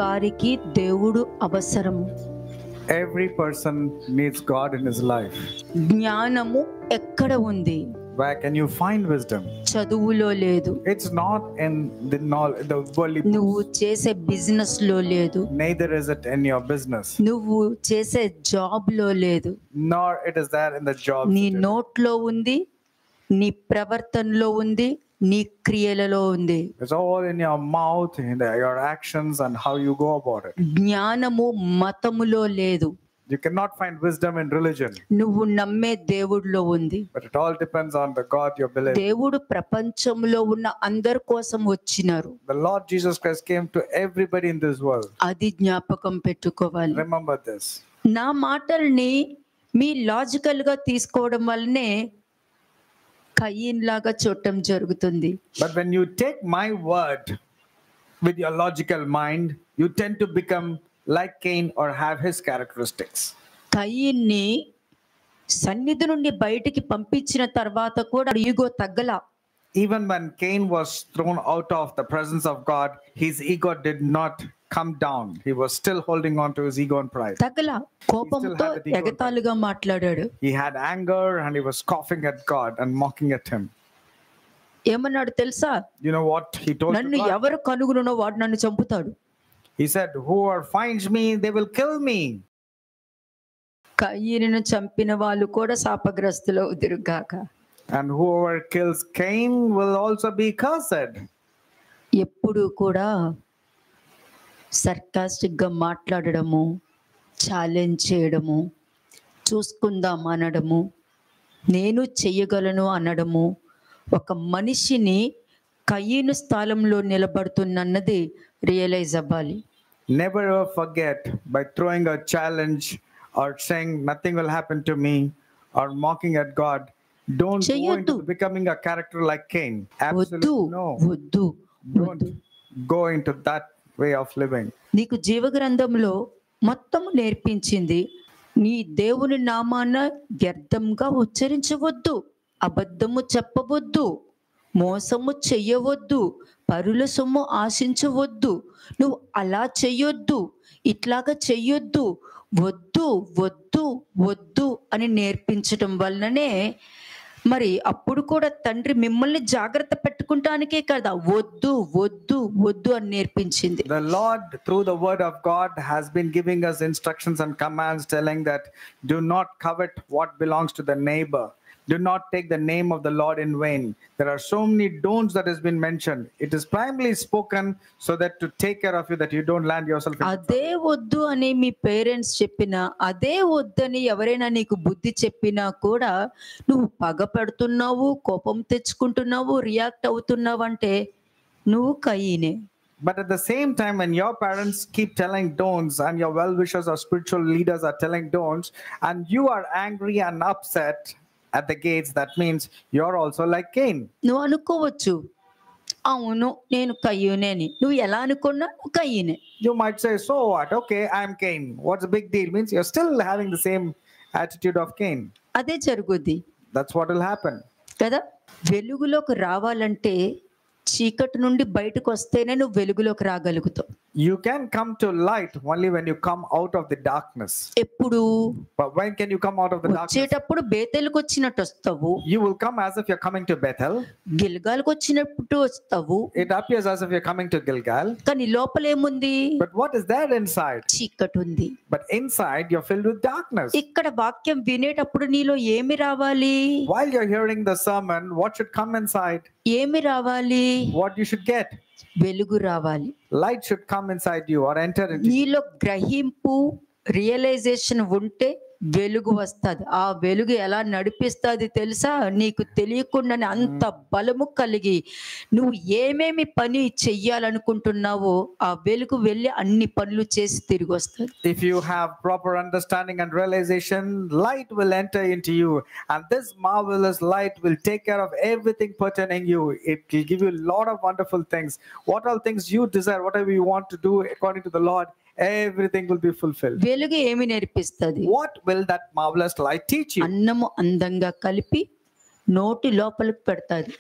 వారికి దేవుడు అవసరము. Every person needs God in his life. జ్ఞానము ఎక్కడ ఉంది? Where can you find wisdom? చదువులో లేదు. It's not in the knowledge, the worldly నువ్వు books. చేసే బిజినెస్ లో లేదు. Neither is it in your business, నువ్వు చేసే జాబ్ లో లేదు. nor it is there in the job. నీ నోట్లో ఉంది, నీ ప్రవర్తనలో ఉంది, నీ క్రియలలో ఉంది. It's all in your mouth, your actions, and how you go about it. జ్ఞానము మతములో లేదు. You cannot find wisdom in religion, నువ్వు నమ్మే దేవుడిలో ఉంది. but it all depends on the God you believe. దేవుడు ప్రపంచంలో ఉన్న అందరి కోసం వచ్చినారు. The Lord Jesus Christ came to everybody in this world. అది జ్ఞాపకం పెట్టుకోవాలి. Remember this. నా మాటల్ని మీ లాజికల్ గా తీసుకోవడం వల్లనే కయీన్ లాగా చూడటం జరుగుతుంది. But when you take my word with your logical mind, you tend to become like Cain or have his characteristics. కయీన్ని సన్నిధి నుండి బయటికి పంపించిన తర్వాత కూడా ego తగ్గల. Even when Cain was thrown out of the presence of God, his ego did not come down. He was still holding on to his ego and pride. తగ్గల. కోపంతో ఎగతాళిగా మాట్లాడాడు. He had anger and he was scoffing at God and mocking at him. ఏమన్నాడు తెలుసా? You know what he told నన్ను God? ఎవరు కనుగొనునో వాడు నన్ను చంపుతాడు. He said, whoever finds me, they will kill me. కయీనును చంపిన వాళ్ళు కూడా శాపగ్రస్తులు అవుదురుగాక. And whoever kills Cain will also be cursed. ఎప్పుడు కూడా సర్కాస్టిక్ గా మాట్లాడడము, ఛాలెంజ్ చేయడము, చూసుకుందాం అనడము, నేను చెయ్యగలను అనడము ఒక మనిషిని కయీను స్థానంలో నిలబడుతున్నది రియలైజ్ అవ్వాలి. Never ever forget, by throwing a challenge or saying nothing will happen to me or mocking at God, don't go into becoming a character like Cain. Absolutely no. వద్దు. Don't go into that way of living. నీకు జీవగ్రంథంలో మొత్తం నేర్పించింది, నీ దేవుని నామాన వ్యర్థంగా ఉచ్చరించవద్దు, అబద్ధము చెప్పవద్దు, మోసము చెయ్యవద్దు, పరుల సొమ్ము ఆశించవద్దు, నువ్వు అలా చెయ్యొద్దు, ఇట్లాగా చెయ్యొద్దు, వద్దు వద్దు వద్దు అని నేర్పించడం వల్లనే మరి అప్పుడు కూడా తండ్రి మిమ్మల్ని జాగ్రత్త పెట్టుకుంటానికే కదా వద్దు వద్దు వద్దు అని నేర్పించింది. The Lord through the word of God has been giving us instructions and commands telling that do not covet what belongs to the neighbor. Do not take the name of the Lord in vain. There are so many don'ts that has been mentioned. It is primarily spoken so that to take care of you, that you don't land yourself in. అదే వద్దు అని మీ parents చెప్పినా, అదే వద్దని ఎవరైనా నీకు బుద్ధి చెప్పినా కూడా నువ్వు పగ పెడుతున్నావు, కోపం తెచ్చుకుంటున్నావు, రియాక్ట్ అవుతున్నావు అంటే నువ్వు కయీనే. But at the same time, when your parents keep telling don'ts and your well-wishers or spiritual leaders are telling don'ts and you are angry and upset at the gates, that means you're also like Cain. నువ్వు అనుకోవచ్చు, అవును నేను కయ్యూనేని. నువ్వు ఎలా అనుకున్నా నువ్వు కయ్యూనే. You might say, so what? Okay, I'm Cain. What's the big deal? Means you're still having the same attitude of Cain. అదే జరుగుద్ది. That's what will happen. కదా, వెలుగులోకి రావాలంటే చీకటి నుండి బయటకు వస్తేనే నువ్వు వెలుగులోకి రాగలుగుతావు. You can come to light only when you come out of the darkness. ఎప్పుడు? But when can you come out of the darkness? వచ్చేటప్పుడు బేతేలుకు వచ్చినట్టు వస్తావు. You will come as if you're coming to Bethel. గిల్గాల్కి వచ్చినట్టు వస్తావు. It appears as if you're coming to Gilgal. కానీ లోపల ఏముంది? But what is there inside? చీకటి ఉంది. But inside you're filled with darkness. ఇక్కడ వాక్యం వినేటప్పుడు నీలో ఏమి రావాలి? While you're hearing the sermon, what should come inside? ఏమి రావాలి? What you should get? వెలుగు రావాలి. Light should come inside you or enter into you. నీలో గ్రహింపు, రియలైజేషన్ ఉంటే వెలుగు వస్తుంది. ఆ వెలుగు ఎలా నడిపిస్తుంది తెలుసా? నీకు తెలియకుండానే అంత బలము కలిగి నువ్వు ఏమేమి పని చెయ్యాలనుకుంటున్నావో ఆ వెలుగు వెళ్ళి అన్ని పనులు చేసి తిరిగి వస్తుంది. If you have proper understanding and realization, light will enter into you, and this marvelous light will take care of everything pertaining you. It will give you a lot of wonderful things. What all things you desire, whatever you want to do according to the Lord, everything will be fulfilled. వెలుగు ఏమి నేర్పిస్తుంది? What will that marvelous light teach you? అన్నము అందంగా కలిపి నోటి లోపలికి పెడతాది.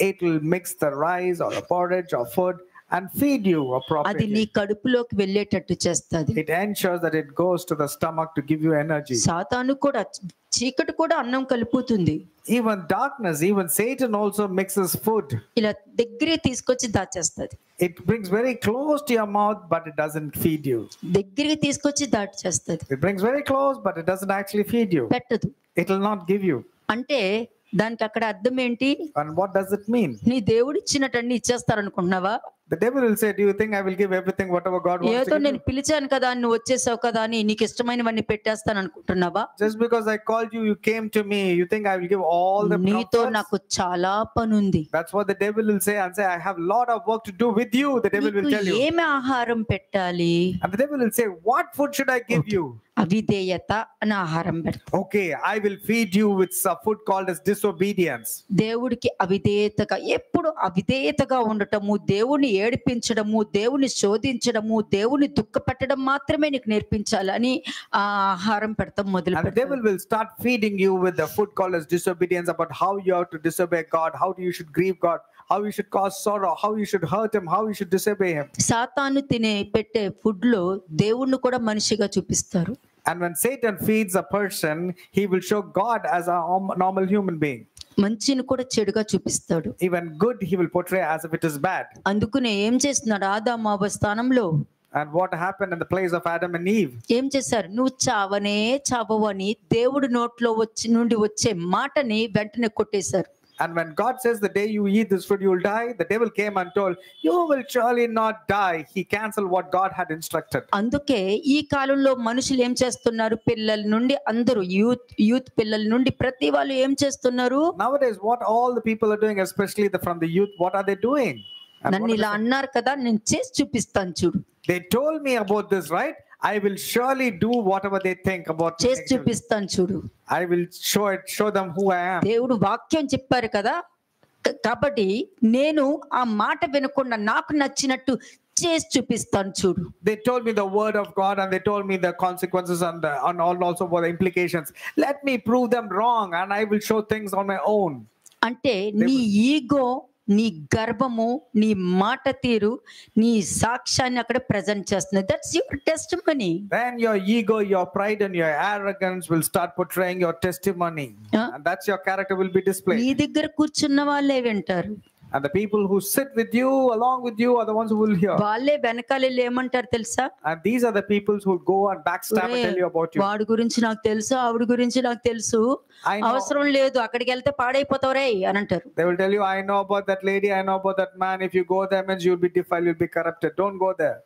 It will mix the rice or the porridge or food and feed you అది నీ appropriately. కడుపులోకి వెళ్ళేటట్టు చేస్తది. It ensures that it goes to the stomach to give you energy. సాతాను కూడా, చీకటి కూడా అన్నం కలుపుతుంది. Even darkness, even Satan also mixes food. ఇలా దగ్గరే తీసుకొచ్చి దాచేస్తది. It brings very close to your mouth, but it doesn't feed you. దగ్గరికి తీసుకొచ్చి దాచేస్తది, It brings very close, but it doesn't actually feed you. పెట్టదు. It will not give you. అంటే దానికి అక్కడ అర్థం ఏంటి? And what does it mean? నీ దేవుడు ఇచ్చినట్టు ఇచ్చేస్తారనుకుంటున్నావా? The devil will say, do you think I will give everything, whatever God wants ఏదో to give నేను you? పిలిచాను కదా, నువ్వు వచ్చేసావు కదా అని నీకు ఇష్టమైనవన్నీ పెట్టేస్తాను అనుకుంటున్నావా? Just because I called you, you came to me, you think I will give all the నీతో comforts? నాకు చాలా పని ఉంది. That's what the devil will say, and say, I have a lot of work to do with you. The devil will tell నీకు you. ఏమి ఆహారం పెట్టాలి? And the devil will say, what food should I give you? అవిధేయత అని ఆహారం పెడతా. Okay, I will feed you with some food called as disobedience. దేవుడికి అవిధేయతగా, ఎప్పుడు అవిధేయతగా ఉండటము, దేవుని ఏడిపించడము, దేవుని శోధించడము, దేవుని దుఃఖపెట్టడం మాత్రమే నీకు నేర్పించాలని ఆ ఆహారం పెడతాం మొదలు And the devil will start feeding you with the food called as disobedience, about how you have to disobey God, how you should grieve God, how you should cause sorrow, how you should hurt him, how you should disobey him. సాతాను పెట్టే food లో దేవుణ్ణి కూడా మనిషిగా చూపిస్తారు. And when Satan feeds a person, he will show God as a normal human being. మంచిని కూడా చెడుగా చూపిస్తాడు. Even good he will portray as if it is bad. అందుకనే ఏం చేస్తున్నాడు? ఆదాము అవ్వ స్థానంలో And what happened in the place of Adam and Eve? ఏం చేశారు? నువ్వు చావవు అని దేవుడి నోట్లో నుండి వచ్చే మాటని వెంటనే కొట్టేశారు. And when God says the day you eat this fruit you will die, the devil came and told, you will surely not die. He cancelled what God had instructed. అందుకే ఈ కాలంలో మనుషులు ఏం చేస్తున్నారు? పిల్లల నుండి అందరూ, యూత్ పిల్లల నుండి ప్రతి వాళ్ళు ఏం చేస్తున్నారు? Nowadays what all the people are doing, especially from the youth, what are they doing? And నన్ను ఇలా అన్నారు కదా, నేను చేసి చూపిస్తాను చూడు. they told me about this, right? I will surely do whatever they think about me. చేసి చూపిస్తాను చూడు. I will show them who I am. దేవుడు వాక్యం చెప్పారు కదా, కాబట్టి నేను ఆ మాట వినకుండా నాకు నచ్చినట్టు చేసి చూపిస్తాను చూడు. They told me the word of God, and they told me the consequences and also for the implications. Let me prove them wrong, and I will show things on my own. అంటే నీ ego, నీ గర్వము, నీ మాట తీరు, నీ సాక్ష్యాన్ని అక్కడ ప్రెజెంట్ చేస్తుంది. That's your testimony. Then your ego, your pride and your arrogance will start portraying your testimony. And that's your character will be displayed. నీ దగ్గర కూర్చున్న వాళ్ళే వింటారు. And the people who sit with you, along with you, are the ones who will hear. వాళ్ళే వెనకాలే ఏమంటారు తెలుసా? And these are the people who will go and backstab and tell you about you. వాడి గురించి నాకు తెలుసు, ఆవిడ గురించి నాకు తెలుసు, I know. అవసరం లేదు, అక్కడికి వెళ్తే పాడైపోతావురే అని అంటారు. They will tell you, I know about that lady, I know about that man. If you go there, means you'll be defiled, you'll be corrupted. Don't go there.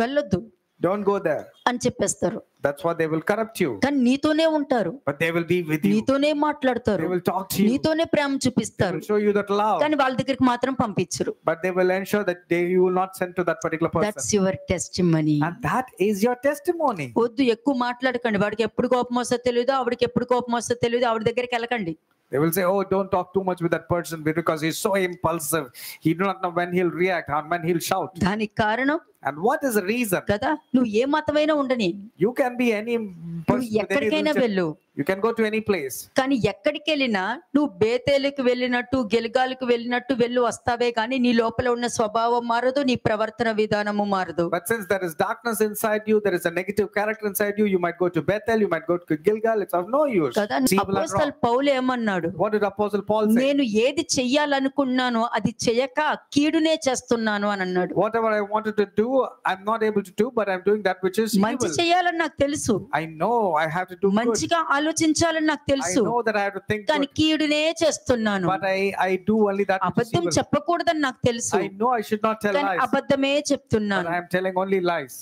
వెళ్ళొద్దు Don't go there. అని చెప్పేస్తారు. That's why they will corrupt you. కానీ నీతోనే ఉంటారు, But they will be with you. నీతోనే మాట్లాడతారు, They will talk to you. నీతోనే ప్రేమ They చూపిస్తారు. will show you that love. కానీ వాళ్ళ దగ్గరికి మాత్రం పంపించరు. But they will ensure that you will not send to that particular person. That's your testimony. And that is your testimony. వద్దు, ఎక్కువ మాట్లాడకండి. వాడికి ఎప్పుడు కోపం వస్తే తెలియదు, ఆవిడకి ఎప్పుడు కోపం వస్తే తెలియదు, ఆవిడ దగ్గరికి వెళ్ళకండి. They will say, oh, don't talk too much with that person because he's so impulsive. He do not know when he'll react or when he'll shout. దానికి కారణం And what is the reason? కదా, నువ్వు ఏ మతమైనా ఉండని, You can be any నువ్వు person with any ఎక్కడికైనా religion. వెళ్ళు, You can go to any place. కానీ ఎక్కడికి వెళ్ళినా నువ్వు బేతేలుకి వెళ్ళినట్టు, గిల్గాలుకు వెళ్ళినట్టు వెళ్ళి వస్తావే కానీ నీ లోపల ఉన్న స్వభావం మారదు, నీ ప్రవర్తన విధానము మారదు. But since there is darkness inside you, there is a negative character inside you, you might go to Bethel, you might go to Gilgal, it's of no use. కదా, It's evil and అపోస్తలుడు wrong. పౌలు ఏమన్నాడు? What did Apostle Paul say? నేను ఏది చెయ్యాలనుకున్నానో అది చెయ్యక కీడునే చేస్తున్నాను అని అన్నాడు. Whatever I wanted to do, I'm not able to do, but I'm doing that which is మంచి evil. చెయ్యాలని నాకు తెలుసు, I know I have to do good. మంచిగా ఆలోచించాలని నాకు I తెలుసు, know that I have to think కానీ good. కీడునే చేస్తున్నాను. But I do only that which is అబద్ధం evil. చెప్పకూడదని నాకు తెలుసు, I know I should not tell కానీ lies, అబద్ధమే but చెప్తున్నాను. I am telling only lies.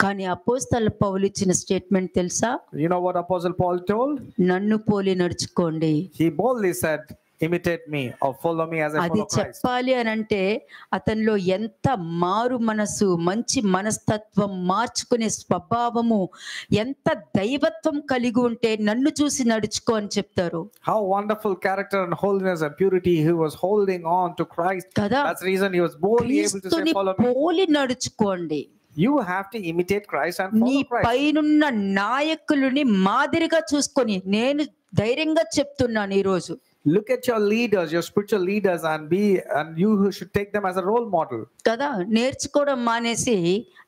కానీ అపోస్తలుడు పౌలు ఇచ్చిన స్టేట్మెంట్ తెలుసా? You know what Apostle Paul told? నన్ను పోలి నడుచుకోండి. He boldly said, imitate me or follow me as I అది follow Christ. చెప్పాలి అని అంటే అతనిలో ఎంత మారు మనసు, మంచి మనస్తత్వం, మార్చుకునే స్వభావము, ఎంత దైవత్వం కలిగి ఉంటే నన్ను చూసి నడుచుకో అని చెప్తారు. How wonderful character and holiness and purity he was holding on to Christ. కదా, That's the reason he was boldly able to say, క్రీస్తుని follow me. పోలి నడుచుకోండి. You have to imitate Christ and నీ follow Christ. పైనున్న నాయకులని మాదిరిగా చూసుకొని, నేను ధైర్యంగా చెప్తున్నాను ఈరోజు, Look at your leaders, your spiritual leaders, and you should take them as a role model. కదా, నేర్చుకోవడం మానేసి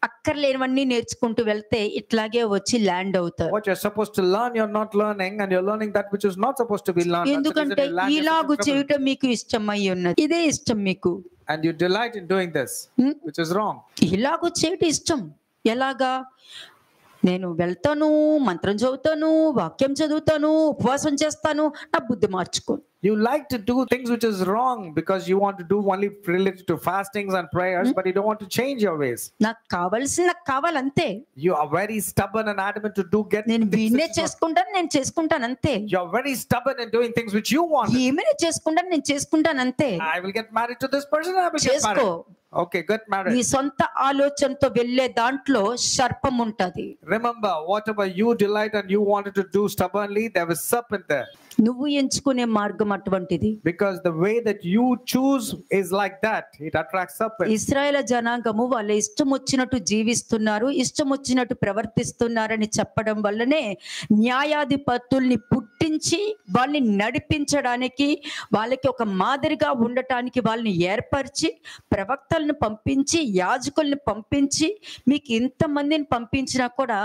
అక్కర్లేనివన్నీ నేర్చుకుంటూ వెళ్తే ఇట్లాగే వచ్చి ల్యాండ్ అవుతారు. What you're supposed to learn, you're not learning, and you're learning that which is not supposed to be learned. That's the reason ఎందుకంటే you land yourself in ఇలాగు trouble. చేయటం మీకు ఇష్టమై ఉన్నది, ఇదే ఇష్టం మీకు. And you delight in doing this, which is wrong. ఇలాగూ చేయటం ఇష్టం. ఎలాగా? నేను వెళ్తాను, మంత్రం చదువుతాను, వాక్యం చదువుతాను, ఉపవాసం చేస్తాను, నా బుద్ధి మార్చుకో. You like to do things which is wrong because you want to do only related to fastings and prayers, but you don't want to change your ways. నాకు కావాల్సింది నాకు కావాలంతే. You are very stubborn and adamant to get నేను things వీణే which is not- చేసుకుంటాను, నేను చేసుకుంటాను అంతే. You're very stubborn in doing things which you want. ఏమైనా చేసుకుంటాను, నేను చేసుకుంటాను అంతే. I will get married to this person, I will get చేసుకో. married. Okay, get నీ married. సొంత ఆలోచనతో వెళ్ళే దాంట్లో సర్పం ఉంటది. Remember, whatever you delight and you wanted to do stubbornly, there was serpent there. నువ్వు ఎంచుకునే మార్గం అటువంటిది. Because the way that you choose is like that. It attracts serpent. ఇశ్రాయేలు జనాంగము వాళ్ళ ఇష్టం వచ్చినట్టు జీవిస్తున్నారు, ఇష్టం వచ్చినట్టు ప్రవర్తిస్తున్నారని చెప్పడం వల్లనే న్యాయాధిపతుల్ని పుట్టించి వాళ్ళని నడిపించడానికి, వాళ్ళకి ఒక మాదిరిగా ఉండటానికి వాళ్ళని ఏర్పరిచి, ప్రవక్తలను పంపించి, యాజకుల్ని పంపించి, మీకు ఇంతమందిని పంపించినా కూడా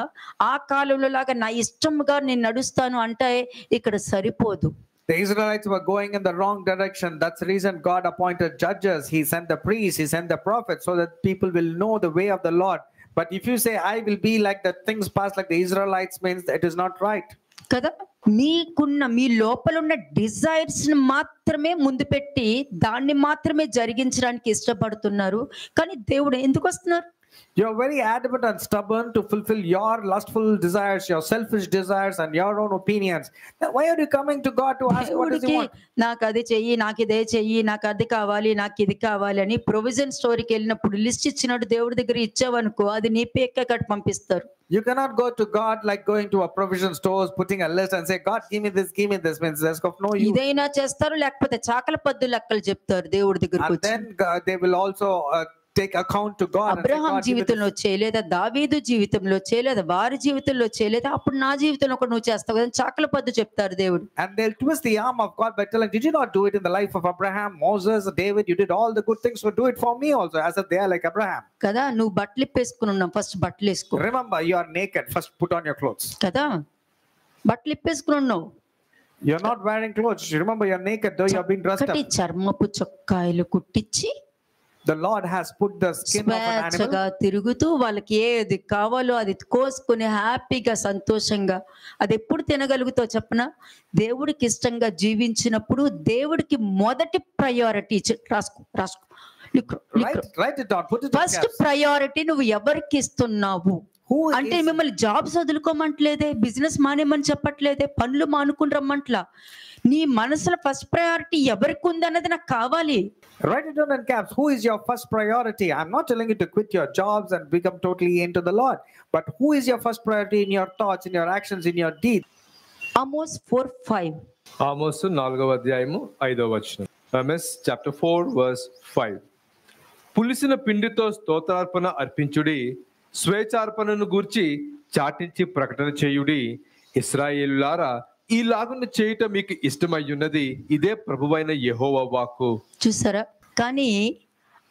ఆ కాలంలో లాగా నా ఇష్టంగా నేను నడుస్తాను అంటే ఇక్కడ సరిపోదు. The Israelites were going in the wrong direction. That's the reason God appointed judges. He sent the priests, He sent the prophets, so that people will know the way of the Lord. But if you say, I will be like the things past like the Israelites, means it is not right. కదా, మీకున్న మీ లోపలున్న desires మాత్రమే ముందు పెట్టి దాన్ని మాత్రమే జరిగించడానికి ఇష్టపడుతున్నారు. కానీ దేవుడు ఎందుకు వస్తున్నారు? You're very adamant and stubborn to fulfill your lustful desires, your selfish desires, and your own opinions. Then why are you coming to God to ask what does He దేవుడికి want? నాకు అది చెయ్యి, నాకు ఇదే చెయ్యి, నాకు అది కావాలి, నాకు ఇది కావాలి అని ప్రొవిజన్ స్టోర్కి వెళ్ళినప్పుడు లిస్ట్ ఇచ్చినట్టు దేవుడి దగ్గర ఇచ్చావనుకో, అది నీ పేక్క కట్ పంపిస్తారు. You cannot go to God like going to a provision stores, putting a list and say, God, give me this, means there's of no use. ఇదైనా చేస్తారు, లేకపోతే చాకల పద్దు లెక్కలు చెప్తారు దేవుడి దగ్గరకు And వచ్చి. then they will also take account to God. And say, Abraham God, give me జీవితంలో చేయలేదా, దావీదు జీవితంలో చేయలేదా, వారి జీవితంలో చేయలేదా, అప్పుడు నా జీవితంలో కూడా నువ్వు చేస్తావు కదా, చాకల పద్దు చెప్తారు దేవుడు. And they'll twist the arm of God by telling, did you not do it in the life of Abraham, Moses, David? You did all the good things, so do it for me also, as if they are like Abraham. కదా, నువ్వు బట్టలు ఇప్పేసుకుని ఉన్నావు, first బట్టలు వేసుకో. Remember, you are naked. First, put on your clothes. కదా, బట్టలు ఇప్పేసుకుని ఉన్నావు. You're not wearing clothes. Remember, you're naked, though you have been dressed చక్కటి up. చర్మపు చొక్కాయలు కుట్టించి The Lord has put the skin of an animal. స్వేచ్ఛగా తిరుగుతూ వాళ్ళకి ఏది కావాలో అది కోసుకుని హ్యాపీగా సంతోషంగా అది ఎప్పుడు తినగలుగుతావు చెప్పనా? దేవుడికి ఇష్టంగా జీవించినప్పుడు దేవుడికి మొదటి ప్రయారిటీ రాసుకో రాసుకో Write it down. Put it in first caps. Priority నువ్వు ఎవరికి ఇస్తున్నావు Who అంటే is- మిమ్మల్ని జాబ్స్ వదులుకోమంటలేదే, బిజినెస్ మానేమని చెప్పట్లేదే, పనులు మానుకుని రమ్మంట్లా. నీ మనసులో ఫస్ట్ ప్రయారిటీ ఎవరికి ఉంది అన్నది నాకు కావాలి. Write it down in caps. Who is your first priority? I'm not telling you to quit your jobs and become totally into the Lord. But who is your first priority in your thoughts, in your actions, in your deeds? Amos 4:5. Amos 4:5. Amos chapter 4:5. పులిసిన పిండితో స్తోత్రార్పణ అర్పించుడి, స్వేచ్ఛార్పణను గూర్చి చాటించి ప్రకటన చేయుడి. ఇశ్రాయేలులారా, ఈలాగున చేయుట మీకు ఇష్టమయ్యున్నది, ఇదే ప్రభువైన యెహోవా వాక్కు. చూసారా? కానీ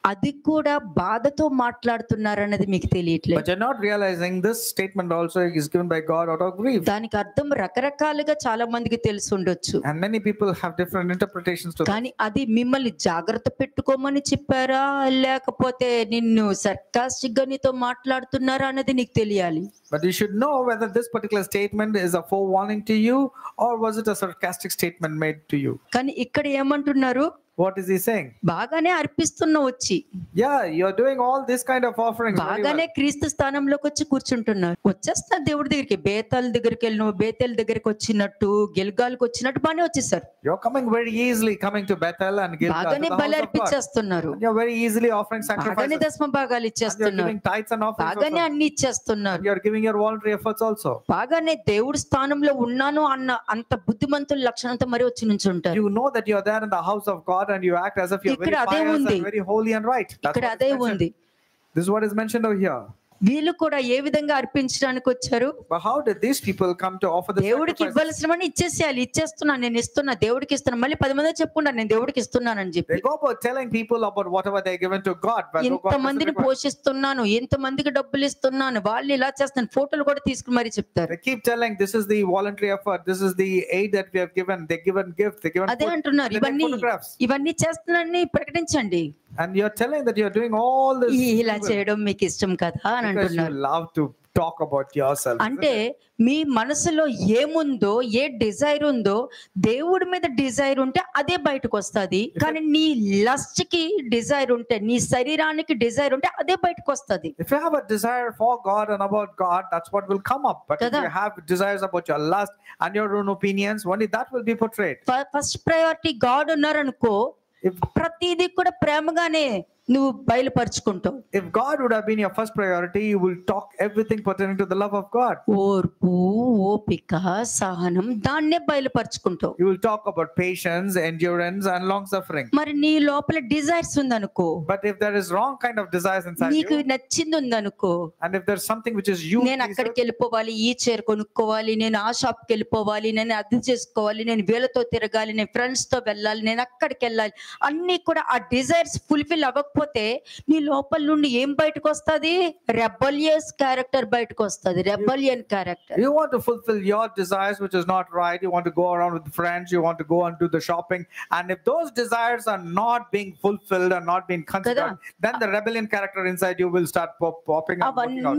అది కూడా బాధతో మాట్లాడుతున్నారన్నది మీకు తెలియట్లేదు. But you're not realizing this statement also is given by God out of grief. దానికి అర్థం రకరకాలుగా చాలా మందికి తెలిసి ఉండొచ్చు. And many people have different interpretations to that. కానీ అది మిమ్మల్ని జాగ్రత్త పెట్టుకోమని చెప్పారా, లేకపోతే నిన్ను సర్కాస్టిక్ గా నీతో మాట్లాడుతున్నారా అన్నది నీకు తెలియాలి. But you should know whether this particular statement is a forewarning to you, or was it a sarcastic statement made to you. కానీ ఇక్కడ ఏమంటున్నారు? What is he saying? బాగానే అర్పిస్తున్నా వచ్చి, Yeah, you're doing all this kind of offerings very well. బాగానే క్రీస్తు స్థానంలోకి వచ్చి కూర్చుంటున్నారు, వచ్చేస్తున్నారు దేవుడి దగ్గరికి. బేతాల్ దగ్గరికి వెళ్ళిన బేతేల్ దగ్గరికి వచ్చినట్టు, గిల్గాల్కి వచ్చినట్టు బాగానే వచ్చేసారు. You're coming very easily coming to Bethel and Gilgal, to బాగానే the house బలి of God. అర్పించేస్తున్నారు, And you're very easily offering బాగానే sacrifices. దశమ భాగాలు And you're ఇచ్చేస్తున్నారు, giving tithes and offerings బాగానే also. అన్ని ఇచ్చేస్తున్నారు, And you're giving your voluntary efforts also. బాగానే దేవుడి స్థానంలో ఉన్నాను అన్న అంత బుద్ధిమంతుల లక్షణంతో మరి వచ్చి నుంచుంటారు. You know that you're there in the house of God and you act as if you're very ఇక్కడ అదే pious ఉంది. and very holy and right. That's ఇక్కడ what అదే is mentioned. ఉంది. This is what is mentioned over here. వీళ్ళు కూడా ఏ విధంగా అర్పించడానికి వచ్చారు? But how did these people come to offer the దేవుడికి sacrifices? ఇవ్వాల్సినవన్నీ ఇచ్చేసేయాలి. ఇచ్చేస్తున్నాను, నేను ఇస్తున్నా, దేవుడికి ఇస్తున్నా. మళ్ళీ 10 మంది చెప్పుకుంటాను నేను దేవుడికి ఇస్తున్నానని చెప్పి. They go about telling people about whatever they given to God. But no God ఇంత doesn't మందిని require. పోషిస్తున్నాను, ఇంత మందికి డబ్బులు ఇస్తున్నాను, వాళ్ళు ఇలా చేస్తున్నాను, ఫోటోలు కూడా తీసుకుని మరీ చెప్తారు. They keep telling this is the voluntary effort, this is the aid that we have given. They given gifts, they given అదే food, అంటున్నారు, they take ఇవన్నీ photographs. ఇవన్నీ చేస్తున్నానని ప్రకటించండి. And you're telling that you're doing all this ఇలా చేయడం మీకు ఇష్టం కదా అని because you అంటున్నారు. love to talk about yourself. అంటే మీ మనసులో ఏముందో, ఏ డిజైర్ ఉందో, దేవుడి మీద డిజైర్ ఉంటే అదే బయటకు వస్తుంది. కానీ నీ లస్ట్ కి డిజైర్ ఉంటే, నీ శరీరానికి డిజైర్ ఉంటే అదే బయటకు వస్తుంది. If you have a desire for God and about God, that's what will come up. But if Kada. you have desires about your lust and your own opinions, only that will be portrayed. First priority God ఉన్నారనుకో, If ప్రతిదీ కూడా ప్రేమగానే నువ్వు బయలుపరుచుకుంటావు. If God would have been your first priority, you will talk everything pertaining to the love of God. ఓర్పు, ఓపిక, సహనం, దాన్నే బయలుపరుచుకుంటావు. You will talk about patience, endurance, and long suffering. మరి నీ లోపల డిజైర్స్ ఉందనుకో, But if there is wrong kind of desires inside నీకు you, నచ్చింది ఉందనుకో, and if there's something which is you, నేను అక్కడికి వెళ్ళిపోవాలి, ఈ చీర కొనుక్కోవాలి, నేను ఆ షాప్ కి వెళ్ళిపోవాలి, నేను అది చేసుకోవాలి, నేను వీళ్ళతో తిరగాలి, నేను ఫ్రెండ్స్ తో వెళ్ళాలి, నేను అక్కడికి వెళ్ళాలి, అన్ని కూడా ఆ డిజైర్స్ ఫుల్ఫిల్ అవ్వకపోతే నీ లోపల నుండి ఏం బయటకు వస్తుంది? రెబలియస్ క్యారెక్టర్ బయటకు వస్తుంది. Rebellion character. you want to fulfill your desires which is not right, you want to go around with friends, you want to go and do the shopping, and if those desires are not being fulfilled and not being considered, then the rebellion character inside you will start popping up, working out.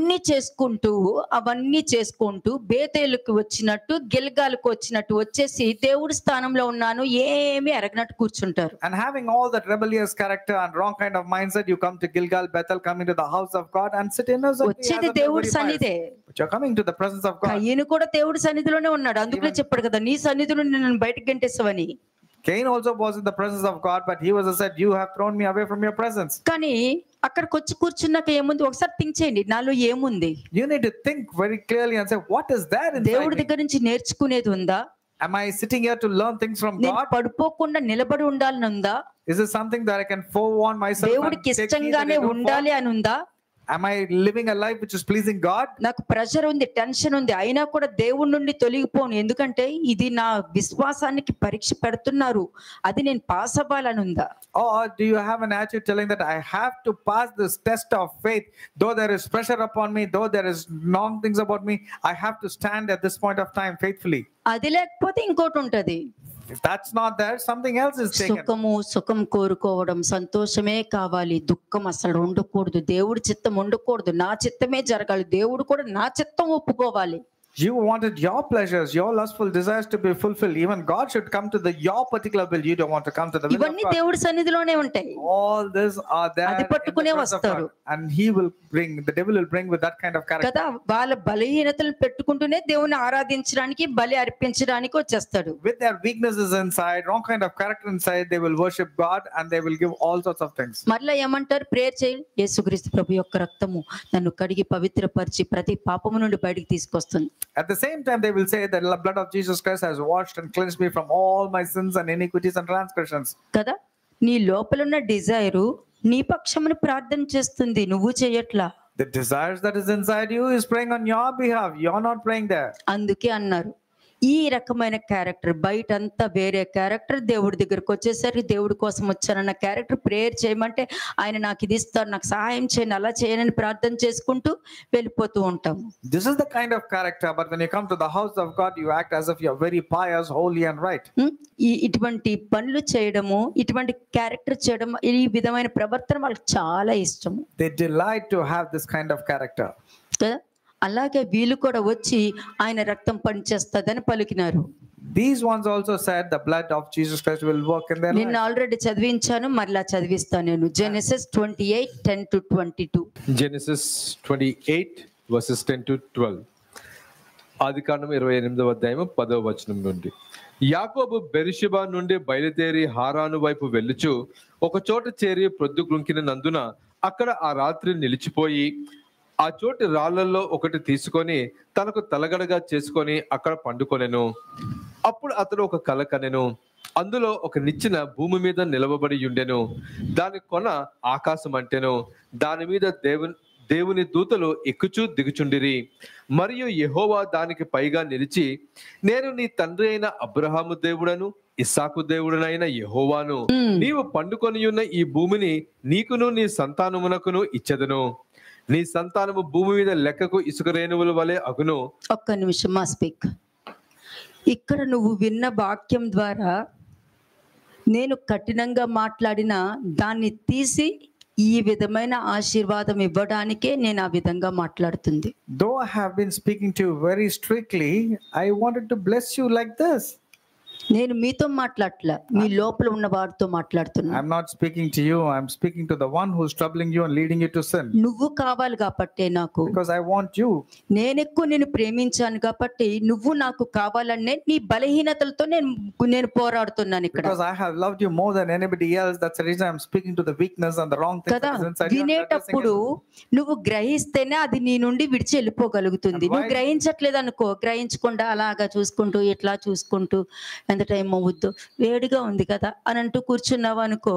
అవన్నీ చేసుకుంటూ బేతేలుకు వచ్చినట్టు, గిల్గాలకు వచ్చినట్టు వచ్చేసి దేవుడి స్థానంలో ఉన్నాను ఏమీ ఎరగనట్టు కూర్చుంటారు. And having all that rebellious character and wrong kind of mindset, you come to Gilgal, Bethel, come into the house of God and sit innocently. వచ్చేది దేవుడి సన్నిధే. But you're coming to the presence of God. కయ్యను కూడా దేవుడి సన్నిధిలోనే ఉన్నాడు. అందుకనే చెప్పాడు కదా, నీ సన్నిధిలో నన్ను బయటకు గెంటేస్తావని. Cain also was in the presence of God, but he was said, you have thrown me away from your presence. కానీ అక్కడికి వచ్చి కూర్చున్నాక ఏముంది ఒకసారి థింక్ చేయండి, నాలో ఏముంది? You need to think very clearly and say, what is there inside దేవుడి me? దగ్గర నుంచి నేర్చుకునేది ఉందా? Am I sitting here to learn things from నేను God? పడిపోకుండా నిలబడి ఉండాలని ఉందా? Is this something that I can forewarn myself and దేవుడికి take heed that I ఇష్టంగానే don't fall? ఉండాలి అని ఉందా? Am I living a life which is pleasing God? నాకు ప్రెషర్ ఉంది, టెన్షన్ ఉంది, అయినా కూడా దేవుడి నుండి తొలగిపోను. ఎందుకంటే ఇది నా విశ్వాసానికి పరీక్ష పెడుతున్నారు, అది నేను పాస్ అవ్వాలని ఉందా? Or do you have an attitude telling that I have to pass this test of faith, though there is pressure upon me, though there is wrong things about me, I have to stand at this point of time faithfully? అది లేకపోతే ఇంకోటి ఉంటది. If that's not there, something else is taken. సుఖం కోరుకోవడం, సంతోషమే కావాలి, దుఃఖం అసలు ఉండకూడదు, దేవుడి చిత్తం ఉండకూడదు, నా చిత్తమే జరగాలి, దేవుడు కూడా నా చిత్తం ఒప్పుకోవాలి. You wanted your pleasures, your lustful desires to be fulfilled. Even God should come to your particular will. You don't want to come to the will of ఇవన్నీ God. దేవుడి సన్నిధిలోనే ఉంటాయి. All this are there అది in the పట్టుకునే presence of వస్తారు. God. And he will bring, the devil will bring with that kind of character. కదా, వాళ్ళ బలహీనతలు పెట్టుకుంటూనే దేవుని ఆరాధించడానికి, బలి అర్పించడానికి వచ్చేస్తాడు. With their weaknesses inside, wrong kind of character inside, they will worship God and they will give all sorts of things. మరలా ఏమంటారు? ప్రేయర్ చేయండి, యేసుక్రీస్తు ప్రభు యొక్క రక్తము నన్ను కడిగి పవిత్రపరిచి ప్రతి పాపము నుండి బయటికి తీసుకొస్తుంది. At the same time, they will say that the blood of Jesus Christ has washed and cleansed me from all my sins and iniquities and transgressions. కదా, నీ లోపలున్న డిజైరు నీ పక్షమును ప్రార్థన చేస్తుంది, నువ్వు చేయట్లా. The desires that is inside you is praying on your behalf. You're not praying there. అందుకే అన్నారు, ఈ రకమైన క్యారెక్టర్, బయట అంతా వేరే క్యారెక్టర్, దేవుడి దగ్గరకు వచ్చేసరికి దేవుడి కోసం వచ్చానన్న క్యారెక్టర్. ప్రేయర్ చేయమంటే ఆయన నాకు ఇది ఇస్తారు, నాకు సహాయం చేయను, అలా చేయనని ప్రార్థన చేసుకుంటూ వెళ్ళిపోతూ ఉంటాం. This is the kind of character, but when you come to the house of God, you act as if you're very pious, holy and right. ఇటువంటి పనులు చేయడము, ఇటువంటి క్యారెక్టర్ చేయడం, ఈ విధమైన ప్రవర్తన వాళ్ళకి చాలా ఇష్టము. They delight to have this kind of character. కదా, అలాగే వీళ్ళు కూడా వచ్చి ఆయన రక్తం పనిచేస్తుందని పలికినారు. These ones also said the blood of Jesus Christ will work in their నిన్న life. ఆల్రెడీ చదివించాను, మరలా చదివిస్తాను నేను. జెనెసిస్ 28:10-22. Genesis 28 verses 10-12. ఆదికాండం 28వ అధ్యాయం 10వ వచనం నుండి. యాకోబు బెర్షెబా నుండి బయలుదేరి హారాను వైపు వెళ్ళుచు ఒక చోట చేరి ప్రొద్దు కృంకినందున అక్కడ ఆ రాత్రి నిలిచిపోయి ఆ చోటి రాళ్లలో ఒకటి తీసుకొని తనకు తలగడగా చేసుకొని అక్కడ పండుకొనెను. అప్పుడు అతడు ఒక కల కనెను. అందులో ఒక నిచ్చెన భూమి మీద నిలవబడి ఉండెను. దాని కొన ఆకాశం అంటెను. దాని మీద దేవుని దూతలు ఎక్కుచూ దిగుచుండిరి. మరియు యెహోవా దానికి పైగా నిలిచి, నేను నీ తండ్రి అయిన అబ్రహాము దేవుడను ఇస్సాకు దేవుడనైన యెహోవాను. నీవు పండుకొని ఉన్న ఈ భూమిని నీకును నీ సంతానమునకును ఇచ్చెదను. నీ సంతానము భూమి మీద లెక్కకు ఇసుక రేణువుల వలె అగును. ఒక్క నిమిషం మా స్పీక్. ఇక్కడ నువ్వు విన్న వాక్యం ద్వారా నేను కఠినంగా మాట్లాడిన దాన్ని తీసి ఈ విధమైన ఆశీర్వాదం ఇవ్వడానికే నేను ఆ విధంగా మాట్లాడుతుంది. Though I have been speaking to you very strictly, I wanted to bless you like this. నేను మీతో మాట్లాడట్లా, మీ లోపల ఉన్న వారితో మాట్లాడుతున్నా. I'm not speaking to you. I'm speaking to the one who's troubling you and leading you to sin. నువ్వు కావాలి కాబట్టి నాకు, Because I want you. నేనెక్కువ నేను ప్రేమించాను కాబట్టి నువ్వు నాకు కావాలనే నీ బలహీనతలతో నేను పోరాడుతున్నాను ఇక్కడ. Because I have loved you more than anybody else. That's the reason I'm speaking to the weakness and the wrong things కదా. that is inside you. వినేటప్పుడు నువ్వు గ్రహిస్తేనే అది నీ నుండి విడిచి వెళ్ళిపోగలుగుతుంది. నువ్వు గ్రహించట్లేదు అనుకో, గ్రహించకుండా అలాగా చూసుకుంటూ ఇట్లా చూసుకుంటూ ఎంత టైం అవ్వద్దు, వేడిగా ఉంది కదా అని అంటూ కూర్చున్నావు అనుకో,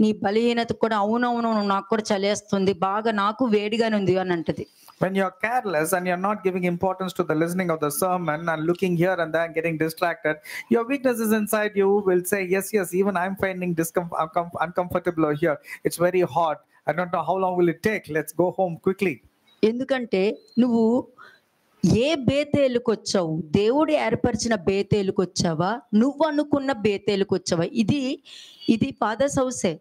నీ బలహీనత కూడా అవునవును నాకు కూడా చలేస్తుంది, బాగా నాకు వేడిగానే ఉంది అని అంటది. When you're careless and you're not giving importance to the listening of the sermon and looking here and there and getting distracted, your weaknesses inside you will say, yes, even I'm finding uncomfortable here. It's very hot. I don't know how long will it take. Let's go home quickly. ఎందుకంటే నువ్వు ఏ బేతేలుకు వచ్చావు? దేవుడు ఏర్పరిచిన బేతేలుకు వచ్చావా? నువ్వు అనుకున్న బేతేలుకు వచ్చావా? ఇది ఫాదర్స్ హౌసే.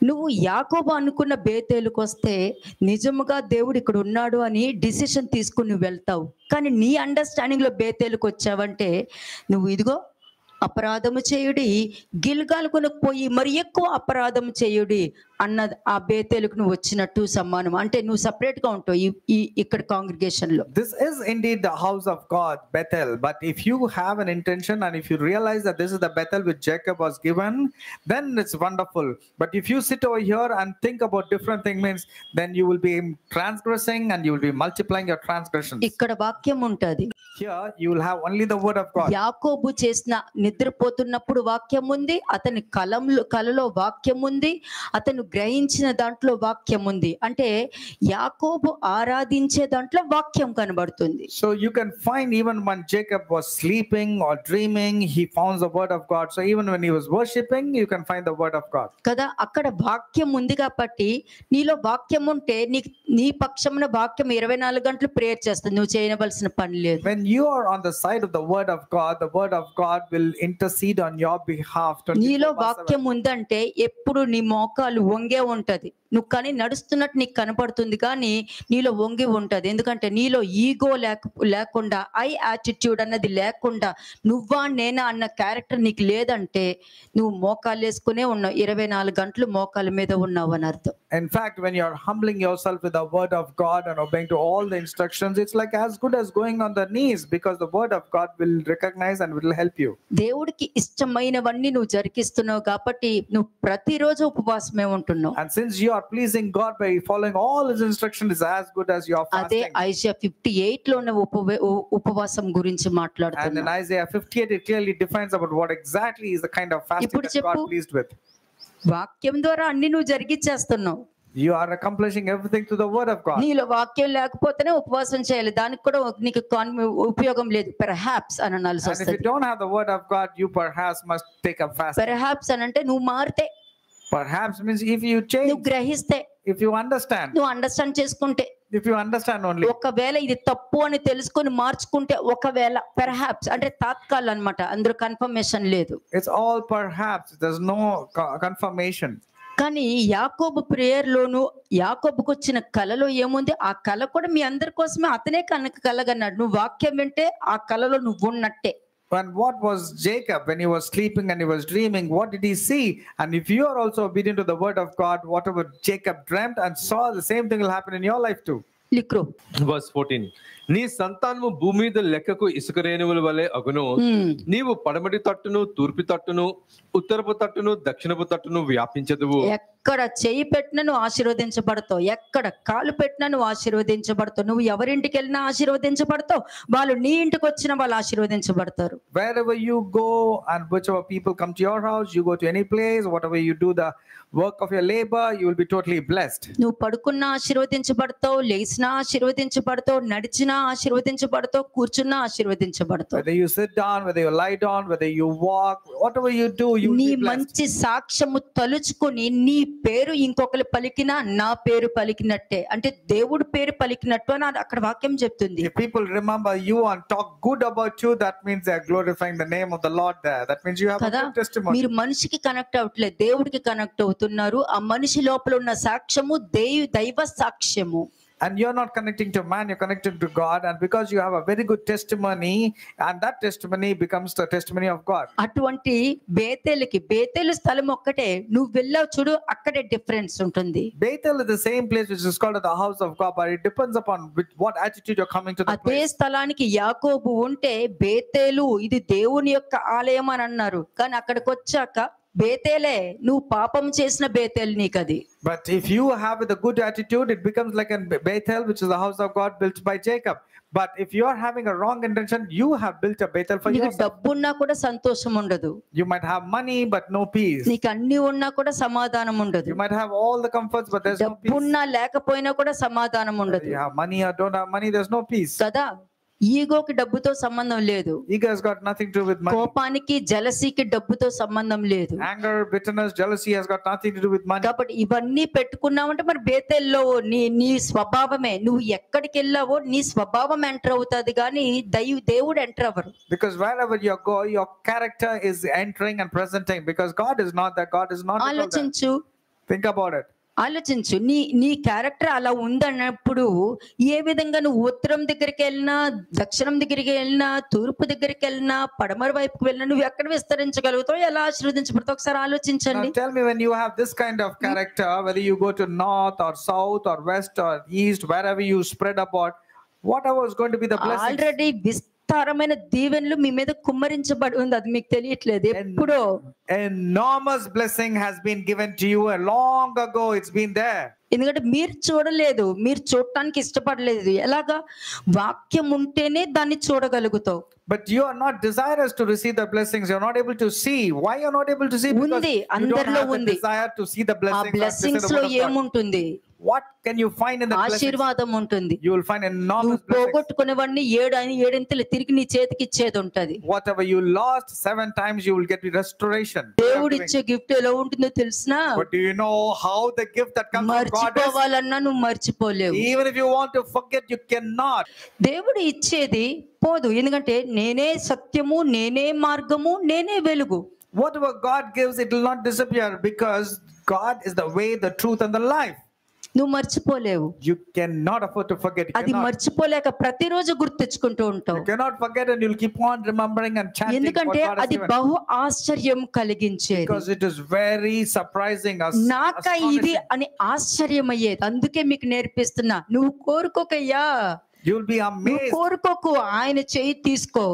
నువ్వు యాకోబు అనుకున్న బేతేలుకు వస్తే నిజముగా దేవుడు ఇక్కడ ఉన్నాడు అని డిసిషన్ తీసుకుని నువ్వు వెళ్తావు. కానీ నీ అండర్స్టాండింగ్ లో బేతేలుకు వచ్చావంటే నువ్వు ఇదిగో అపరాధము చేయుడి, గిల్గాలుకు పోయి మరి ఎక్కువ అపరాధము చేయుడి అన్న ఆ బేతేలుకు నువ్వు వచ్చినట్టు సమానం. అంటే నువ్వు సపరేట్ గా ఉంటావు ఇక్కడ కాంగ్రిగేషన్ లో. This is indeed the house of God, Bethel. But if you have an intention and if you realize that this is the Bethel which Jacob was given, then it's wonderful. But if you sit over here and think about different things, means then you will be transgressing and you will be multiplying your transgressions. ఇక్కడ వాక్యం ఉంటది. Here you will have only the word of God. యాకోబు చేసిన నిద్రపోతున్నప్పుడు వాక్యం ఉంది, అతని కలలో వాక్యం ఉంది, అతను గ్రహించిన దాంట్లో వాక్యం ఉంది. అంటే యాకోబు ఆరాధించే దాంట్లో వాక్యం కనబడుతుంది. So you can find even when Jacob was sleeping or dreaming, he found the word of God. So even when he was worshiping, you can find the word of God. కదా, అక్కడ వాక్యం ఉంది కాబట్టి నీలో వాక్యం ఉంటే నీ పక్షమున వాక్యం 24 గంటలు ప్రేయర్ చేస్తుంది, నువ్వు చేయవలసిన పని లేదు. When you are on the side of the word of God, the word of God will intercede on your behalf. నీలో వాక్యం ఉందంటే ఎప్పుడు నీ మోకాలు వంగే ఉంటది. నువ్వు కానీ నడుస్తున్నట్టు నీకు కనపడుతుంది, కానీ నీలో వంగి ఉంటది. ఎందుకంటే నీలో ఈగో లేకుండా, ఐ యాటిట్యూడ్ అన్నది లేకుండా, నువ్వా నేనా అన్న క్యారెక్టర్ నీకు లేదంటే నువ్వు మోకాలు వేసుకునే ఉన్నావు, 24 గంటలు మోకాల మీద ఉన్నావు అని అర్థం. In fact, when you are humbling yourself with the word of God and obeying to all the instructions, it's like as good as going on the knees, because the word of God will recognize and will help you. దేవుడికి ఇష్టమైనవన్నీ నువ్వు జరిగిస్తున్నావు కాబట్టి నువ్వు ప్రతిరోజు ఉపవాసమే ఉంటున్నావు. And since you are pleasing God by following all his instructions, is as good as you are అదే fasting. Isaiah 58 లోనే ఉపవాసం గురించి And in మాట్లాడుతున్నా. Isaiah 58, it clearly defines about what exactly is the kind of fasting ఇప్పుడు that God చెప్పు. pleased with. వాక్యం ద్వారా అన్ని నువ్వు జరిగిచ్చేస్తున్నావు. You are accomplishing everything through the word of God. నీలో వాక్యం లేకపోతేనే ఉపవాసం చేయాలి, దానికి కూడా నీకు ఉపయోగం లేదు. పెర్హాప్స్ అని అనాల్సి And if you వస్తుంది. don't have the word of God, you perhaps must take up fasting. Perhaps అని అంటే నువ్వు మారితే, Perhaps means if you change, నువ్వు గ్రహిస్తే, if you understand, నువ్వు అండర్స్టాండ్ చేసుకుంటే, if you understand only. ఒకవేళ ఇది తప్పు అని తెలుసుకొని మార్చుకుంటే, ఒకవేళ పెర్హాప్స్ అంటే తాత్కాల్ అన్నమాట, అందులో కన్ఫర్మేషన్ లేదు. It's all perhaps. There's no confirmation. కానీ యాకోబు ప్రేయర్ లోను యాకోబుకు వచ్చిన కలలో ఏముంది? ఆ కళ కూడా మీ అందరి కోసమే అతనే కలగన్నాడు. నువ్వు వాక్యం వింటే ఆ కళలో నువ్వు ఉన్నట్టే. And what was Jacob when he was sleeping and he was dreaming? What did he see? And if you are also obedient to the word of God, whatever Jacob dreamt and saw, the same thing will happen in your life too. లిక్రో Verse 14. నీ సంతానము భూమి మీద లెక్కకు ఇసుక రేణువుల వలె అగును. నీవు పడమటి తట్టును, తూర్పు తట్టును, ఉత్తరపు తట్టును, దక్షిణపు తట్టును వ్యాపించదువు. ఎక్కడ చెయ్యి పెట్టినా నువ్వు ఆశీర్వదించబడతావు, ఎక్కడ కాలు పెట్టినా నువ్వు ఆశీర్వదించబడతావు. నువ్వు ఎవరింటికి వెళ్ళినా ఆశీర్వదించబడతావు, వాళ్ళు నీ ఇంటికి వచ్చిన వాళ్ళు ఆశీర్వదించబడతారు. Wherever you go and whichever people come to your house, you go to any place, whatever you do the work of your labor, you will be totally blessed. నువ్వు పడుకున్నా ఆశీర్వదించబడతావు, లేచినా ఆశీర్వదించబడతావు, నడిచినా ఆశీర్వదించబడతావు, కూర్చున్నా ఆశీర్వదించబడతావు. Whether you sit down, whether you lie down, whether you walk, whatever you do, you will నీ be blessed. మంచి సాక్ష్యము తలుచుకుని నీ పేరు ఇంకొకరు పలికినా నా పేరు పలికినట్టే, అంటే దేవుడి పేరు పలికినట్టు అని అక్కడ వాక్యం చెప్తుంది. If people remember you and talk good about you, that means they are glorifying the name of the Lord there. That means you have a కదా, good testimony. మీరు మనిషికి కనెక్ట్ అవ్వట్లేదు, దేవుడికి కనెక్ట్ అవుతున్నారు. ఆ మనిషి లోపల ఉన్న సాక్ష్యము దైవ సాక్ష్యము. And you're not connecting to man, you're connecting to God. And because you have a very good testimony, and that testimony becomes the testimony of God. అటువంటి బేతేలు స్థలం ఒక్కటే, నువ్వు వెళ్ళావు చూడు, అక్కడే డిఫరెన్స్ ఉంటుంది. Bethel is the same place which is called the house of God, but it depends upon what attitude you're coming to the అదే place. స్థలానికి యాకోబు ఉంటే బేతేలు ఇది దేవుని యొక్క ఆలయం అని అన్నారు, కానీ అక్కడికి వచ్చాక బేతేలే, నువ్వు పాపం చేసిన బేతేలు నీకది. But if you have the good attitude, it becomes like a Bethel, which is the house of God built by Jacob. But if you are having a wrong intention, you have built a Bethel for నీకు yourself. డబ్బున్నా కూడా సంతోషం ఉండదు, You might have money, but no peace. నీకు అన్ని ఉన్నా కూడా సమాధానం ఉండదు. You might have all the comforts, but there's no peace. డబ్బున్నా లేకపోయినా కూడా సమాధానం ఉండదు You have money or don't have money, there's no peace. కదా. ఈగోకి డబ్బుతో సంబంధం లేదు, Ego has got nothing to do with money. కోపానికి జలసీకి డబ్బుతో సంబంధం లేదు. Anger, bitterness, jealousy has got nothing to do with money. కాబట్టి ఇవన్నీ పెట్టుకున్నావంటే మరి బేతేల్లో నీ స్వభావమే, నువ్వు ఎక్కడికి వెళ్ళావో నీ స్వభావం ఎంటర్ అవుతుంది, కానీ దేవుడు ఎంటర్ అవ్వరు. Because wherever you go, your character is entering and presenting. Because God is not that. God is not at all that. ఆలోచించు, Think about it. ఆలోచించు. నీ క్యారెక్టర్ అలా ఉందన్నప్పుడు ఏ విధంగా నువ్వు ఉత్తరం దగ్గరికి వెళ్ళినా, దక్షిణం దగ్గరికి వెళ్ళినా, తూర్పు దగ్గరికి వెళ్ళినా, పడమర వైపుకి వెళ్ళినా నువ్వు ఎక్కడ విస్తరించగలుగుతావు, ఎలా ఆశీర్వదించబడతావు, ఒకసారి ఆలోచించండి. Now tell me, when you have this kind of character, whether you go to north or south or west or east, wherever you spread about, whatever is going to be the blessing. Already విస్తారమైన దీవెనలు మీ మీద కుమ్మరించబడి ఉంది, అది మీకు తెలియట్లేదు. ఎప్పుడో Enormous blessing has been given to you long ago. It's been there. ఎందుకంటే మీరు చూడలేదు, మీరు చూడటానికి ఇష్టపడలేదు. ఎలాగా? వాక్యం ఉంటేనే దాన్ని చూడగలుగుతావు. But you are not desirous to receive the blessings. You're not able to see. Why you're not able to see? Because ఉంది, you don't అందరిలో have the ఉంది. desire to see the ఆ blessings. బ్లెస్సింగ్స్ లో ఏముంటుంది? What can you find in the blessings? ఆశీర్వాదం ఉంటుంది. You will find enormous నువ్వు blessings. పోగొట్టుకునేవన్నీ ఏడింతలు తిరిగి నీ చేతికి ఇచ్చేది ఉంటది. Whatever you lost 7 times, you will get restoration. దేవుడు ఇచ్చే గిఫ్ట్ ఎలా ఉంటుందో తెలిసినా, But do you know how the gift that comes from God is? మర్చిపోవాలన్నా నువ్వు మర్చిపోలేవు. Even if you want to forget, you cannot. దేవుడు ఇచ్చేది పోదు, ఎందుకంటే నేనే సత్యము, నేనే మార్గము, నేనే వెలుగు. Whatever God gives, it will not disappear, because God is the way, the truth, and the life. నువ్వు మర్చిపోలేవు. You cannot afford to forget. You అది cannot. మర్చిపోలేక ప్రతిరోజు గుర్తించుకుంటూ ఉంటావు. You cannot forget, and you'll keep on remembering and chanting what ఎందుకంటే God has అది given. బహు ఆశ్చర్యం కలిగించేది. Because it is very surprising. నాక ఇది అని ఆశ్చర్యం అయ్యేది. అందుకే మీకు నేర్పిస్తున్నా, నువ్వు కోరుకోకయ్యా, You'll be నువ్వు amazed. కోరుకోకు, ఆయన చేయి తీసుకో.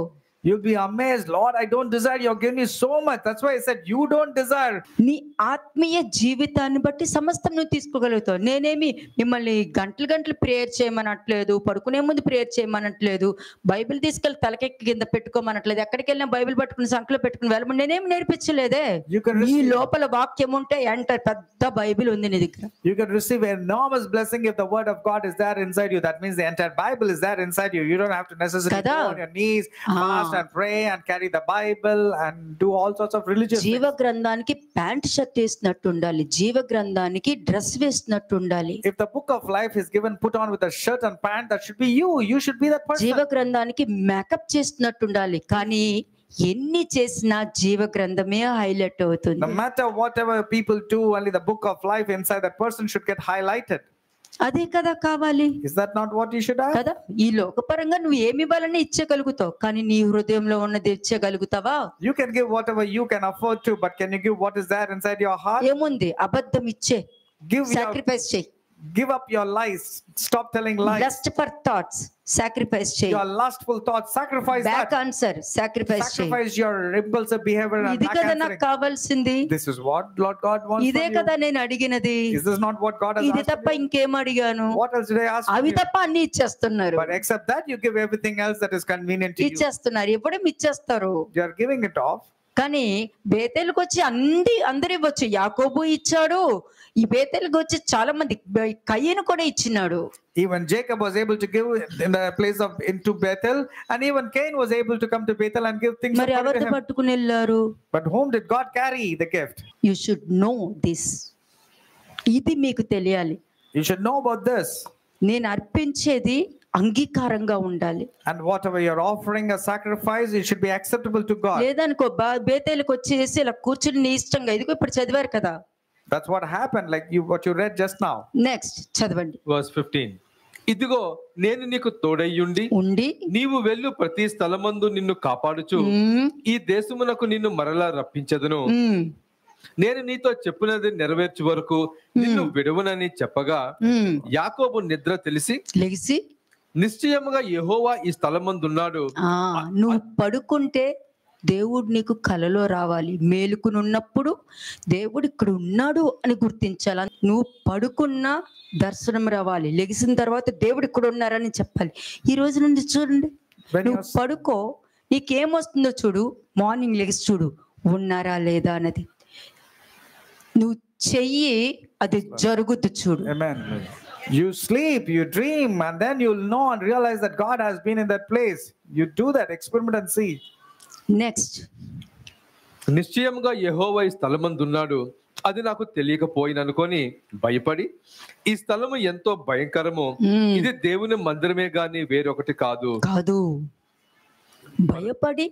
You'll be amazed. Lord, I don't desire. You're giving me so much. That's why I said you don't desire. నీ ఆత్మీయ జీవితాన్ని బట్టి సమస్తం నువ్వు తీసుకోగలుగుతావు. నేనేమి మిమ్మల్ని గంటలు ప్రేయర్ చేయమనట్లేదు, పడుకునే ముందు ప్రేయర్ చేయమనట్లేదు, బైబిల్ తీసుకెళ్ళి తలకెక్కి కింద పెట్టుకోమనట్లేదు, ఎక్కడికి వెళ్ళినా బైబిల్ పట్టుకుని సంకలో పెట్టుకుని వెళ్ళమని నేనేమి నేర్పించలేదే. You can నీ receive. లోపల వాక్యం ఉంటే పెద్ద బైబిల్ ఉంది నీ దగ్గర. You can receive enormous blessing if the word of God is there inside you. That means the entire Bible is there inside you. You don't have to necessarily Kada. go on your knees, fast and pray and carry the Bible and do all sorts of religious జీవ things. గ్రంథానికి pant shirt వేసినట్టు ఉండాలి, జీవ గ్రంథానికి dress వేసినట్టు ఉండాలి. If the book of life is given put on with a shirt and pant, that should be you. You should be that person. జీవ గ్రంథానికి మేకప్ చేసినట్టు ఉండాలి, కానీ ఎన్ని చేసినా జీవ గ్రంథమే హైలైట్ అవుతుంది. No matter whatever people do, only the book of life inside that person should get highlighted. అదే కదా కావాలి Is that not what you should have? కదా. ఈ లోకపరంగా నువ్వు ఏమి ఇవ్వాలని ఇచ్చగలుగుతావు, కానీ నీ హృదయంలో ఉన్నది ఇచ్చగలుగుతావా? You can give whatever you can afford to, but can you give what is there inside your heart? ఏముంది? అబద్ధం ఇచ్చే, Give your, సాక్రిఫైస్ చేయి. Give up your lies. Stop telling lies. Lust for thoughts sacrifice చేయి. Your lustful thoughts, sacrifice back that. Answer sacrifice చేయి. Sacrifice your impulsive behavior and ఇది back కదా నాకు answering. కావాల్సింది, This is what Lord God wants ఇదే from కదా you. నేను అడిగినది, Is this not what God has ఇది asked తప్ప of you? ఇంకేం అడిగాను? What else did I ask from అవి you? తప్ప అన్ని ఇచ్చేస్తున్నారు, But except that, you give everything else that is convenient to you. ఇచ్చేస్తున్నారు, ఇవ్వడం ఇచ్చేస్తారు. You are giving it off. కానీ బేతేలుకు వచ్చి అందరు ఇవ్వచ్చు. యాకోబు ఇచ్చాడు, ఈ బేతేలుకు వచ్చి చాలా మంది, కయ్యను కూడా ఇచ్చినాడు. Even Jacob was able to give in the place of into Bethel, and even Cain was able to come to Bethel and give things మరి according to ఎవరితో him. పట్టుకుని వెళ్ళారు? But whom did God carry the gift? You should know this. ఇది మీకు తెలియాలి. You should know about this. నేను అర్పించేది అంగీకారంగా ఉండాలి. And whatever you're offering a sacrifice, it should be acceptable to God. లేదనుకో బేతేలుకు వచ్చేసి ఇలా కూర్చుని నీ ఇష్టంగా, ఇదిగో ఇప్పుడు చదివారు కదా. That's what happened, like what you read just now. Next చదవండి. Verse 15. ఇదిగో నేను నీకు తోడయ్యుండి ఉండి నీవు వెళ్ళు ప్రతి స్థలమందు నిన్ను కాపాడుచు ఈ దేశమునకు నిన్ను మరలా రప్పించదును. నేను నీతో చెప్పినది నెరవేర్చు వరకు నిన్ను విడువనని చెప్పగా యాకోబు నిద్ర తెలిసి లెగిసి నిశ్చయముగా యెహోవా ఈ స్థలమందున్నాడు. నువ్వు పడుకుంటే దేవుడు నీకు కలలో రావాలి. మేలుకునున్నప్పుడు దేవుడు ఇక్కడ ఉన్నాడు అని గుర్తించాలి. నువ్వు పడుకున్నా దర్శనం రావాలి. లెగిసిన తర్వాత దేవుడు ఇక్కడ ఉన్నారని చెప్పాలి. ఈ రోజు నుండి చూడండి, నువ్వు పడుకో, నీకేమొస్తుందో చూడు, మార్నింగ్ లెగిసి చూడు ఉన్నారా లేదా అన్నది. నువ్వు చెయ్యి, అది జరుగుద్ది చూడు. Amen. You sleep, you dream, and then you'll know and realize that God has been in that place. You do that, experiment and see. Next, నిశ్చయముగా యెహోవా ఈ స్థలమందున్నాడు, అది నాకు తెలియకపోయిననుకొని భయపడి ఈ స్థలము ఎంతో భయంకరము, ఇది దేవుని మందిరమే గాని వేరొకటి కాదు. భయపడి.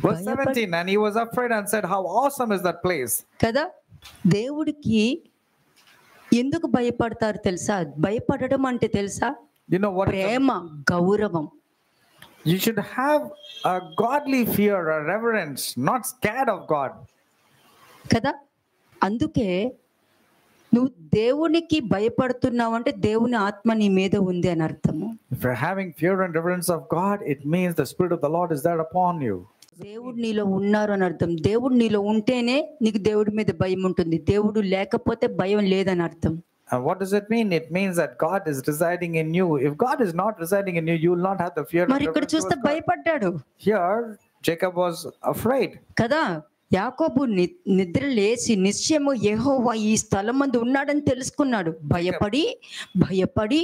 Verse 17, and he was afraid and said, how awesome is that place. కదా, దేవుడికి ఎందుకు భయపడతారు తెలుసా? భయపడడం అంటే తెలుసా? You know what? ప్రేమ, గౌరవం. You should have a godly fear, a reverence, not scared of God. కదా, అందుకే నువ్వు దేవునికి భయపడుతున్నావు అంటే దేవుని ఆత్మ నీ మీద ఉంది అని అర్థము. If you're having fear and reverence of God, it means the Spirit of the Lord is there upon you. దేవుడు నీలో ఉన్నారు అని అర్థం. దేవుడు నీలో ఉంటేనే నీకు దేవుడి మీద భయం ఉంటుంది. దేవుడు లేకపోతే భయం లేదని అర్థం. And what does it mean? It means that God is residing in you. If God is not residing in you, you will not have the fear and మరి ఇక్కడ reverence చూస్తే towards God. భయపడ్డాడు. Here, Jacob was afraid. కదా, యాకోబు నిద్ర లేచి నిశ్చయము యెహోవా ఈ స్థలం మందు ఉన్నాడని తెలుసుకున్నాడు. భయపడి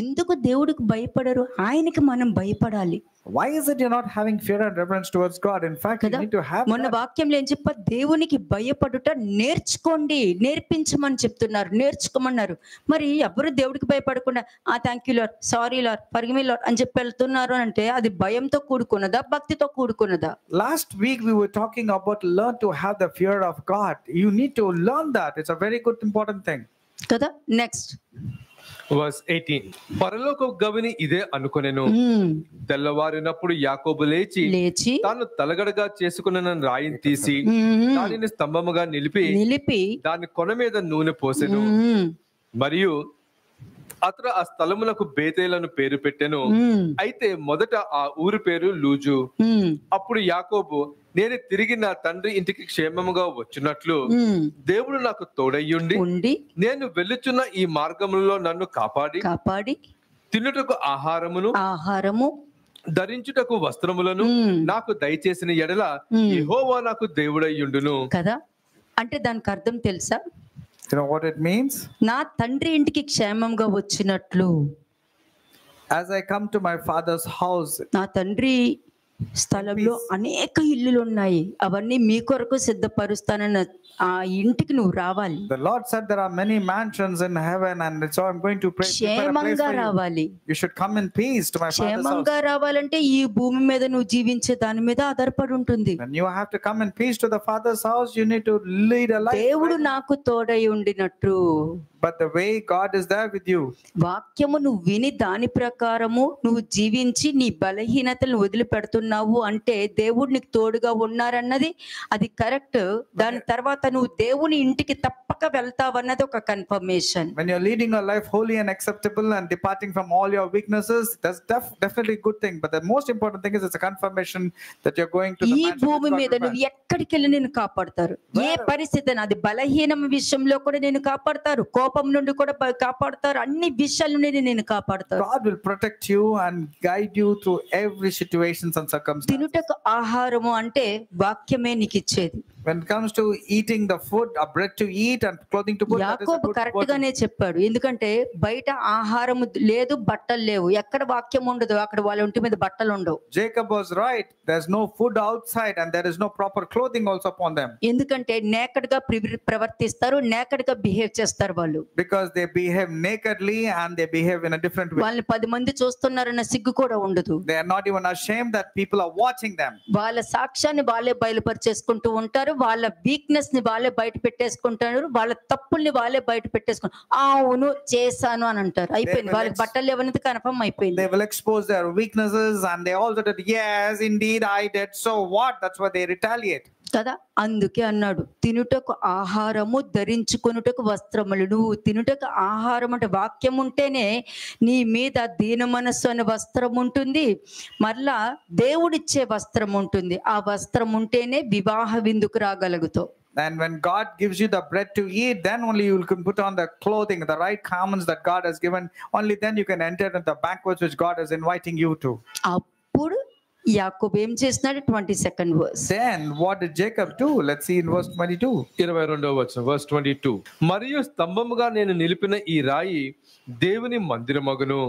ఎందుకు దేవుడికి భయపడరు? ఆయనకి మనం భయపడాలి. Why is it you're not having fear and reverence towards God? In fact, you need to have మొన్న that. వాక్యంలో ఏం చెప్ప, దేవునికి భయపడుట నేర్చుకోండి, నేర్పించమని చెప్తున్నారు, నేర్చుకోమన్నారు. మరి ఎవరు దేవుడికి భయపడకుండా thank you lord, sorry lord, forgive me lord అని చెప్పి వెళ్తున్నారు అంటే అది భయంతో కూడుకున్నదా, భక్తితో కూడుకున్నదా? Last week we were talking about learn to have the fear of God. You need to learn that. It's a very good important thing. కదా. Next Verse 18. పరలోక గవిని ఇదే అనుకొనెను. తెల్లవారినప్పుడు యాకోబు లేచి తాను తలగడగా చేసుకున్న రాయిని తీసి దానిని స్తంభముగా నిలిపి దాని కొన మీద నూనె పోసెను. మరియు అతడు ఆ స్థలములకు బేతేలను పేరు పెట్టెను. అయితే మొదట ఆ ఊరి పేరు లూజు. అప్పుడు యాకోబు, నేను తిరిగి నా తండ్రి ఇంటికి క్షేమముగా వచ్చినట్లు దేవుడు నాకు తోడయ్యుండి నేను వెళ్ళుచున్న ఈ మార్గములో నన్ను కాపాడి తినుటకు ఆహారము ధరించుటకు వస్త్రములను నాకు దయచేసిన ఎడల యెహోవా నాకు దేవుడయ్యుండును. కదా, అంటే దానికి అర్థం తెలుసా? You know what it means? నా తండ్రి ఇంటికి క్షేమంగా వచ్చినట్లు. As I come to my father's house, నా తండ్రి స్థలంలో అనేక ఇల్లులు ఉన్నాయి, అవన్నీ మీ కొరకు సిద్ధపరుస్తానన్న ఆ ఇంటికి నువ్వు రావాలి. The Lord said there are many mansions in heaven, and so I'm going to pray. క్షేమంగా రావాలి. You should come in peace to my father's house. క్షేమంగా రావాలంటే ఈ భూమి మీద నువ్వు జీవించే దాని మీద ఆధారపడి ఉంటుంది. When you have to come in peace to the father's house, you need to lead a life. దేవుడు నాకు తోడై ఉండినట్టు. But the way God is there with you. వాక్యము నువ్వు విని దాని ప్రకారము నువ్వు జీవించి నీ బలహీనతలను వదిలిపెడుతూ వెళ్తున్నావు అంటే దేవుడు నీకు తోడుగా ఉన్నారన్నది అది కరెక్ట్. దాని తర్వాత నువ్వు దేవుని ఇంటికి తప్పక వెళ్తావన్నది ఒక confirmation. When you're leading a life holy and acceptable and departing from all your weaknesses, that's definitely a good thing. But the most important thing is it's a confirmation that you're going to the ఈ mansion భూమి with God మీద will నువ్వు grant. ఎక్కడికి వెళ్ళి నేను కాపాడతారు. ఏ పరిస్థితి అది బలహీనం విషయంలో కూడా నేను కాపాడతారు, కోపం నుండి కూడా కాపాడతారు, అన్ని విషయాల నుండి నేను కాపాడతారు. God will protect you and guide you through every situations and circumstances. తినుటకు ఆహారము అంటే వాక్యమే నీకు ఇచ్చేది. When it comes to eating the food, a bread to eat and clothing to put, that is a యాకోబు good కరెక్ట్ word. గానే చెప్పాడు. ఎందుకంటే బయట ఆహారం లేదు, బట్టలు లేవు. ఎక్కడ వాక్యం ఉండదు అక్కడ వాళ్ళ ఒంటి మీద బట్టలు ఉండవు. Jacob was right. There's no food outside and there is no proper clothing also upon them. ఎందుకంటే నేకడ్ గా ప్రవర్తిస్తారు, నేకడ్ గా బిహేవ్ చేస్తారు వాళ్ళు. Because they behave nakedly and they behave in a different way. వాళ్ళని 10 మంది చూస్తున్నారన్న సిగ్గు కూడా ఉండదు. They are not even ashamed that people are watching them. వాళ్ళ సాక్ష్యాన్ని వాళ్ళే బయలుపరిచేసుకుంటూ ఉంటారు, వాళ్ళ వీక్నెస్ ని వాళ్ళే బయట పెట్టేసుకుంటారు, వాళ్ళ తప్పుల్ని వాళ్ళే బయట పెట్టేసుకుంటారు. అవును చేశాను అని అంటారు. అయిపోయింది, వాళ్ళకి బట్టలు లేవనేది కన్ఫర్మ్ అయిపోయింది. They will expose their weaknesses and they also did, yes indeed I did, so what? That's why they retaliate. కదా, అందుకే అన్నాడు తినుటకు ఆహారము, ధరించుకొనుటకు వస్త్రములు. నువ్వు తినుటకు ఆహారం అంటే వాక్యం ఉంటేనే నీ మీద దీన మనస్సు అనే వస్త్రం ఉంటుంది, మరలా దేవుడిచ్చే వస్త్రం ఉంటుంది. ఆ వస్త్రం ఉంటేనే వివాహ విందుకు రాగలుగుతావు. And when God gives you the bread to eat, then only you can put on the clothing, the right garments that God has given. Only then you can enter into the banquets which God is inviting you to. అప్పుడు యాకోబు ఏం చేసినాడు? 22nd verse. Then what did Jacob do? Let's see in verse 22. 22వ వచనం, verse 22. మరియు స్తంభముగా నేను నిలిపిన ఈ రాయి దేవుని మందిరమగును,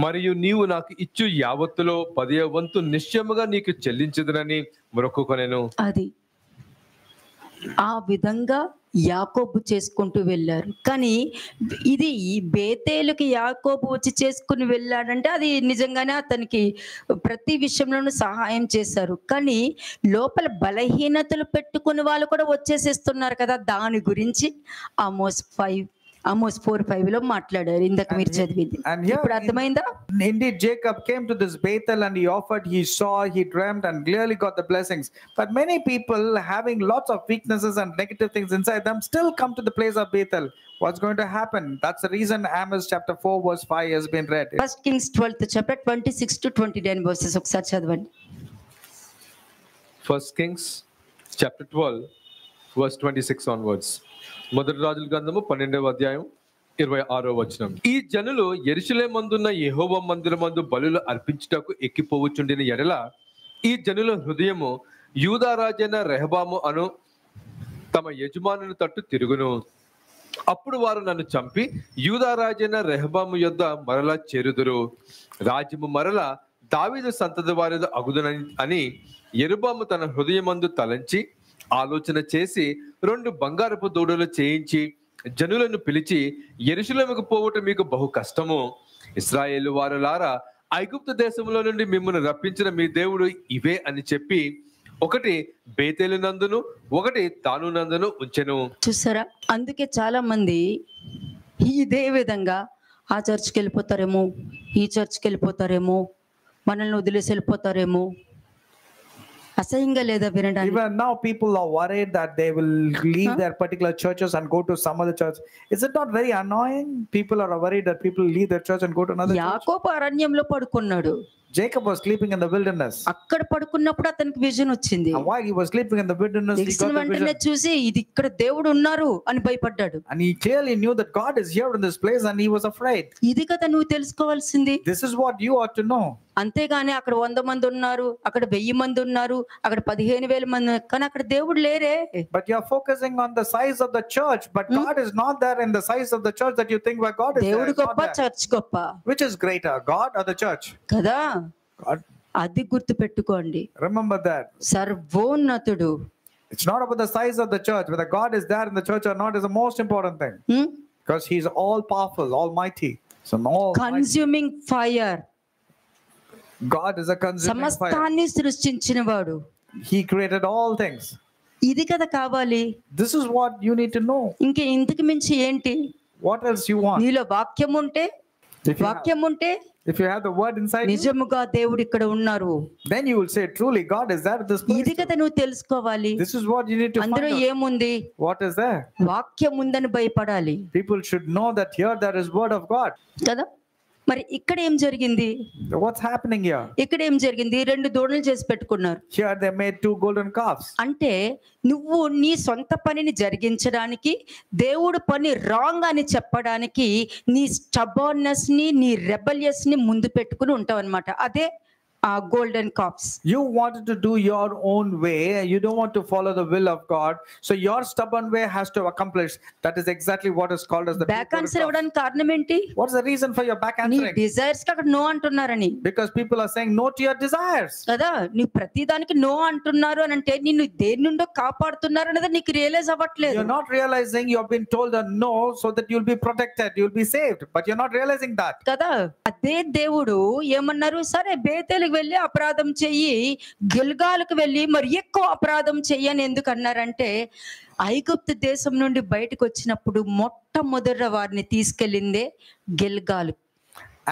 మరియు నీవు నాకు ఇచ్చు యావత్తులో 10వ వంతు నిశ్చయముగా నీకు చెల్లించదునని మొక్కుకొనెను. అది ఆ విధంగా యాకోబు చేసుకుంటూ వెళ్ళారు. కానీ ఇది బేతేలుకి యాకోబు వచ్చి చేసుకుని వెళ్ళాడంటే అది నిజంగానే అతనికి ప్రతి విషయంలోనూ సహాయం చేశారు. కానీ లోపల బలహీనతలు పెట్టుకుని వాళ్ళు కూడా వచ్చేసేస్తున్నారు కదా, దాని గురించి ఆమోస్ 4:5 లో మాట్లాడారు. ఇందాక మీరు చదివింది. And here ఇప్పుడు అర్థమైందా? indeed Jacob came to this Bethel and he offered, he saw, he dreamt and clearly got the blessings. But many people having lots of weaknesses and negative things inside them still come to the place of Bethel. What's going to happen? That's the reason Amos chapter 4 verse 5 has been read. 1 Kings 12th chapter 26 to 29 verses ఒకసారి చదవండి. 1 Kings chapter 12 verse 26 onwards. మొదటి రాజుల గ్రంథము 12వ అధ్యాయం 26వ వచనం. ఈ జనులు యెరూషలేమందున్న యెహోవా మందిరమందు బలులు అర్పించుటకు ఎక్కిపోవచ్చుండిన ఎడల ఈ జనుల హృదయము యూదా రాజైన రెహబాము అను తమ యజమానుని తట్టు తిరుగును. అప్పుడు వారు నన్ను చంపి యూదా రాజైన రెహబాము యొద్ద మరలా చేరుదురు. రాజ్యము మరలా దావీదు సంతతి వారిది అగుదునని అని యెరొబాము తన హృదయమందు తలంచి ఆలోచన చేసి 2 బంగారపు దూడలు చేయించి జనులను పిలిచి, యెరూషలేముకు పోవటం మీకు బహు కష్టము. ఇశ్రాయేలు వారులారా, ఐగుప్తు దేశంలో నుండి మిమ్మల్ని రప్పించిన మీ దేవుడు ఇవే అని చెప్పి ఒకటి బేతేలు నందును ఒకటి తాను నందును ఉంచెను. చూసారా, అందుకే చాలా మంది ఇదే విధంగా ఆ చర్చ్కి వెళ్ళిపోతారేమో, ఈ చర్చ్కి వెళ్ళిపోతారేమో, మనల్ని వదిలేసి వెళ్ళిపోతారేమో. అసహ్యంగా లేదా వినడానికి? Even now people are worried that they will leave their particular churches and go to some other church. Is it not very annoying? People are worried that people leave their church and go to another church. యాకోబు అరణ్యంలో పడుకున్నాడు. Jacob was sleeping in the wilderness. అక్కడ పడుకున్నప్పుడు అతనికి vision వచ్చింది. And while he was sleeping in the wilderness, he got the వెంటనే vision. చూసి ఇది ఇక్కడ దేవుడు ఉన్నారు అని భయపడ్డాడు. And he clearly knew that God is here in this place and he was afraid. ఇది కదా నువ్వు తెలుసుకోవాల్సింది. This is what you ought to know. అంతేగాని అక్కడ 100 మంది ఉన్నారు, అక్కడ 1000 మంది ఉన్నారు, అక్కడ 15,000 మంది, కానీ అక్కడ దేవుడు లేరే. But you are focusing on the size of the church, but God is not there in the size of the church that you think where God is there. దేవుడు It's not గొప్ప, there. చర్చ్ గొప్ప. Which is greater, God or the church? కదా, God. అది గుర్తు పెట్టుకోండి. Remember that. సర్వోన్నతుడు. It's not about the size of the church, whether God is there in the church or not is the most important thing. Because he's all powerful, almighty. So consuming fire. God is a consuming fire. సమస్తాన్ని సృష్టించిన వాడు. He created all things. ఇది కదా కావాలి. This is what you need to know. ఇంకే ఇంతకు మించి ఏంటి? What else you want? నీలో వాక్యం ఉంటే If you have, వాక్యం ఉంటే if you have the word inside you, నిజముగా దేవుడు ఇక్కడ ఉన్నారు. then you will say, truly God is there at this place. ఇది కదా నువ్వు తెలుసుకోవాలి. This is what you need to find అందులో out. ఏముంది? What is there? వాక్యం ఉందని భయపడాలి People should know that here there is word of God. కదా. మరి ఇక్కడ ఏం జరిగింది? What's happening here? ఇక్కడ ఏం జరిగింది? 2 దూడలు చేసి పెట్టుకున్నారు. Here they made 2 golden calves. అంటే నువ్వు నీ సొంత పనిని జరిగించడానికి, దేవుడు పని రాంగ్ అని చెప్పడానికి నీ స్టబర్నెస్ ని, నీ రెబలియస్ ని ముందు పెట్టుకుని ఉంటావు అనమాట. అదే ఆ golden cops. You wanted to do your own way. You don't want to follow the will of God. So your stubborn way has to accomplish. That is exactly what is called as the back answer ఇవ్వడానికి కారణం ఏంటి? What's the reason for your back నీ answering? Desires కి అక్కడ no అంటున్నారని. Because people are saying no to your desires. కదా. నీ ప్రతి దానికి నో అంటున్నారు అని అంటే నిన్ను దేని నుండో కాపాడుతున్నారు అనేది నీకు రియలైజ్ అవ్వట్లేదు. You're not realizing you've been told a no so that you'll be protected, you'll be saved, but you're not realizing that. కదా. అదే దేవుడు ఏమన్నారు? సరే బేతేలుకు వెళ్ళి అపరాధం చెయ్యి, గిల్గాలకు వెళ్ళి మరి ఎక్కువ అపరాధం చెయ్యి అని ఎందుకు అన్నారంటే, ఐగుప్తు దేశం నుండి బయటకు వచ్చినప్పుడు మొట్టమొదట వారిని తీసుకెళ్ళిందే గిల్గాలు.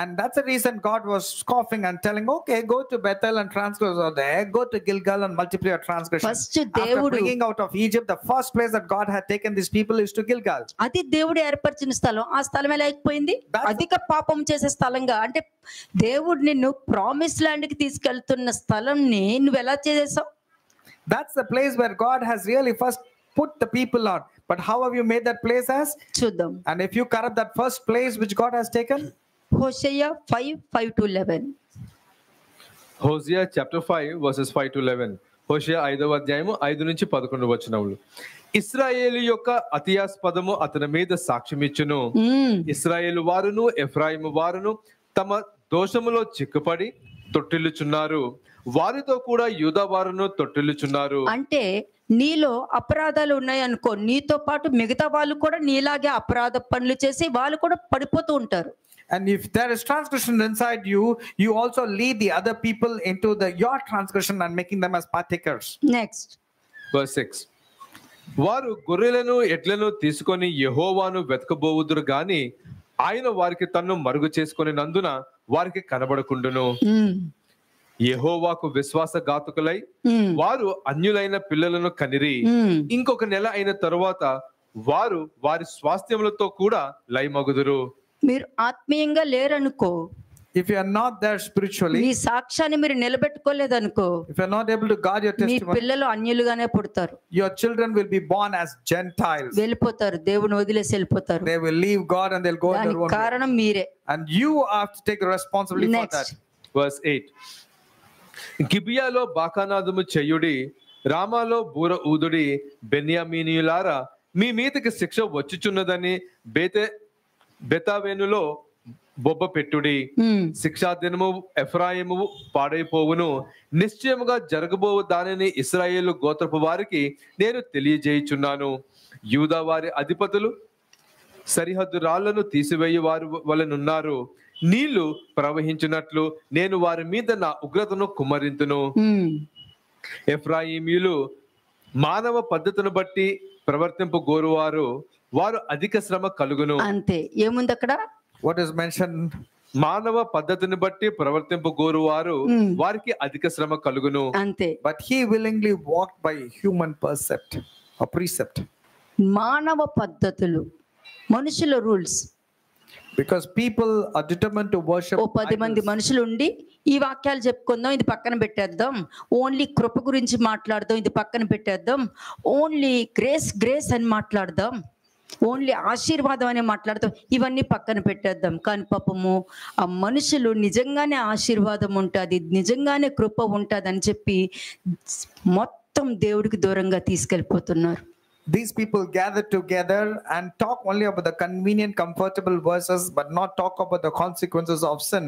And that's the reason God was scoffing and telling, okay, go to Bethel and transgress over there, go to Gilgal and multiply your transgression. First, After దేవుడు bringing out of Egypt, the first place that God had taken these people is to Gilgal. అది దేవుడు ఏర్పరిచిన స్థలం. ఆ స్థలం ఎలా అయిపోయింది? అధిక పాపం చేసే స్థలంగా. అంటే దేవుడు నిన్ను ప్రామిస్ ల్యాండ్ కి తీసుకెళ్తున్న స్థలంని నువ్వు ఎలా చేసావు? That's the place where God has really first put the people on. But how have you made that place as? చూద్దాం. And if you corrupt that first place which God has taken, హోషేయ 5:5-11. హోషేయ chapter 5 verses 5 to 11. హోషేయ 5వ అధ్యాయము 5 నుంచి 11 వచనములు. ఇశ్రాయేలు యొక్క అతియాస్పదము అతని మీద సాక్ష్యమిచ్చును. ఇశ్రాయేలు వారును ఎఫ్రాయిము వారును తమ దోషములో చిక్కుపడి తొట్టిల్లుచున్నారు. వారితో కూడా యూదా వారును తొట్టిల్లుచున్నారు. అంటే నీలో అపరాధాలు ఉన్నాయి అనుకో, నీతో పాటు మిగతా వాళ్ళు కూడా నీలాగే అపరాధ పనులు చేసి వాళ్ళు కూడా పడిపోతూ ఉంటారు. and if there is transgression inside you, you also lead the other people into your transgression and making them as partakers. Next verse 6. వారు గొర్రెలను ఎడ్లను తీసుకొని యెహోవాను వెతకబోవుదురు గాని ఆయన వారికి తన్ను మరుగు చేసుకొని నందున వారికి కనబడకుండును. యెహోవాకు విశ్వాసఘాతుకులై వారు అన్యులైన పిల్లలను కనిరి. ఇంకొక నెల అయిన తరువాత వారు వారి స్వాస్థ్యములతో కూడా లయమగుదురు. మీరు ఆత్మీయంగా లేరనుకో, if you are not there spiritually, మీ సాక్ష్యాన్ని మీరు నిలబెట్టుకోలేదనుకో, if you are not able to guard your me testimony, పిల్లలు అన్యులుగానే పుడతారు. your children will be born as Gentiles. వెళ్ళిపోతారు, దేవుని వదిలేసి వెళ్ళిపోతారు. They will leave God and they'll go in their దానికి own way. కారణం మీరే. And you have to take the responsibility for that. verse 8. గిబియాలో బాకానాదము చెయ్యుడి, రామాలో బూర ఊదుడి, బెన్యామీనీయులారా మీ మీదకి శిక్ష వచ్చుచున్నదని బెతావేనులో బొబ్బ పెట్టుడి. శిక్షా దినము ఎఫ్రాయిము పాడైపోవును. నిశ్చయముగా జరగబోవు దానిని ఇశ్రాయేలు గోత్రపు వారికి నేను తెలియజేయుచున్నాను. యూదా వారి అధిపతులు సరిహద్దు రాళ్లను తీసివేయి వారు వలెనున్నారు. నీళ్లు ప్రవహించినట్లు నేను వారి మీద నా ఉగ్రతను కుమ్మరింతును. ఎఫ్రాయిమీయులు మానవ పద్ధతిని బట్టి ప్రవర్తింపు గోరువారు, వారు అధిక శ్రమ కలుగును. అంతే. ఏముంది అక్కడ? What is mentioned? మానవ పద్ధతిని బట్టి ప్రవర్తింపు గోరువారు, వారికి అధిక శ్రమ కలుగును. అంతే. But he willingly walked by human precept. మానవ పద్ధతులు, మనుషుల rules. Because people are determined to worship. 10 మంది మనుషులు ఉండి ఈ వాక్యాలు చెప్పుకుందాం, ఇది పక్కన పెట్టేద్దాం. ఓన్లీ కృప గురించి మాట్లాడదాం, ఇది పక్కన పెట్టేద్దాం. ఓన్లీ గ్రేస్ అని మాట్లాడదాం, ఓన్లీ ఆశీర్వాదం అని మాట్లాడతాం, ఇవన్నీ పక్కన పెట్టేద్దాం. కానీ పాపము ఆ మనుషులు నిజంగానే ఆశీర్వాదం ఉంటుంది, నిజంగానే కృప ఉంటుంది అని చెప్పి మొత్తం దేవుడికి దూరంగా తీసుకెళ్ళిపోతున్నారు. These people gather together and talk only about the convenient, comfortable verses, but not talk about the consequences of sin.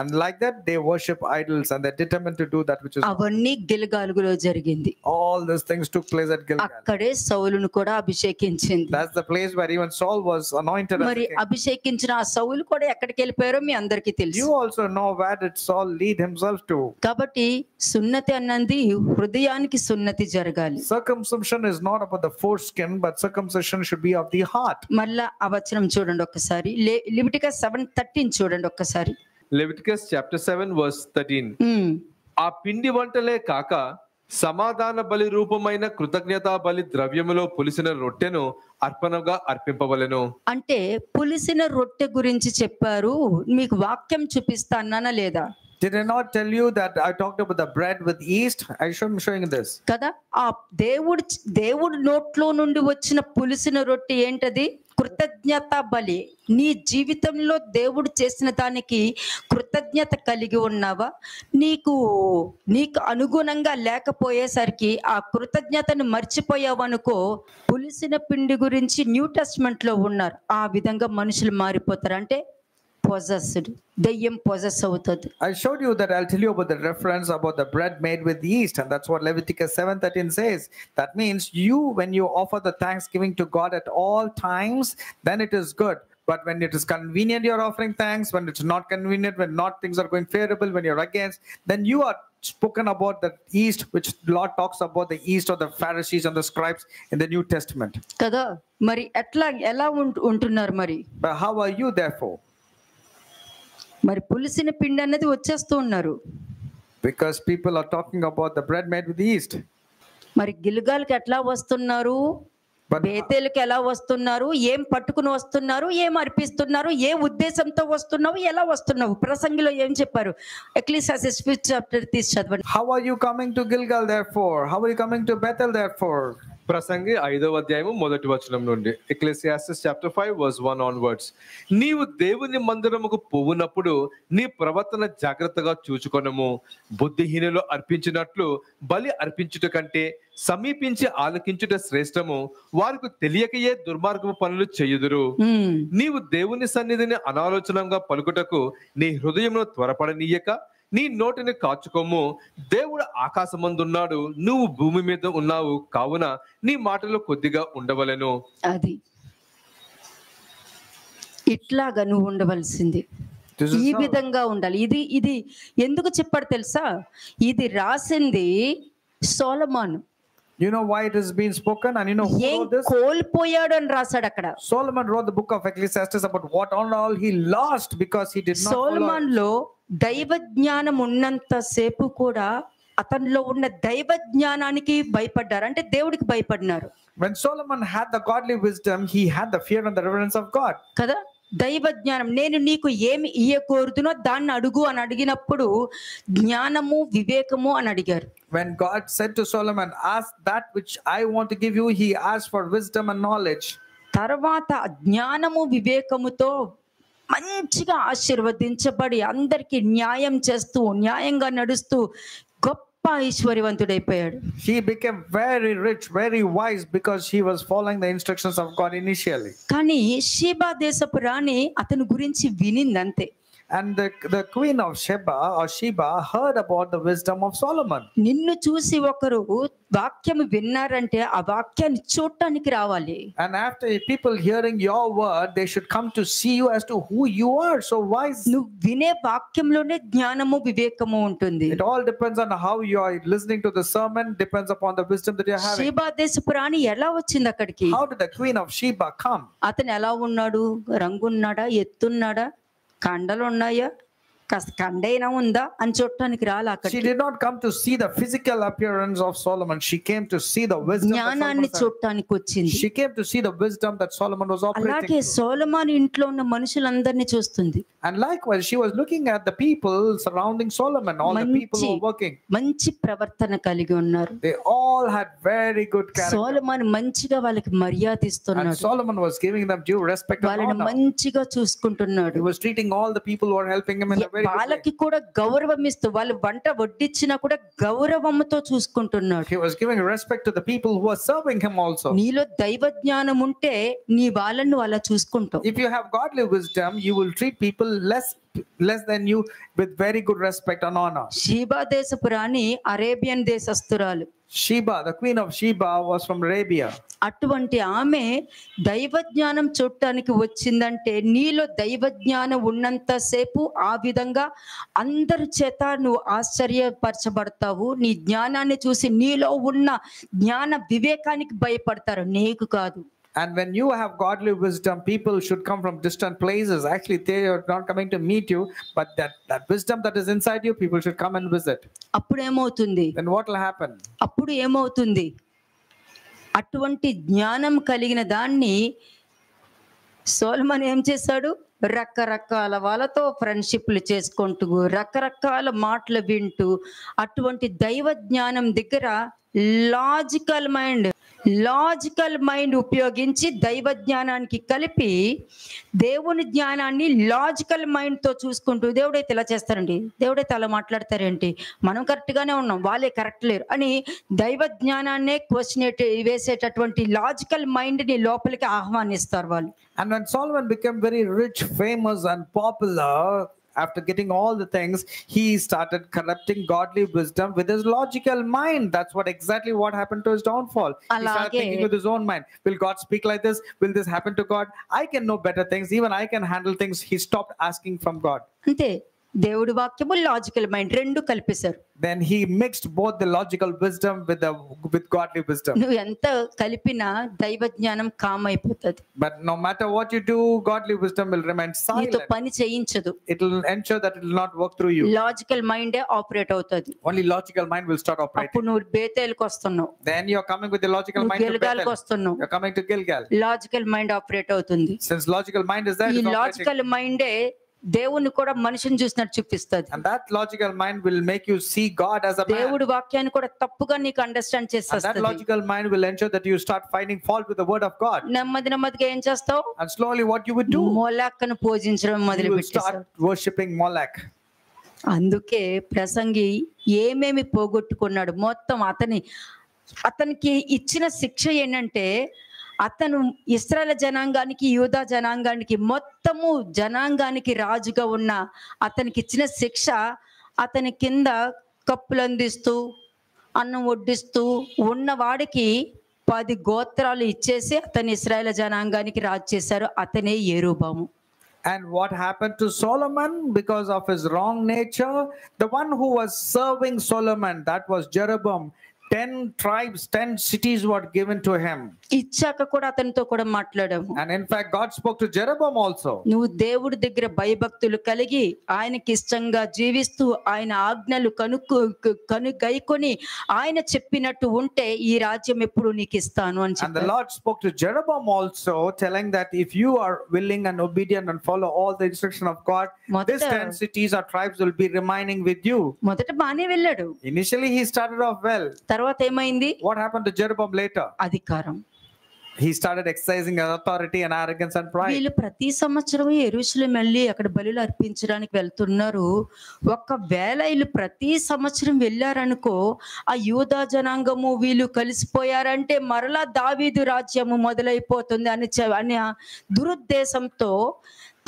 And like that, they worship idols and they're determined to do that which is. అవన్నీ గిల్గాలులో జరిగింది. All these things took place at Gilgal. అక్కడే సౌలును కూడా అభిషేకించింది. That's the place where even Saul was anointed. మరి అభిషేకించిన ఆ సౌలు కూడా ఎక్కడికి వెళ్ళిపోయారో మీ అందరికీ తెలుసు. You also know where did Saul lead himself to. కాబట్టి సున్నతి అన్నది హృదయానికి సున్నతి జరగాలి. Circumcision is not about the foreskin foreskin, but circumcision should be of the heart. మళ్ళా ఆ వచనం చూడండి ఒక్కసారి. లెవిటికస్ 7:13 చూడండి ఒక్కసారి. Leviticus chapter 7 verse 13. ఉమ్. ఆ పిండి వంటలే కాక సమాధాన బలి రూపమైన కృతజ్ఞతా బలి ద్రవ్యములో పులిసిన రొట్టెను అర్పణగా అర్పింపవలెను. అంటే పులిసిన రొట్టె గురించి చెప్పారు. మీకు వాక్యం చూపిస్తా అన్నానా లేదా? Did I not tell you that I talked about the bread with yeast? I'm showing this. కదా, ఆ దేవుడు నోట్లో నుండి వచ్చిన పులిసిన రొట్టె ఏంటది? కృతజ్ఞత బలి. నీ జీవితంలో దేవుడు చేసిన దానికి కృతజ్ఞత కలిగి ఉన్నావా? నీకు అనుగుణంగా లేకపోయేసరికి ఆ కృతజ్ఞతను మర్చిపోయావనుకో, పులిసిన పిండి గురించి న్యూ టెస్ట్మెంట్ లో ఉన్నారు. ఆ విధంగా మనుషులు మారిపోతారు. అంటే పొజెస్డ్, దయ్యం పొజెస్ అవుతుంది. I showed you that. I'll tell you about the reference about the bread made with yeast, and that's what Leviticus 7:13 says. That means when you offer the thanksgiving to God at all times, then it is good. But when it is convenient, you're offering thanks. When it's not convenient, when things are going favorable, when you're against, then you are spoken about the yeast, which Lord talks about the yeast of the Pharisees and the scribes in the New Testament. కదా, మరి ఎలా ఉంటున్నారు మరి? But how are you therefore? మరి పులిసిన పిండి అనేది వచ్చేస్తూ ఉన్నారు. Because people are talking about the bread made with yeast. మరి గిల్గాల్కి ఎట్లా వస్తున్నారు? బేతేలుకి ఎలా వస్తున్నారు? ఏం పట్టుకుని వస్తున్నారు? ఏం అర్పిస్తున్నారు? ఏ ఉద్దేశంతో వస్తున్నావు? ఎలా వస్తున్నావు? ప్రసంగిలో ఏం చెప్పారు? ఎక్లీసియాస్టిస్ 5th chapter తీసి చదవండి. How are you coming to Gilgal therefore? How are you coming to Bethel therefore? ప్రసంగి 5వ అధ్యాయము 1వ వచనం నుండి. ఎక్లెసియాస్టిస్ చాప్టర్ 5 వర్స్ 1 ఆన్వర్డ్స్. నీవు దేవుని మందిరముకు పోవునప్పుడు నీ ప్రవర్తన జాగ్రత్తగా చూచుకొనము. బుద్ధిహీనులు అర్పించినట్లు బలి అర్పించుట కంటే సమీపించి ఆలకించుట శ్రేష్టము. వారికి తెలియకయే దుర్మార్గపు పనులు చేయుదురు. నీవు దేవుని సన్నిధిని అనాలోచనంగా పలుకుటకు నీ హృదయమును త్వరపడనీయక నీ నోటిని కాచుకోము. దేవుడు ఆకాశమందున్నాడు, నువ్వు భూమి మీద ఉన్నావు, కావున నీ మాటలు కొద్దిగా ఉండవలెను. అది ఇట్లాగా నువ్వు ఉండవలసింది. ఈ విధంగా ఉండాలి. ఇది ఎందుకు చెప్పాడు తెలుసా? ఇది రాసింది సొలొమోను. You know why it has been spoken, and you know who wrote this? కోల్పోయాడు అని రాశాడు అక్కడ. Solomon wrote the book of Ecclesiastes about what all he lost because he did not follow. Solomon లో దైవ జ్ఞానం ఉన్నంత సేపు కూడా అతనిలో ఉన్న దైవ జ్ఞానానికి భయపడ్డారు. అంటే దేవుడికి భయపడినారు. When Solomon had the godly wisdom, he had the fear and the reverence of God. కదా, దైవ జ్ఞానం. నేను నీకు ఏమి ఇయ్యకూడదునో దాన్ని అడుగు అని అడిగినప్పుడు జ్ఞానము వివేకము అని అడిగారు. When God said to Solomon, ask that which I want to give you, he asked for wisdom and knowledge. తర్వాత జ్ఞానము వివేకముతో మంచిగా ఆశీర్వదించబడి అందరికి న్యాయం చేస్తూ న్యాయంగా నడుస్తూ గొప్ప ఐశ్వర్యవంతుడైపోయాడు. He became very rich, very wise because he was following the instructions of God initially. కానీ షీబా దేశపు రాణి అతని గురించి వినిందంతే. And the queen of Sheba heard about the wisdom of Solomon. నిన్ను చూసి ఒకరు వాక్యం విన్నారంటే ఆ వాక్యాన్ని చూడటానికి రావాలి. And after people hearing your word, they should come to see you as to who you are. So wise. నువ్వు వినే వాక్యంలోనే జ్ఞానము వివేకము ఉంటుంది. It all depends on how you are listening to the sermon, depends upon the wisdom that you are having. Sheba దేశపు రాణి ఎలా వచ్చింది అక్కడికి? How did the queen of Sheba come? అతను ఎలా ఉన్నాడు? రంగున్నాడా? ఎత్తున్నాడా? కండలు ఉన్నాయా? కండైనా ఉందా అని చూడటానికి రాలా. She did not come to see the physical appearance of Solomon. She came to see the wisdom. జ్ఞానాన్ని చూడటానికి వచ్చింది. She came to see the wisdom that Solomon was operating. అలాగే సొలొమోను ఇంట్లో ఉన్న మనుషులందరినీ చూస్తుంది. And likewise she was looking at the people surrounding Solomon, all the people who were working. మంచి ప్రవర్తన కలిగి ఉన్నారు. They all had very good character. సొలొమోను మంచిగా వాళ్ళకి మర్యాద ఇస్తున్నాడు. And Solomon was giving them due respect and వాళ్ళని honor. మంచిగా చూసుకుంటున్నాడు. He was treating all the people who were helping him in a very good way. వాళ్ళకి కూడా గౌరవం ఇస్తూ వాళ్ళు వంట వడ్డించినా కూడా గౌరవంతో చూసుకుంటున్నాడు. He was giving respect to the people who were serving him also. నీలో దైవ జ్ఞానం ఉంటే నీ వాళ్ళను అలా చూసుకుంటావు. If you have godly wisdom, you will treat people less than you with very good respect and honor. Sheba దేశపు రాణి అరేబియన్ దేశస్తురాలు. Sheba, the queen of Sheba, was from Arabia. అటువంటి ఆమె దైవ జ్ఞానం చూడటానికి వచ్చిందంటే నీలో దైవ జ్ఞానం ఉన్నంతసేపు ఆ విధంగా అందరి చేత నువ్వు ఆశ్చర్యపరచబడతావు. నీ జ్ఞానాన్ని చూసి నీలో ఉన్న జ్ఞాన వివేకానికి భయపడతారు, నీకు కాదు. And when you have godly wisdom, people should come from distant places. Actually, they are not coming to meet you, but that wisdom that is inside you, people should come and visit. అప్పుడు ఏమవుతుంది? Then what will happen? అప్పుడు ఏమవుతుంది? అటువంటి జ్ఞానం కలిగిన దాన్ని సొలొమోను ఏం చేశాడు? రకరకాల వాళ్ళతో ఫ్రెండ్షిప్లు చేసుకుంటూ రకరకాల మాటలు వింటూ అటువంటి దైవ జ్ఞానం దగ్గర లాజికల్ మైండ్ ఉపయోగించి దైవ జ్ఞానానికి కలిపి దేవుని జ్ఞానాన్ని లాజికల్ మైండ్తో చూసుకుంటూ దేవుడైతే ఇలా చేస్తారండి, దేవుడైతే అలా మాట్లాడతారేంటి, మనం కరెక్ట్గానే ఉన్నాం, వాళ్ళే కరెక్ట్ లేరు అని దైవ జ్ఞానాన్నే క్వశ్చన్ వేసేటటువంటి లాజికల్ మైండ్ని లోపలికి ఆహ్వానిస్తారు వాళ్ళు. And when Solomon became very rich, famous and popular, after getting all the things, he started corrupting godly wisdom with his logical mind. That's exactly what happened to his downfall. He started thinking with his own mind. Will God speak like this? Will this happen to God? I can know better things. Even I can handle things. He stopped asking from God. అంతే, దేవుడి వాక్యము logical mind రెండు కలిపేశారు. Then he mixed both the logical wisdom with godly wisdom. నువ్వు ఎంత కలిపినా దైవ జ్ఞానం కామ్ అయిపోతుంది. But no matter what you do, godly wisdom will remain silent. నీతో పని చేయించదు. It will ensure that it will not work through you. Logical మైండే operate అవుతుంది. Only logical mind will start operating. అప్పుడు నువ్వు బేతేలుకు వస్తున్నావు. Then you are coming with the logical mind to గిల్గాల్కి Bethel. వస్తున్నావు. You are coming to Gilgal. Logical mind operate అవుతుంది. Since logical mind is there, ఈ it's operating. Logical మైండే దేవుని కూడా మనిషిని చూసినట్టు చూపిస్తుంది. And that logical mind will make you see God as a man. దేవుడి వాక్యాన్ని కూడా తప్పుగా నీకు అండర్స్టాండ్ And that చేసేస్తుంది. logical mind will ensure that you start finding fault with the word of God. నెమ్మదిగా ఏం చేస్తావు? And slowly what you would do, మొలక్కను పూజించడం you మొదలు will పెట్టేస్తావు. start worshipping Molech. అందుకే ప్రసంగి ఏమేమి పోగొట్టుకున్నాడు మొత్తం అతనికి ఇచ్చిన శిక్ష ఏంటంటే అతను ఇశ్రాయేలు జనాంగానికి యూదా జనాంగానికి మొత్తము జనాంగానికి రాజుగా ఉన్న అతనికి ఇచ్చిన శిక్ష అతని కింద కప్పులు అందిస్తూ అన్నం వడ్డిస్తూ ఉన్నవాడికి 10 గోత్రాలు ఇచ్చేసి అతని ఇశ్రాయేలు జనాంగానికి రాజు చేశారు. అతనే యెరోబాము. And what happened to Solomon because of his wrong nature? The one who was serving Solomon, that was Jeroboam. 10 tribes, 10 cities were given to him. ఇచ్చాక కూడా అతనితో కూడా మాట్లాడాము. And in fact, God spoke to Jeroboam also. నువ్వు దేవుడి దగ్గర భయభక్తులు కలిగి ఆయనకి ఇష్టంగా జీవిస్తూ ఆయన ఆజ్ఞలు గైకొని ఆయన చెప్పినట్టు ఉంటే ఈ రాజ్యం ఎప్పుడు నీకు ఇస్తాను అని And the చెప్పారు. Lord spoke to Jeroboam also, telling that if you are willing and obedient and follow all the instruction of God, these 10 cities or tribes will be remaining with you. మొదట బానే వెళ్ళాడు. Initially he started off well. తర్వాత ఏమైంది? What happened to Jeroboam later? అధికారం. He started exercising authority and arrogance and pride. వీళ్ళు ప్రతి సంవత్సరం యెరూషలేము వెళ్ళి అక్కడ బలులు అర్పించడానికి వెళ్తున్నారు. ఒకవేళ వీళ్ళు ప్రతి సంవత్సరం వెళ్ళారనుకో ఆ యూదా జనాంగము వీళ్ళు కలిసిపోయారంటే మరలా దావీదు రాజ్యము మొదలైపోతుంది అని దురుద్దేశంతో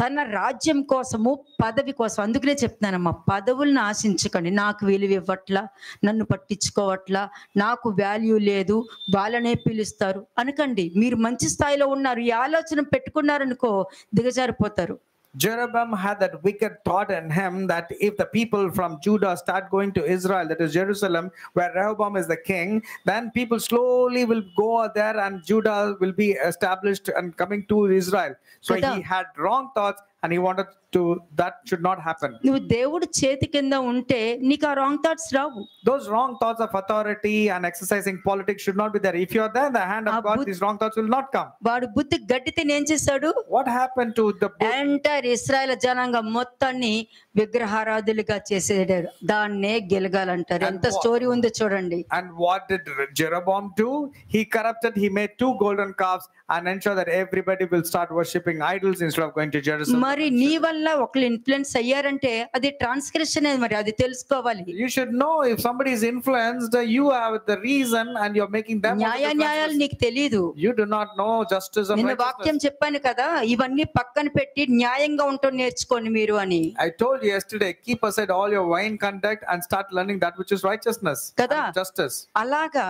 తన రాజ్యం కోసము పదవి కోసం, అందుకనే చెప్తున్నానమ్మా, పదవులను ఆశించకండి. నాకు విలువ ఇవ్వట్లా, నన్ను పట్టించుకోవట్లా, నాకు వాల్యూ లేదు, వాళ్ళనే పిలుస్తారు అనకండి. మీరు మంచి స్థాయిలో ఉన్నారు, ఈ ఆలోచన పెట్టుకున్నారనుకో దిగజారిపోతారు. Jeroboam had that wicked thought in him that if the people from Judah start going to Israel, that is Jerusalem, where Rehoboam is the king, then people slowly will go there and Judah will be established and coming to Israel. So he had wrong thoughts and he wanted to, that should not happen. నువ్వు దేవుడి చేతి కింద ఉంటే నీకు ఆ wrong thoughts Rao. Those wrong thoughts of authority and exercising politics should not be there. If you are there in the hand of God, these wrong thoughts will not come. వాడు బుద్ధి గడ్డితే ఏం చేశాడు? What happened to the entire Israel జనాంగం మొత్తాన్ని విగ్రహారాధులుగా చేసేడారు. దాన్నే గిల్గాలంటారు. ఎంత story ఉందో చూడండి. And what did Jeroboam do? He corrupted, he made 2 golden calves and ensured that everybody will start worshipping idols instead of going to Jerusalem. మరి నీ వల్ల ఒకళ్ళు ఇన్ఫ్లుయెన్స్ అయ్యారంటే అది ట్రాన్స్గ్రెషన్, మరి అది తెలుసుకోవాలి. You should know if somebody is influenced, you have the reason and you're making them. న్యాయాలు నీకు తెలియదు. You do not know justice and నిన్న వాక్యం చెప్పాను కదా, ఇవన్నీ పక్కన పెట్టి న్యాయంగా ఉండటం నేర్చుకోండి మీరు అని. I told you yesterday, keep aside all your vain conduct and start learning that which is righteousness Kada. and justice. అలాగా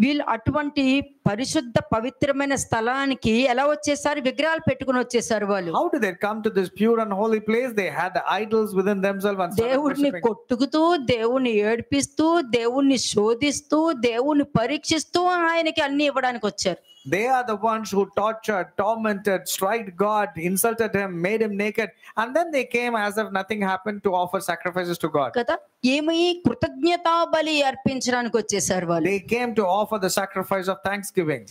వీళ్ళు అటువంటి పరిశుద్ధ పవిత్రమైన స్థలానికి ఎలా వచ్చేసారు? విగ్రహాలు పెట్టుకుని వచ్చేసారు వాళ్ళు. How did they come to this pure and holy place? They had the idols within themselves and started దేవుడిని worshiping. కొట్టుకుతూ, దేవుణ్ణి ఏడిపిస్తూ, దేవుణ్ణి శోధిస్తూ, దేవుణ్ణి పరీక్షిస్తూ ఆయనకి అన్ని ఇవ్వడానికి వచ్చారు. They are the ones who tortured, tormented, striked God, insulted him, made him naked, and then they came as if nothing happened to offer sacrifices to God. కదా, ఏమి కృతజ్ఞతా బలి అర్పించడానికి వచ్చేసారు వాళ్ళు. They came to offer the sacrifice of thanksgiving.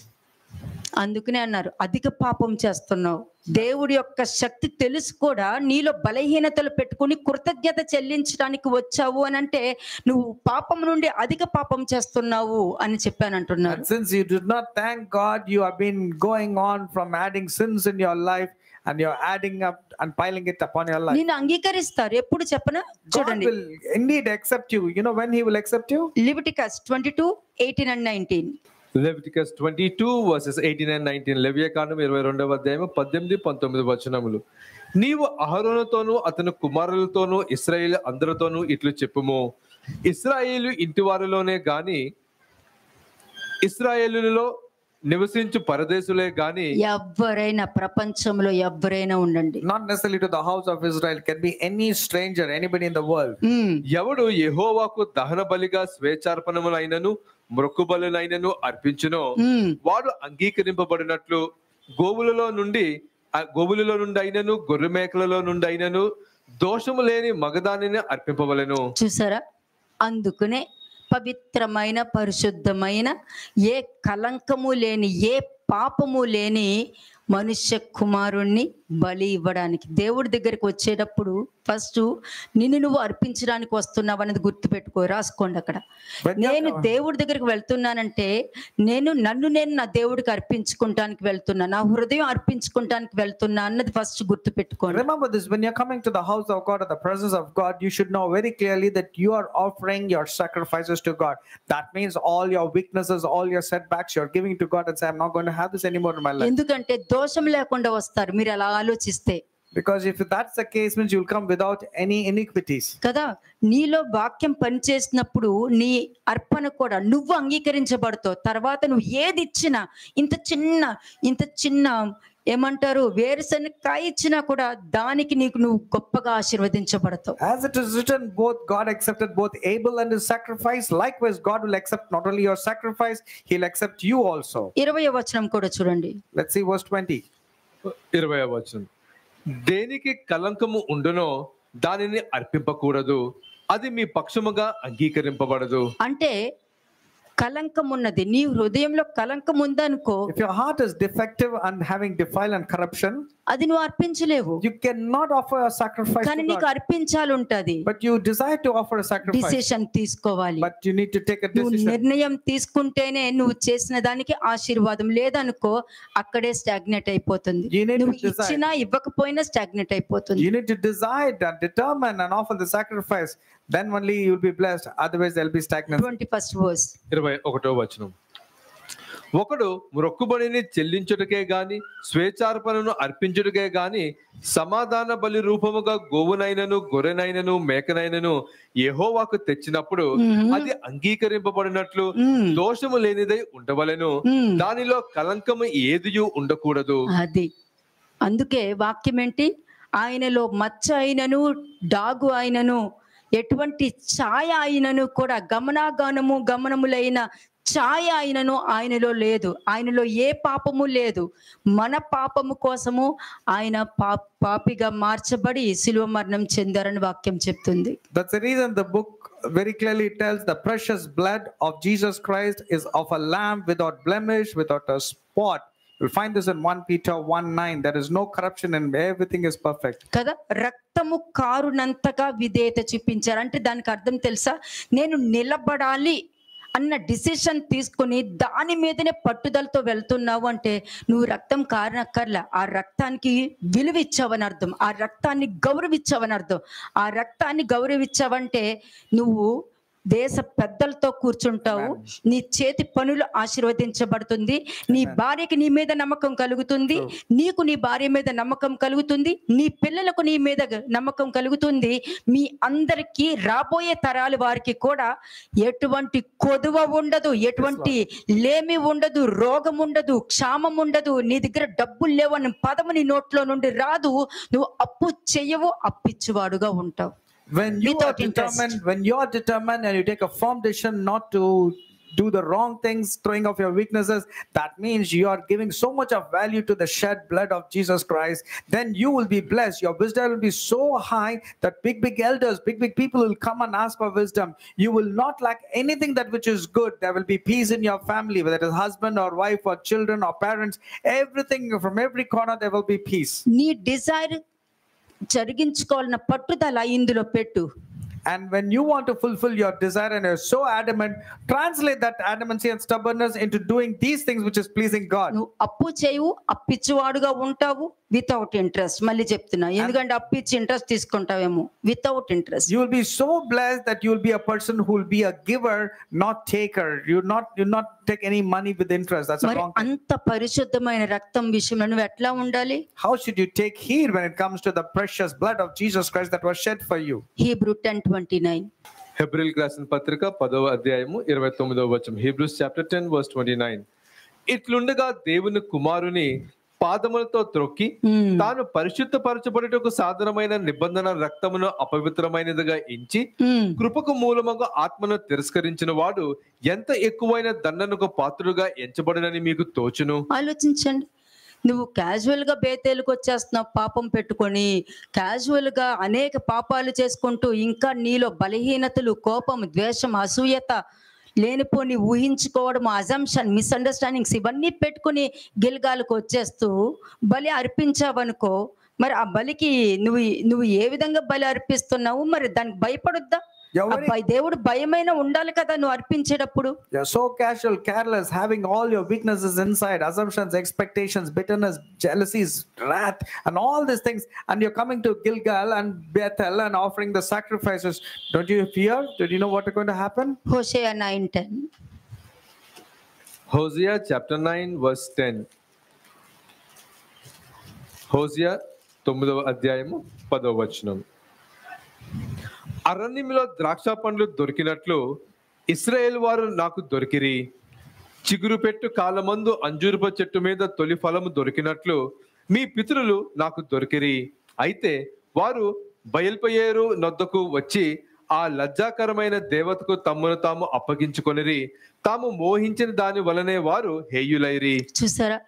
అందుకనే అన్నారు, అధిక పాపం చేస్తున్నావు. దేవుడి యొక్క శక్తి తెలుసు కూడా నీలో బలహీనతలు పెట్టుకుని కృతజ్ఞత చెల్లించడానికి వచ్చావు అని అంటే నువ్వు పాపం నుండి అధిక పాపం చేస్తున్నావు అని చెప్పానంటున్నారు. And since you did not thank God, you have been going on from adding sins in your life, and you're adding up and piling it upon your life. నిన్ను అంగీకరిస్తారు ఎప్పుడు చెప్పనా? God చూడండి, will indeed accept you. You know when he will accept you? Leviticus 22:18 and 19. Leviticus 22 verses 18 and 19. లేవియకాండం 22వ అధ్యాయం 18, 19 వచనములు. నీవు అహరోనుతోనూ అతని కుమారులతోనూ ఇశ్రాయేలు అందరితోనూ ఇట్లు చెప్పుము, ఇశ్రాయేలు ఇంటివారిలోనే గాని ఇశ్రాయేలులో నివసించు పరదేశులే గాని, ఎవరైనా ప్రపంచంలో ఎవరైనా ఉండండి, Not necessarily to the house of Israel, can be any stranger, anybody in the world. ఎవడు యెహోవాకు దహన బలిగా స్వేచ్ఛార్పణములైనను మొక్కుబలులైనను అర్పించునో వాడు అంగీకరింపబడినట్లు గోవులలో నుండి అయినను గొర్రె మేకలలో నుండి అయినను దోషము లేని మగదానిని అర్పింపవలెను. చూసారా? అందుకనే పవిత్రమైన పరిశుద్ధమైన ఏ కలంకము లేని ఏ పాపము లేని మనుష్య కుమారుణ్ణి బలి ఇవ్వడానికి దేవుడి దగ్గరికి వచ్చేటప్పుడు ఫస్ట్ నిన్ను నువ్వు అర్పించడానికి వస్తున్నావు అనేది గుర్తుపెట్టుకో, రాసుకోండి అక్కడ. నేను దేవుడి దగ్గరికి వెళ్తున్నానంటే నన్ను నేను నా దేవుడికి అర్పించుకుంటానికి వెళ్తున్నా, నా హృదయం అర్పించుకుంటానికి వెళ్తున్నా అన్నది ఫస్ట్ గుర్తుపెట్టుకోండి. Remember this, when you're coming to the house of God or the presence of God, you should know very clearly that you are offering your sacrifices to God. That means all your weaknesses, all your setbacks, you're giving to God and say, I'm not going to have this anymore in my life. ఎందుకంటే దోషం లేకుండా వస్తారు మీరు అలా ఆలోచిస్తే. Because if that's the case, means you'll come without any iniquities. కదా, నీలో వాక్యం పనిచేసినప్పుడు నీ అర్పణ కూడా నువ్వు అంగీకరించబడతావు. తర్వాత నువ్వు ఏది ఇచ్చినా, ఇంత చిన్న ఏమంటారు వేరుశనగకాయ ఇచ్చినా కూడా దానికి నువ్వు గొప్పగా ఆశీర్వదించబడతావు. As it is written, both God accepted both Abel and his sacrifice. Likewise, God will accept not only your sacrifice, he'll accept you also. 20వ వచనం కూడా చూడండి. Let's see verse 20. 20వ వచనం. దేనికి కలంకము ఉండునో దానిని అర్పింపకూడదు, అది మీ పక్షముగా అంగీకరింపబడదు. అంటే కలంకం ఉన్నది, నీ హృదయంలో కలంకం ఉందనుకో, If your heart is defective and having defile and corruption, అది నువ్వు అర్పించలేవు. you cannot offer a sacrifice కానీ to నీకు God. అర్పించాలి ఉంటది. But you desire to offer a sacrifice. Decision తీసుకోవాలి. But you need to take a నువ్వు decision. నిర్ణయం తీసుకుంటేనే నువ్వు చేసిన దానికి ఆశీర్వాదం, లేదనుకో అక్కడే స్టాగ్నేట్ అయిపోతుంది. You need to నువ్వు decide. ఇచ్చినా ఇవ్వకపోయినా స్టాగ్నేట్ అయిపోతుంది. You need to decide and determine and offer the sacrifice. Then only you will be blessed. Otherwise, there will be stagnancy. 21st verse. 21వ వచనం. ఒకడు మొక్కుబడిని చెల్లించుటకే గాని స్వేచ్ఛార్పణను అర్పించుటకే గాని సమాధాన బలి రూపముగా గోవునైనను గొర్రెనైనను మేకనైనను యెహోవాకు తెచ్చినప్పుడు అది అంగీకరింపబడినట్లు దోషము లేనిదై ఉండవలెను, దానిలో కలంకము ఏదియు ఉండకూడదు. అది అందుకే వాక్యం ఏంటి? ఆయనలో మచ్చ అయినను డాగు అయినను ఎటువంటి ఛాయ అయినను కూడా గమనములైన ఛాయ అయినను ఆయనలో లేదు. ఆయనలో ఏ పాపము లేదు. మన పాపము కోసము ఆయన పాపిగా మార్చబడి శిలువ మరణం చెందారని వాక్యం చెప్తుంది. That's the reason the book very clearly tells the precious blood of Jesus Christ is of a lamb without blemish, without a spot. You'll find this in 1 Peter 1:9. There is no corruption and everything is perfect. కదా, రక్తము కారునంతగా విధేయత చూపించారు అంటే దానికి అర్థం తెలుసా? నేను నిలబడాలి అన్న డిసిషన్ తీసుకుని దాని మీదనే పట్టుదలతో వెళ్తున్నావు అంటే నువ్వు రక్తం కారణక్కర్లా, ఆ రక్తానికి విలువ ఇచ్చావని అర్థం, ఆ రక్తాన్ని గౌరవించావని అర్థం. ఆ రక్తాన్ని గౌరవించావంటే నువ్వు దేశ పెద్దలతో కూర్చుంటావు, నీ చేతి పనులు ఆశీర్వదించబడుతుంది, నీ భార్యకి నీ మీద నమ్మకం కలుగుతుంది, నీకు నీ భార్య మీద నమ్మకం కలుగుతుంది, నీ పిల్లలకు నీ మీద నమ్మకం కలుగుతుంది. మీ అందరికీ రాబోయే తరాల వారికి కూడా ఎటువంటి కొదువ ఉండదు, ఎటువంటి లేమి ఉండదు, రోగం ఉండదు, క్షామం ఉండదు. నీ దగ్గర డబ్బులు లేవని పదము నీ నోట్లో నుండి రాదు. నువ్వు అప్పు చెయ్యవు, అప్పిచ్చువాడుగా ఉంటావు. When you are Without interest. determined, when you are determined and you take a firm decision not to do the wrong things, throwing off your weaknesses, that means you are giving so much of value to the shed blood of Jesus Christ. Then you will be blessed. Your wisdom will be so high that big elders, big people will come and ask for wisdom. You will not lack anything that which is good. There will be peace in your family, whether it is husband or wife or children or parents. Everything from every corner there will be peace. నీ Dzire జరిగించుకోవాలన్న పట్టుదల ఇందులో పెట్టు. And when you want to fulfill your desire and you're so adamant, translate that adamancy and stubbornness into doing these things which is pleasing God. నువ్వు అప్పు చేయవు, అప్పిచ్చువాడుగా ఉంటావు, without interest. మళ్ళీ చెప్తున్నా, ఎందుకంటే అప్పిచ్చి ఇంట్రెస్ట్ తీసుకుంటావేమో. Without interest. You will be so blessed that you will be a person who will be a giver, not taker. You not take any money with interest. That's a మరి wrong thing. అంత పరిశుద్ధమైన రక్తం విషయంలో నువ్వు ఎట్లా ఉండాలి? How should you take heed when it comes to the precious blood of Jesus Christ that was shed for you? Hebrew 10:29. హెబ్రీయులకు రాసిన పత్రిక 10వ అధ్యాయము 29వ వచనం. Hebrews chapter 10 verse 29. ఇట్లుండగా దేవుని కుమారుని పాదములతో త్రొక్కి తాను పరిశుద్ధపరచబడుటకు సాధనమైన నిబంధన రక్తమును అపవిత్రమైనదిగా ఎంచి కృపకు మూలముగా ఆత్మను తిరస్కరించిన వాడు ఎంత ఎక్కువైన దండనకు పాత్రుడుగా ఎంచబడునని మీకు తోచును. ఆలోచించండి. నువ్వు క్యాజువల్ గా బేతేలకు వచ్చేస్తున్నావు, పాపం పెట్టుకొని క్యాజువల్ గా అనేక పాపాలు చేసుకుంటూ, ఇంకా నీలో బలహీనతలు, కోపం, ద్వేషం, అసూయత, లేనిపోని ఊహించుకోవడం, అజంప్షన్, మిస్అండర్స్టాండింగ్స్ ఇవన్నీ పెట్టుకుని గిల్గాలకు వచ్చేస్తూ బలి అర్పించావనుకో, మరి ఆ బలికి నువ్వు ఏ విధంగా బలి అర్పిస్తున్నావు? మరి దానికి భయపడొద్దా? దేవుడు భయమైన ఉండాలి కదా నువ్వు అర్పించేటప్పుడు. You're so casual, careless, having all your weaknesses inside, assumptions, expectations, bitterness, jealousies, wrath, and all these things, and you're coming to Gilgal and Bethel and offering the sacrifices. Don't you fear? Did you know what is going to happen? హోషేయ 9:10. హోషేయ chapter 9 verse 10. హోషేయ 9వ అధ్యాయము 10వ వచనం. అరణ్యంలో ద్రాక్ష పండ్లు దొరికినట్లు ఇశ్రాయేల్ వారు నాకు దొరికిరి. చిగురు పెట్టు కాలమందు అంజూరపు చెట్టు మీద తొలి ఫలము దొరికినట్లు మీ పితరులు నాకు దొరికిరి. అయితే వారు బయల్పయేరు నొద్దకు వచ్చి ఆ లజ్జాకరమైన దేవతకు తమ్మును తాము అప్పగించుకొనిరి. తాము మోహించిన దాని వలనే వారు హేయులైరి. చూసారా,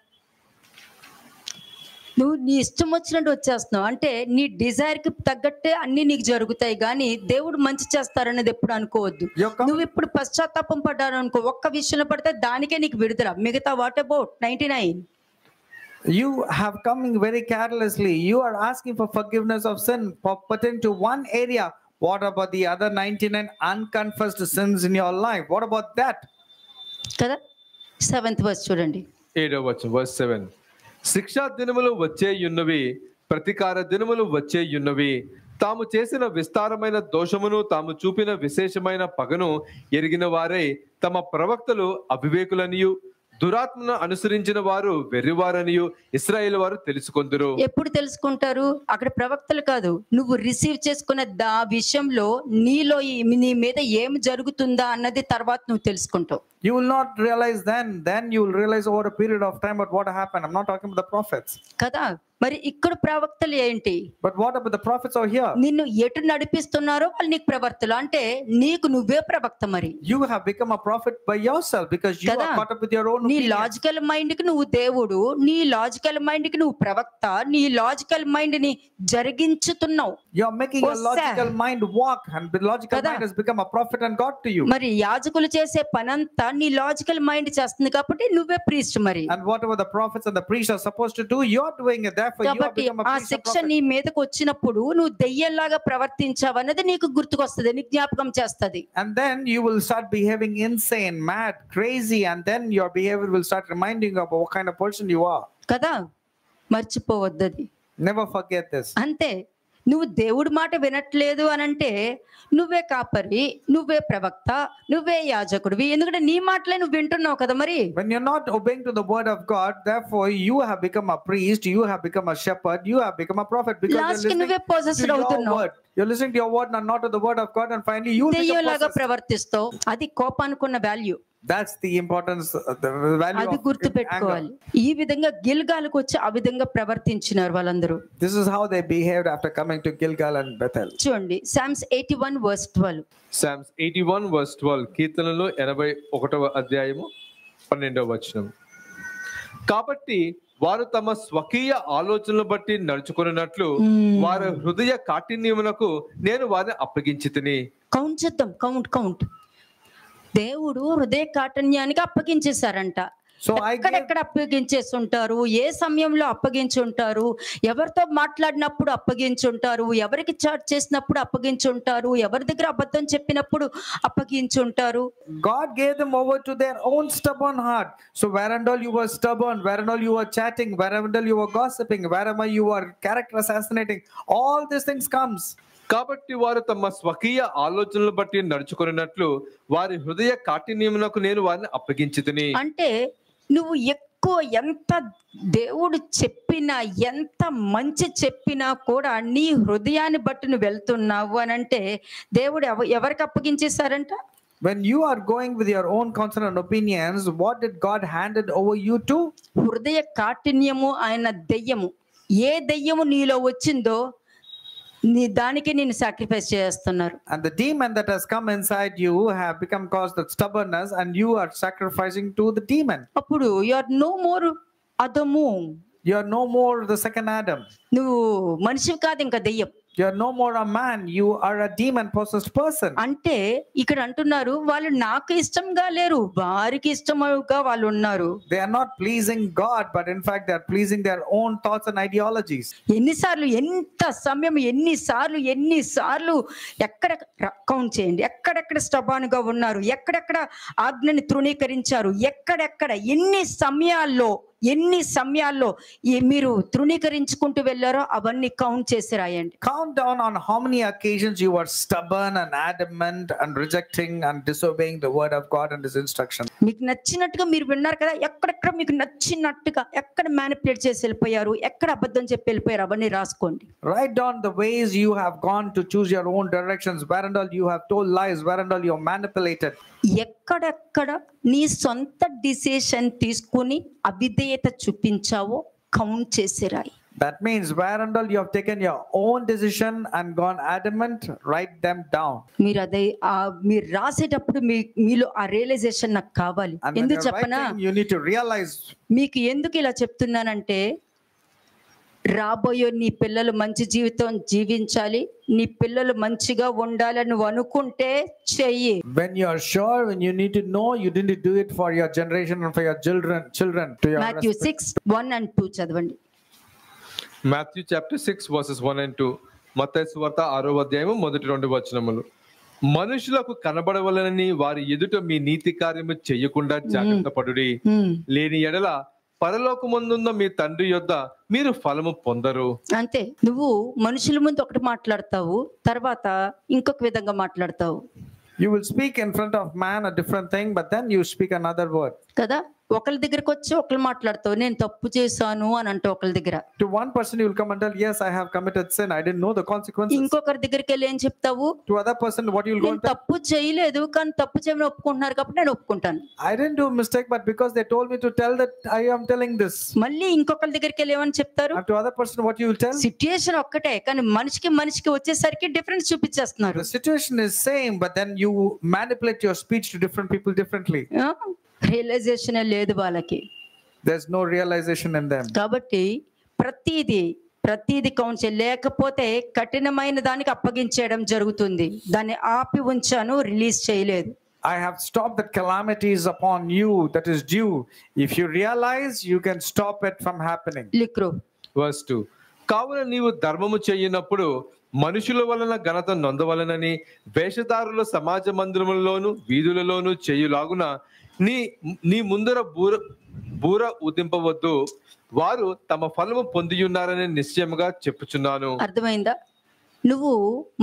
నువ్వు నీ ఇష్టం వచ్చినట్టు వచ్చేస్తున్నావు. అంటే నీ డిజైర్ కి తగ్గట్టే అన్ని నీకు జరుగుతాయి, కానీ దేవుడు మంచి చేస్తారనేది ఎప్పుడు అనుకోవద్దు. నువ్వు ఇప్పుడు పశ్చాత్తాపం పడ్డాను అనుకో, ఒక్క విషయంలో పడితే దానికే నీకు విడుదల. మిగతా what about 99? You have coming very carelessly. You are asking for forgiveness of sin pertaining to one area. What about the other 99 unconfessed sins in your life? What about that? కదా. 7th verse చూడండి. 7వ వచనం verse 7. శిక్షా దినములు వచ్చేయున్నవి, ప్రతికార దినములు వచ్చేయున్నవి. తాము చేసిన విస్తారమైన దోషమును, తాము చూపిన విశేషమైన పగను ఎరిగిన వారై తమ ప్రవక్తలు అవివేకులనియు దురాత్మను అనుసరించిన వారు వెర్రివారనియు ఇశ్రాయేలు వారు తెలుసుకొందురు. ఎప్పుడు తెలుసుకుంటారు? అక్కడ ప్రవక్తలు కాదు, నువ్వు రిసీవ్ చేసుకున్న ఆ విషయంలో నీలో నీ మీద ఏం జరుగుతుందా అన్నది తర్వాత నువ్వు తెలుసుకుంటావు. You will not realize then you will realize over a period of time. But what happened? I'm not talking about the prophets. కదా. మరి ఇక్కడ ప్రవక్తలు ఏంటి? But what about the prophets over here? నిన్ను ఎటు నడిపిస్తున్నారో వాళ్ళు నీకు ప్రవక్తలు. అంటే నీకు నువ్వే ప్రవక్త. మరి You have become a prophet by yourself because you are caught up with your own నీ opinion. లాజికల్ మైండ్ కి నువ్వు దేవుడు, నీ లాజికల్ మైండ్ కి నువ్వు ప్రవక్త, నీ లాజికల్ మైండ్ ని జరిగించుతున్నావు. You are making your logical mind walk, and the logical mind has become a prophet and God to you. మరి యాజకులు చేసే పనంతా నీ లాజికల్ మైండ్ చేస్తుంది కాబట్టి నువ్వే ప్రీస్ట్. మరి And whatever the prophets and the priests are supposed to do, you are doing it. Therefore you have become a ఆ priest and శిక్ష prophet. నీ మీదకి వచ్చినప్పుడు నువ్వు దెయ్యంలాగా ప్రవర్తించావు అనేది నీకు గుర్తుకొస్తుంది, నీకు జ్ఞాపకం చేస్తుంది. And then you will start behaving insane, mad, crazy, and then your behavior will start reminding you of what kind of person you are. కదా. మర్చిపోవద్దు అది. Never forget this. అంతే. నువ్వు దేవుడి మాట వినట్లేదు అని అంటే నువ్వే కాపరి, నువ్వే ప్రవక్త, నువ్వే యాజకుడివి. ఎందుకంటే నీ మాటలే నువ్వు వింటున్నావు కదా మరి. When you're not obeying to the word of God, therefore you have become a priest, you have become a shepherd, you have become a prophet, because Last you're కి listening నువ్వే possessed to your అవుతున్నావు. word. You're listening to your word and not to the word of God, and finally you become దెయ్యంలాగా possessed. ప్రవర్తిస్తావు. అది కోపానుకున్న value. That's the importance, the value అది of గుర్తు anger. పెట్టుకోవాలి. ఈ విధంగా గిల్గాలకు వచ్చి ఆ విధంగా ప్రవర్తించినారు వాళ్ళందరూ. This is how they behaved after coming to Gilgal and Bethel. చూడండి Psalms 81 verse 12. Psalms 81 verse 12, కీర్తనలు 81వ అధ్యాయము 12వ వచనం. కాబట్టి వారు తమ స్వకీయ ఆలోచనలు బట్టి నడుచుకున్నట్లు వారి హృదయ కాఠిన్యమునకు నేను వారిని అప్పగించితిని. కౌంట్ చేద్దాం, కౌంట్. దేవుడు హృదయ కాఠిన్యానికి అప్పగించేశారంట. So I ఎక్కడెక్కడ అప్పగించేసి ఉంటారు, ఏ సమయంలో అప్పగించి ఉంటారు, ఎవరితో మాట్లాడినప్పుడు అప్పగించి ఉంటారు, ఎవరికి చాట్ చేసినప్పుడు అప్పగించి ఉంటారు, ఎవరి దగ్గర అబద్ధం చెప్పినప్పుడు అప్పగించి ఉంటారు. God gave them over to their own stubborn heart. So where and all you were stubborn, where and all you were chatting, where and all you were gossiping, wherever you were character assassinating, all these things comes. కాబట్టి వారు తమ స్వకీయ ఆలోచనలు బట్టి నడుచుకున్నట్లు వారి హృదయ కాఠిన్యమునకు నేను వారిని అప్పగించితిని. అంటే నువ్వు ఎక్కువ ఎంత దేవుడు చెప్పినా, ఎంత మంచి చెప్పినా కూడా నీ హృదయాన్ని బట్టి నువ్వు వెళ్తున్నావు అని అంటే దేవుడు ఎవరికి అప్పగించేశారంట? When you are going with your own concern and opinions, what did God handed over you to? హృదయ కాఠిన్యము ఆయన దెయ్యము. ఏ దెయ్యము నీలో వచ్చిందో నీ దానికి నేను సాక్రిఫైస్ చేస్తున్నారు. And the demon that has come inside you have become caused that stubbornness, and you are sacrificing to the demon. అప్పుడు you are no more అదము. You are no more the second Adam. నువ్వు మనిషి కాదు, ఇంకా దెయ్యం. You are no more a man, you are a demon possessed person. అంటే ఇక్కడ అంటున్నారు వాళ్ళు నాకు ఇష్టంగా లేరు, వారికి ఇష్టంగా వాళ్ళు ఉన్నారు. They are not pleasing God, but in fact they are pleasing their own thoughts and ideologies. ఎన్నిసార్లు, ఎంత సమయం, ఎన్నిసార్లు ఎక్కడ కౌంట్ చేయండి, ఎక్కడెక్కడ స్టబాన్గా ఉన్నారు, ఎక్కడెక్కడ ఆజ్ఞని తృణీకరించారు, ఎక్కడెక్కడ ఎన్ని సమయాల్లో మీరు తృణీకరించుకుంటూ వెళ్ళారో అవన్నీ కౌంట్ చేసి రాయండి. Count down on how many occasions you were stubborn and adamant and rejecting and disobeying the word of God and his instruction. మీకు నచ్చినట్టుగా మీరు విన్నారు కదా, ఎక్కడెక్కడ మీకు నచ్చినట్టుగా ఎక్కడ మ్యానిపులేట్ చేసి వెళ్ళిపోయారు, ఎక్కడ అబద్ధం చెప్పి వెళ్ళిపోయారు, అవన్నీ రాసుకోండి. Write down the ways you have gone to choose your own directions, where and all you have told lies, where and all you have manipulated. ఎక్కడెక్కడ నీ సొంత డిసిషన్ తీసుకుని అవిధేయత చూపించావో కౌంట్ చేసి రాయి. That means where and all you have taken your own decision and gone adamant, write them down. మీరు రాసేటప్పుడు మీలో ఆ రియలైజేషన్ నాకు కావాలి. And when ఎందుకు you're చెప్పనా, writing, you need to realize. మీకు ఎందుకు ఇలా చెప్తున్నానంటే రాబోయే నీ పిల్లలు మంచి జీవితం జీవించాలి, నీ పిల్లలు మంచిగా ఉండాలని నువ్వు అనుకుంటే చెయ్యి. When you are sure, when you need to know, you need to do it for your generation and for your children to your Matthew respect. 6:1-2 చదవండి. Matthew chapter 6 verses 1 and 2. మత్తయి సువార్త 6వ అధ్యాయము మొదటి 2 వచనములు. మనుషులకు కనబడవలనని వారి ఎదుట మీ నీతి కార్యము చేయకుండా జాగ్రత్త పడుడి, లేని ఎడల పరలోకమందున్న మీ తండ్రి యొద్ద మీరు ఫలము పొందరు. అంతే, నువ్వు మనుషుల ముందు ఒకటి మాట్లాడతావు, తర్వాత ఇంకొక విధంగా మాట్లాడతావు. You will speak in front of man a different thing, but then you speak another word. కదా, ఒకళ్ళ దగ్గరకు వచ్చి ఒకళ్ళు మాట్లాడతావు, నేను తప్పు చేశాను అని అంటే ఒకళ్ళ దగ్గర. To one person you will come and tell, yes, I have committed sin, I didn't know the consequences. ఇంకొకరి దగ్గరికి వెళ్ళి ఏం చెప్తావు? To other person what you will go నేను and tell? తప్పు చేయలేదు, కానీ తప్పు చేయమని ఒప్పుకుంటున్నారు కాబట్టి నేను ఒప్పుకుంటాను. I didn't do a mistake, but because they told me to tell that, I am telling this. మళ్ళీ ఇంకొకరి దగ్గరికి వెళ్ళి ఏమని చెప్తారు? And to other person what you will tell? Situation ఒక్కటే, కానీ మనిషికి వచ్చేసరికి difference చూపించేస్తున్నారు. The situation is same, but then you manipulate your speech to different people differently. Realisation లేదు వాళ్ళకి. There's no realization in them. కాబట్టి ప్రతిదీ కౌంట్ చేయ, లేకపోతే కఠినమైన దానికి అప్పగించేయడం జరుగుతుంది. దాన్ని ఆపి ఉంచాను, రిలీజ్ చేయలేదు. I have stopped the calamities upon you that is due. If you realize, you can stop it from happening. లిక్రో Verse 2. కావున నీవు ధర్మము చేయనప్పుడు మనుషుల వలన ఘనత నొందవలనని వేషధారుల సమాజ మందిరములలోను వీధులలోను చేయులాగున నీ ముందర బూర ఊదింపవద్దు, వారు తమ ఫలము పొందియున్నారని నిశ్చయముగా చెప్పుచున్నాను. అర్థమైందా? నువ్వు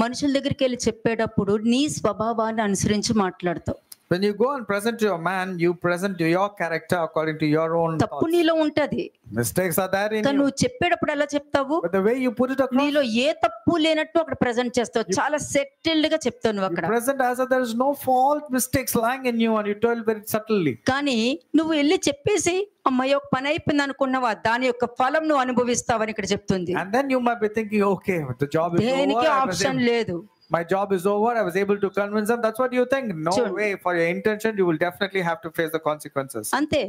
మనుషుల దగ్గరికి వెళ్ళి చెప్పేటప్పుడు నీ స్వభావాన్ని అనుసరించి మాట్లాడతావు. When you go and present to a man, you present to your character according to your own తప్పు thoughts. నీలో ఉంటది, Mistakes are there in కానీ you. నువ్వు చెప్పేటప్పుడు ఎలా చెప్తావు? But the way you put it across, నీలో ఏ తప్పు లేనట్టు అక్కడ ప్రజెంట్ చేస్తావు, చాలా సెటిల్డ్ గా చెప్తావు నువ్వు you అక్కడ. present as if there is no fault, mistakes lying in you, and you tell very subtly. కానీ నువ్వు వెళ్ళి చెప్పేసి అమ్మాయి ఒక పని అయిపోయింది అనుకున్నావా, దాని యొక్క ఫలం నువ్వు అనుభవిస్తావని ఇక్కడ చెప్తుంది. And then you might be thinking, okay, the job is దేనికి over. ఆప్షన్ లేదు. My job is over. I was able to convince them. That's what you think. No Sure. way. For your intention, you will definitely have to face the consequences. అంతే,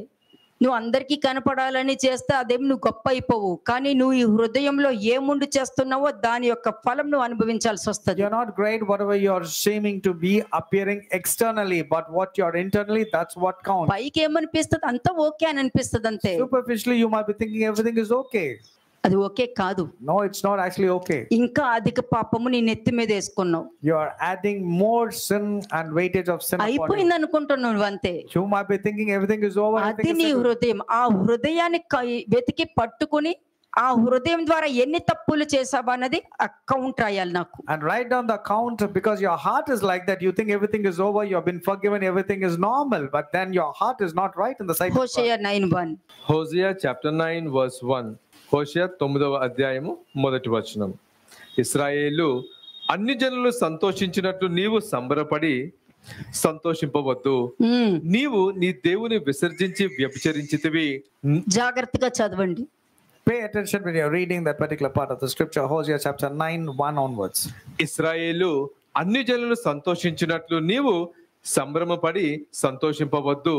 నువ్వు అందరికీ కనపడాలని చేస్తే అదేం నువ్వు గొప్ప అయిపోవు, కానీ నువ్వు ఈ హృదయంలో ఏముండి చేస్తున్నావో దాని యొక్క ఫలం నువ్వు అనుభవించాల్సి వస్తుంది. You're not great, whatever you're seeming to be appearing externally, but what you're internally, that's what counts. పైకి ఏమనిపిస్తుంది, అంతా ఓకే అని అనిపిస్తుంది అంతే. Superficially, you might be thinking everything is okay. అది ఓకే కాదు, No, it's not actually okay. ఇంకా అధిక పాపము నీ నెత్తి మీద వేసుకున్నావు, You're adding more sin and weightage of sin upon you. అయిపోయింది అనుకుంటున్నావు నువ్వు అంతే. You might be thinking everything is over. అది everything is నీ settled. హృదయం. ఆ హృదయాన్ని వెతికి పట్టుకుని ఆ హృదయం ద్వారా ఎన్ని తప్పులు చేసావా అన్నది అకౌంట్ రాయాలి నాకు. And write down the count, because your heart is like that. You think everything is over, you have been forgiven, everything is normal, but then your heart is not right in the sight of God. హోషేయ 9:1. హోషేయ chapter 9 verse 1. హోషేయ 9వ అధ్యాయము 1వ వచనం. ఇశ్రాయేలు అన్ని జనులు సంతోషించినట్లు నీవు సంబరపడి సంతోషింపవద్దు. నీవు నీ దేవుని విసర్జించి వ్యభిచరించితివి. జాగ్రత్తగా చదవండి. Pay attention when you're reading that particular part of the scripture, Hosea chapter 9:1 onwards. ఇశ్రాయేలు అన్ని జనులు సంతోషించినట్లు నీవు సంభ్రమపడి సంతోషింపవద్దు.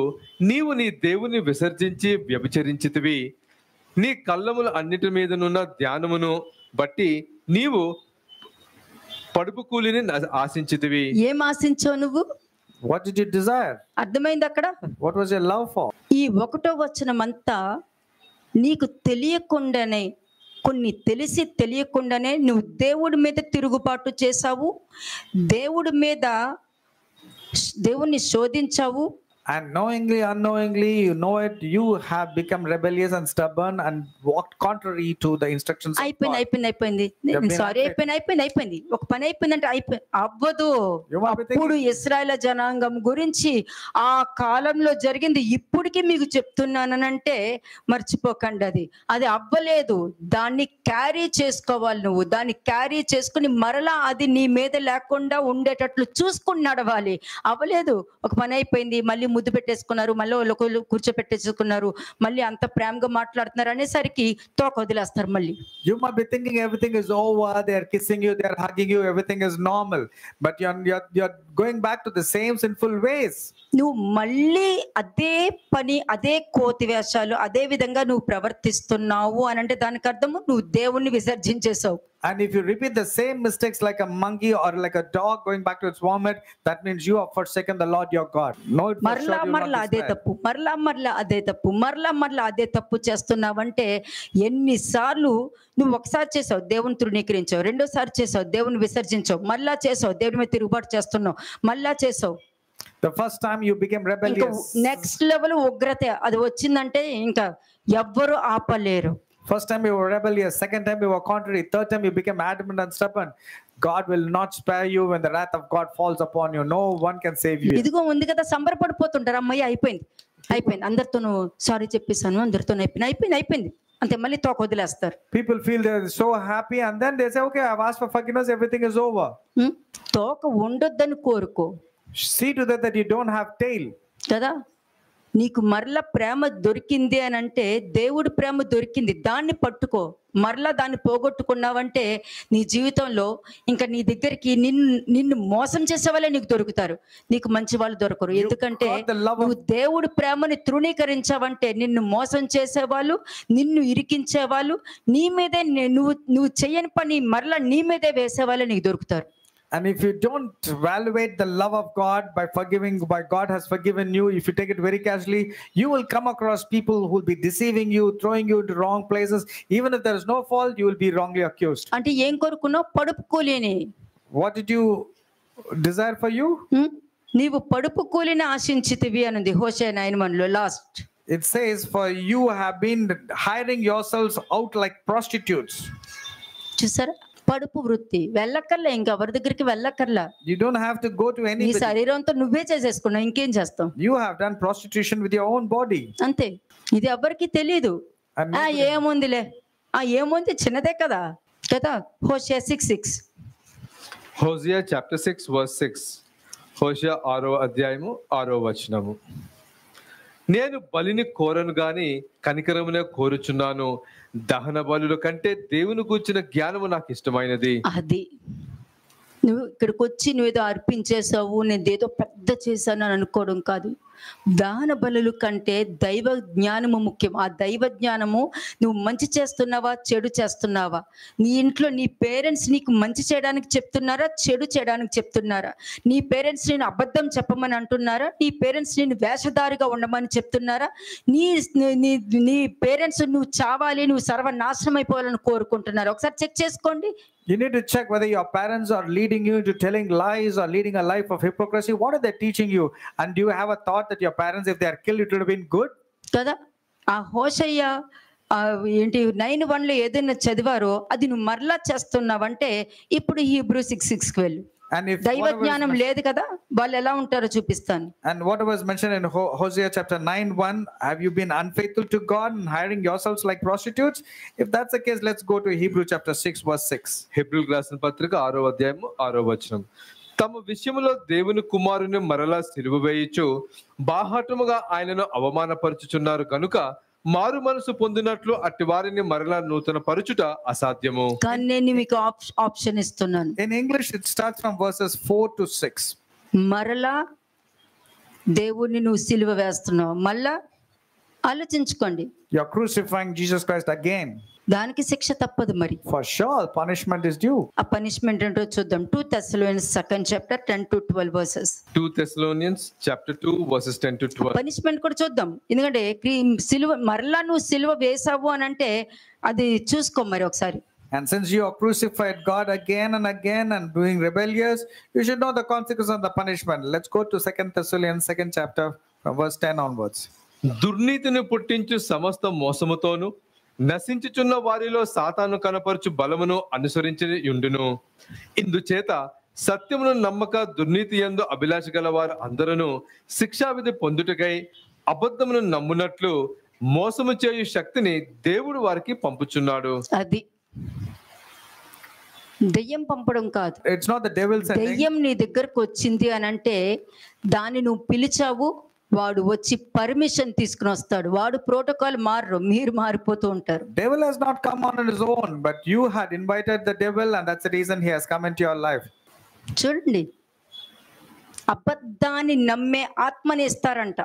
నీవు నీ దేవుని విసర్జించి వ్యభిచరించితివి. నీ కళ్ళముల అన్నిటి మీదనున్న ధ్యానమును బట్టి నీవు పడుపు కూలిని ఆశించితివి. ఏం ఆశించావు నువ్వు? What did you desire? అర్థమైంది అక్కడ. What was your love for? ఈ 1వ వచనమంతా నీకు తెలియకుండానే, కొన్ని తెలిసి తెలియకుండానే నువ్వు దేవుడి మీద తిరుగుబాటు చేసావు, దేవుణ్ణి శోధించావు. And knowingly, unknowingly, you know it, you have become rebellious and stubborn and walked contrary to the instructions of God. అయిపోయింది సారీ, అయిపోయింది ఒక పని అయిపోయిందంటే అవ్వదు. అప్పుడు ఇశ్రాయేలు జనాంగం గురించి ఆ కాలంలో జరిగింది ఇప్పటికీ మీకు చెప్తున్నానంటే మర్చిపోకండి. అది అవ్వలేదు, దాన్ని క్యారీ చేసుకోవాలి. నువ్వు దాన్ని క్యారీ చేసుకుని మరలా అది నీ మీద లేకుండా ఉండేటట్లు చూసుకుని నడవాలి. అవ్వలేదు, ఒక పని అయిపోయింది, మళ్ళీ ముద్దు పెట్టేసుకున్నారు, మళ్ళీ ఒకళ్ళు కూర్చోపెట్టేసుకున్నారు, మళ్ళీ అంత ప్రేమగా మాట్లాడుతున్నారు అనేసరికి తోక వదిలేస్తారు. మళ్ళీ you might be thinking everything is over, they are kissing you, they are hugging you, everything is normal, but you're going back to the same sinful ways. నువ్వు మళ్ళీ అదే పని, అదే కోతి వేషాలు, అదే విధంగా నువ్వు ప్రవర్తిస్తున్నావు అని అంటే దానికి అర్థము నువ్వు దేవుణ్ణి విసర్జించేసావు. And if you repeat the same mistakes like a monkey or like a dog going back to its vomit, that means you have forsaken the Lord your God. No, it for sure you మరలా అదే తప్పు, మరలా అదే తప్పు చేస్తున్నావంటే ఎన్నిసార్లు నువ్వు ఒకసారి చేసావు దేవుని తృణీకరించావు, రెండోసారి చేసావు దేవుని విసర్జించావు, మళ్ళా చేసావు దేవుడి మీద తిరుగుబాటు చేస్తున్నావు, మళ్ళా చేసావు. The first time you became rebellious. Next level ఉగ్రత అది వచ్చిందంటే ఇంకా ఎవ్వరు ఆపలేరు. First time you were rebellious, second time you were contrary, third time you became adamant and stubborn. God will not spare you when the wrath of God falls upon you. No one can save you. ఇదిగో ఉంది కదా, సంబరపడిపోతుంటారు. అమ్మాయి అయిపోయింది, అందరితోనూ sorry చెప్పేసాను, అందరితో అయిపోయింది అంతే, మళ్ళీ తోక వదిలేస్తారు. People feel they're so happy and then they say, okay, I've asked for forgiveness, everything is over. తోక ఉండొద్దని కోరుకో. See to that you don't have tail. కదా, నీకు మరలా ప్రేమ దొరికింది అని అంటే దేవుడి ప్రేమ దొరికింది, దాన్ని పట్టుకో. మరలా దాన్ని పోగొట్టుకున్నావంటే నీ జీవితంలో ఇంకా నీ దగ్గరికి నిన్ను మోసం చేసే వాళ్ళే నీకు దొరుకుతారు, నీకు మంచి వాళ్ళు దొరకరు. ఎందుకంటే నువ్వు దేవుడి ప్రేమని తృణీకరించావంటే నిన్ను మోసం చేసేవాళ్ళు, నిన్ను ఇరికించేవాళ్ళు, నీ మీదే నువ్వు చెయ్యని పని మరలా నీ మీదే వేసేవాళ్ళే నీకు దొరుకుతారు. And if you don't evaluate the love of God by God has forgiven you, if you take it very casually, you will come across people who will be deceiving you, throwing you into wrong places. Even if there is no fault, you will be wrongly accused. అంటే ఏం కోరుకున్నావు? పడుపు కూలిని. What did you desire for you? నీవు పడుపు కూలిని ఆశించితివి అన్నది హోషేయ 9:1 last. It says, for you have been hiring yourselves out like prostitutes. చూసారా, పడుపు వృత్తి వెళ్ళక్కర్లే, ఇంకెవరి దగ్గరికి వెళ్ళక్కర్లా. You don't have to go to నీ anybody. శరీరంతో నువ్వే చేసేసుకున్నావు, ఇంకేం చేస్తావు? You have done prostitution with your own body. అంతే. ఇది ఎవరికి తెలీదు. And nobody- ఏముందిలే, ఏముంది, చిన్నదే కదా కదా. హోషేయ 6:6. హోషేయ చాప్టర్ 6 వర్స్ 6. హోషేయ 6వ అధ్యాయము 6వ వచనము. నేను బలిని కోరను గాని కనికరమునే కోరుచున్నాను, దహన బలుల కంటే దేవుని కూర్చిన జ్ఞానము నాకు ఇష్టమైనది. అది నువ్వు ఇక్కడికి వచ్చి నువ్వేదో అర్పించేసావు, నేను ఏదో పెద్ద చేశాను అని అనుకోవడం కాదు. దహన బలుల కంటే దైవ జ్ఞానము ముఖ్యం. ఆ దైవ జ్ఞానము, నువ్వు మంచి చేస్తున్నావా చెడు చేస్తున్నావా, నీ ఇంట్లో నీ పేరెంట్స్ నీకు మంచి చేయడానికి చెప్తున్నారా చెడు చేయడానికి చెప్తున్నారా, నీ పేరెంట్స్ నేను అబద్ధం చెప్పమని అంటున్నారా, నీ పేరెంట్స్ నేను వేషధారిగా ఉండమని చెప్తున్నారా, నీ నీ నీ పేరెంట్స్ నువ్వు చావాలి, నువ్వు సర్వనాశనం అయిపోవాలని కోరుకుంటున్నారా? ఒకసారి చెక్ చేసుకోండి. You need to check whether your parents are leading you into telling lies or leading a life of hypocrisy. What are they teaching you? And do you have a thought that your parents, if they are killed, it would have been good? కదా. ఆ హోషేయ ఏంటి 9:1 ఏదైనా చదివారో అది నువ్వు మరలా చేస్తున్నావంటే ఇప్పుడు Hebrew 6:6కి వెళ్ళు. And if దైవ whatever is జ్ఞానం లేదు కదా, వాళ్ళు ఎలా ఉంటారో చూపిస్తాను. and whatever is mentioned in Hosea chapter 9:1, have you been unfaithful to God and hiring yourselves like prostitutes? If that's the case, let's go to Hebrew chapter 6 verse 6. హెబ్రీయులకు రాసిన పత్రిక 6వ అధ్యాయము 6వ వచనం. తమ విషయంలో దేవుని కుమారుని మరలా సిలువ వేయుచు బాహాటముగా ఆయనను అవమానపరుచుచున్నారు కనుక మారు మనసు పొందినట్లు అట్టి వారిని మరలా నూతన పరుచుట అసాధ్యము. కానీ నేను మీకు ఆప్షన్ ఇస్తున్నాను. In English, it starts from verses 4 to 6. మరలా దేవుణ్ణి నువ్వు సిలువ వేస్తున్నావు, మళ్ళా ఆలోచించుకోండి. You're crucifying Jesus Christ again. దానికి శిక్ష తప్పదు. మరి For sure, punishment is due. ఆ పనిష్మెంట్ ఏంటో చూద్దాం. 2 Thessalonians 2nd chapter 10 to 12 verses. 2 Thessalonians chapter 2 verses 10 to 12. Punishment కూడా చూద్దాం. ఎందుకంటే సిలువ మరలా నువ్వు సిలువ వేసావు అని అంటే అది చూసుకో మరి ఒకసారి. And since you have crucified God again and again and doing rebellious, you should know the consequence of the punishment. Let's go to 2 Thessalonians 2nd chapter from verse 10 onwards. దుర్నీతిని పుట్టించు సమస్త మోసముతోను నశించుచున్న వారిలో సాతాను కనపరచు బలమును అనుసరించి యుండును. ఇందుచేత సత్యమును నమ్మక దుర్నీతి యందు అభిలాష గల వారు అందరూ శిక్షావిధి పొందుటకై అబద్ధమును నమ్మునట్లు మోసము చేయు శక్తిని దేవుడు వారికి పంపుచున్నాడు. అది దెయ్యం పంపడం కాదు. It's not the devil sending. దెయ్యం నీ దగ్గరకు వచ్చింది అని అంటే దాన్ని నువ్వు పిలిచావు, వాడు వచ్చి పర్మిషన్ తీసుకుని వస్తాడు. వాడు ప్రోటోకాల్ మారరు, మీరు మారిపోతూ ఉంటారు. Devil has not come on his own, but you had invited the devil, and that's the reason he has come into your life. చూడండి, అబద్ధాన్ని నమ్మే ఆత్మని ఇస్తారంట.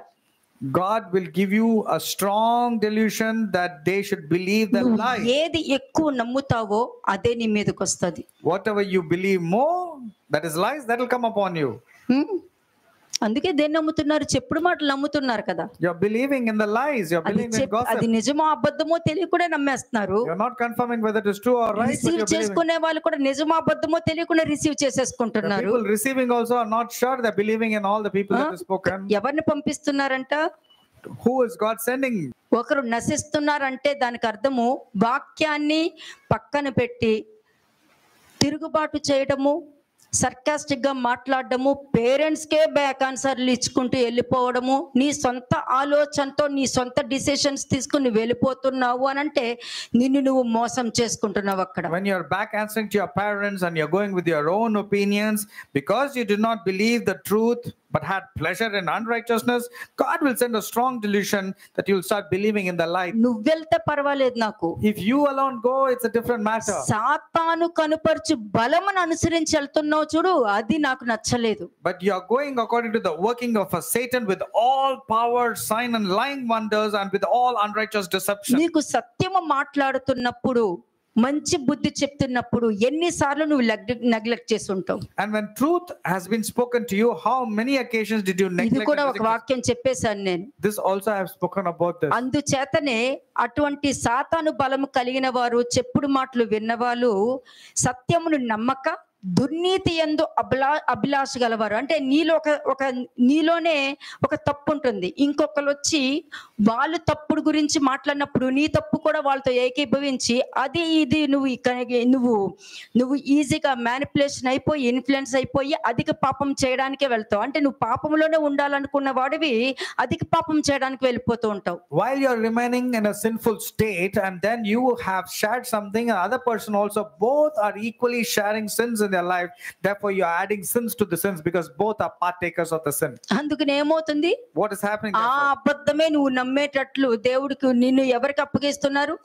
God will give you a strong delusion that they should believe the నువ్వు lie. ఏది ఎక్కువ నమ్ముతావో అదే నీ మీదకి వస్తుంది. Whatever you believe more, that is lies, that will come upon you. అందుకే దేన్ని నమ్ముతున్నారు? చెప్పుడు మాటలు నమ్ముతున్నారు కదా. You're believing in the lies, you're believing in gossip. అది నిజమో అబద్ధమో తెలియకుండా నమ్మేస్తున్నారు. You're not confirming whether it is true or right, but receive you're believing. చేసుకునే వాళ్ళు కూడా నిజమో అబద్ధమో తెలియకుండా receive The చేసేసుకుంటున్నారు. people receiving also are not sure, they're believing in all the people that is spoken. ఎవరిని పంపిస్తున్నారంట? Who is God sending? ఒకరు నశిస్తున్నారంటే దానికి అర్థము వాక్యాన్ని పక్కన పెట్టి తిరుగుబాటు చేయడము, సర్కాస్టిక్ గా మాట్లాడడము, పేరెంట్స్కే బ్యాక్ ఆన్సర్లు ఇచ్చుకుంటూ వెళ్ళిపోవడము, నీ సొంత ఆలోచనతో నీ సొంత డిసిషన్స్ తీసుకుని వెళ్ళిపోతున్నావు అని అంటే నిన్ను నువ్వు మోసం చేసుకుంటున్నావు అక్కడ. When you're back answering to your parents and you're going with your own opinions because you did not believe the truth but had pleasure in unrighteousness, God will send a strong delusion that you'll start believing in the lie. నువ్వు వెళ్తే పర్వాలేదు నాకు. If you alone go, it's a different matter. సాతాను కనుపరచు బలమును అనుసరించి వెళ్తున్నావు చూడు, అది నాకు నచ్చలేదు. But you are going according to the working of a Satan with all power, sign and lying wonders and with all unrighteous deception. నీకు సత్యము మాట్లాడుతున్నప్పుడు, మంచి బుద్ధి చెప్తున్నప్పుడు ఎన్నిసార్లు నువ్వు నెగ్లెక్ట్ చేసి ఉంటావు. And when truth has been spoken to you, how many occasions did you ఇది neglect కూడా it? ఒక వాక్యం చెప్పేశాను నేను. This also I have spoken about this. అందుచేతనే అటువంటి సాతాను బలము కలిగిన వారు, చెప్పుడు మాటలు విన్నవాళ్ళు సత్యమును నమ్మక దుర్నీతి యందు అభిలాష గలవారు. అంటే నీలోనే ఒక తప్పు ఉంటుంది. ఇంకొకరు వచ్చి వాళ్ళు తప్పుడు గురించి మాట్లాడినప్పుడు నీ తప్పు కూడా వాళ్ళతో ఏకీభవించి అది ఇది నువ్వు ఈజీగా మ్యానిపులేషన్ అయిపోయి ఇన్ఫ్లుయెన్స్ అయిపోయి అధిక పాపం చేయడానికే వెళ్తావు. అంటే నువ్వు పాపంలోనే ఉండాలనుకున్న వాడివి అధిక పాపం చేయడానికి వెళ్ళిపోతూ ఉంటావు. While you're remaining in a sinful state and then you have shared something, another person also, both are equally sharing sins in their life. Therefore you are adding sins to the sins because both are partakers of the sin. అందుకని ఏమవుతుంది? What is happening? ఆ అబద్ధమే నువ్వు నమ్మేటట్లు దేవుడికి నిన్ను ఎవరికి అప్పగిస్తున్నారు?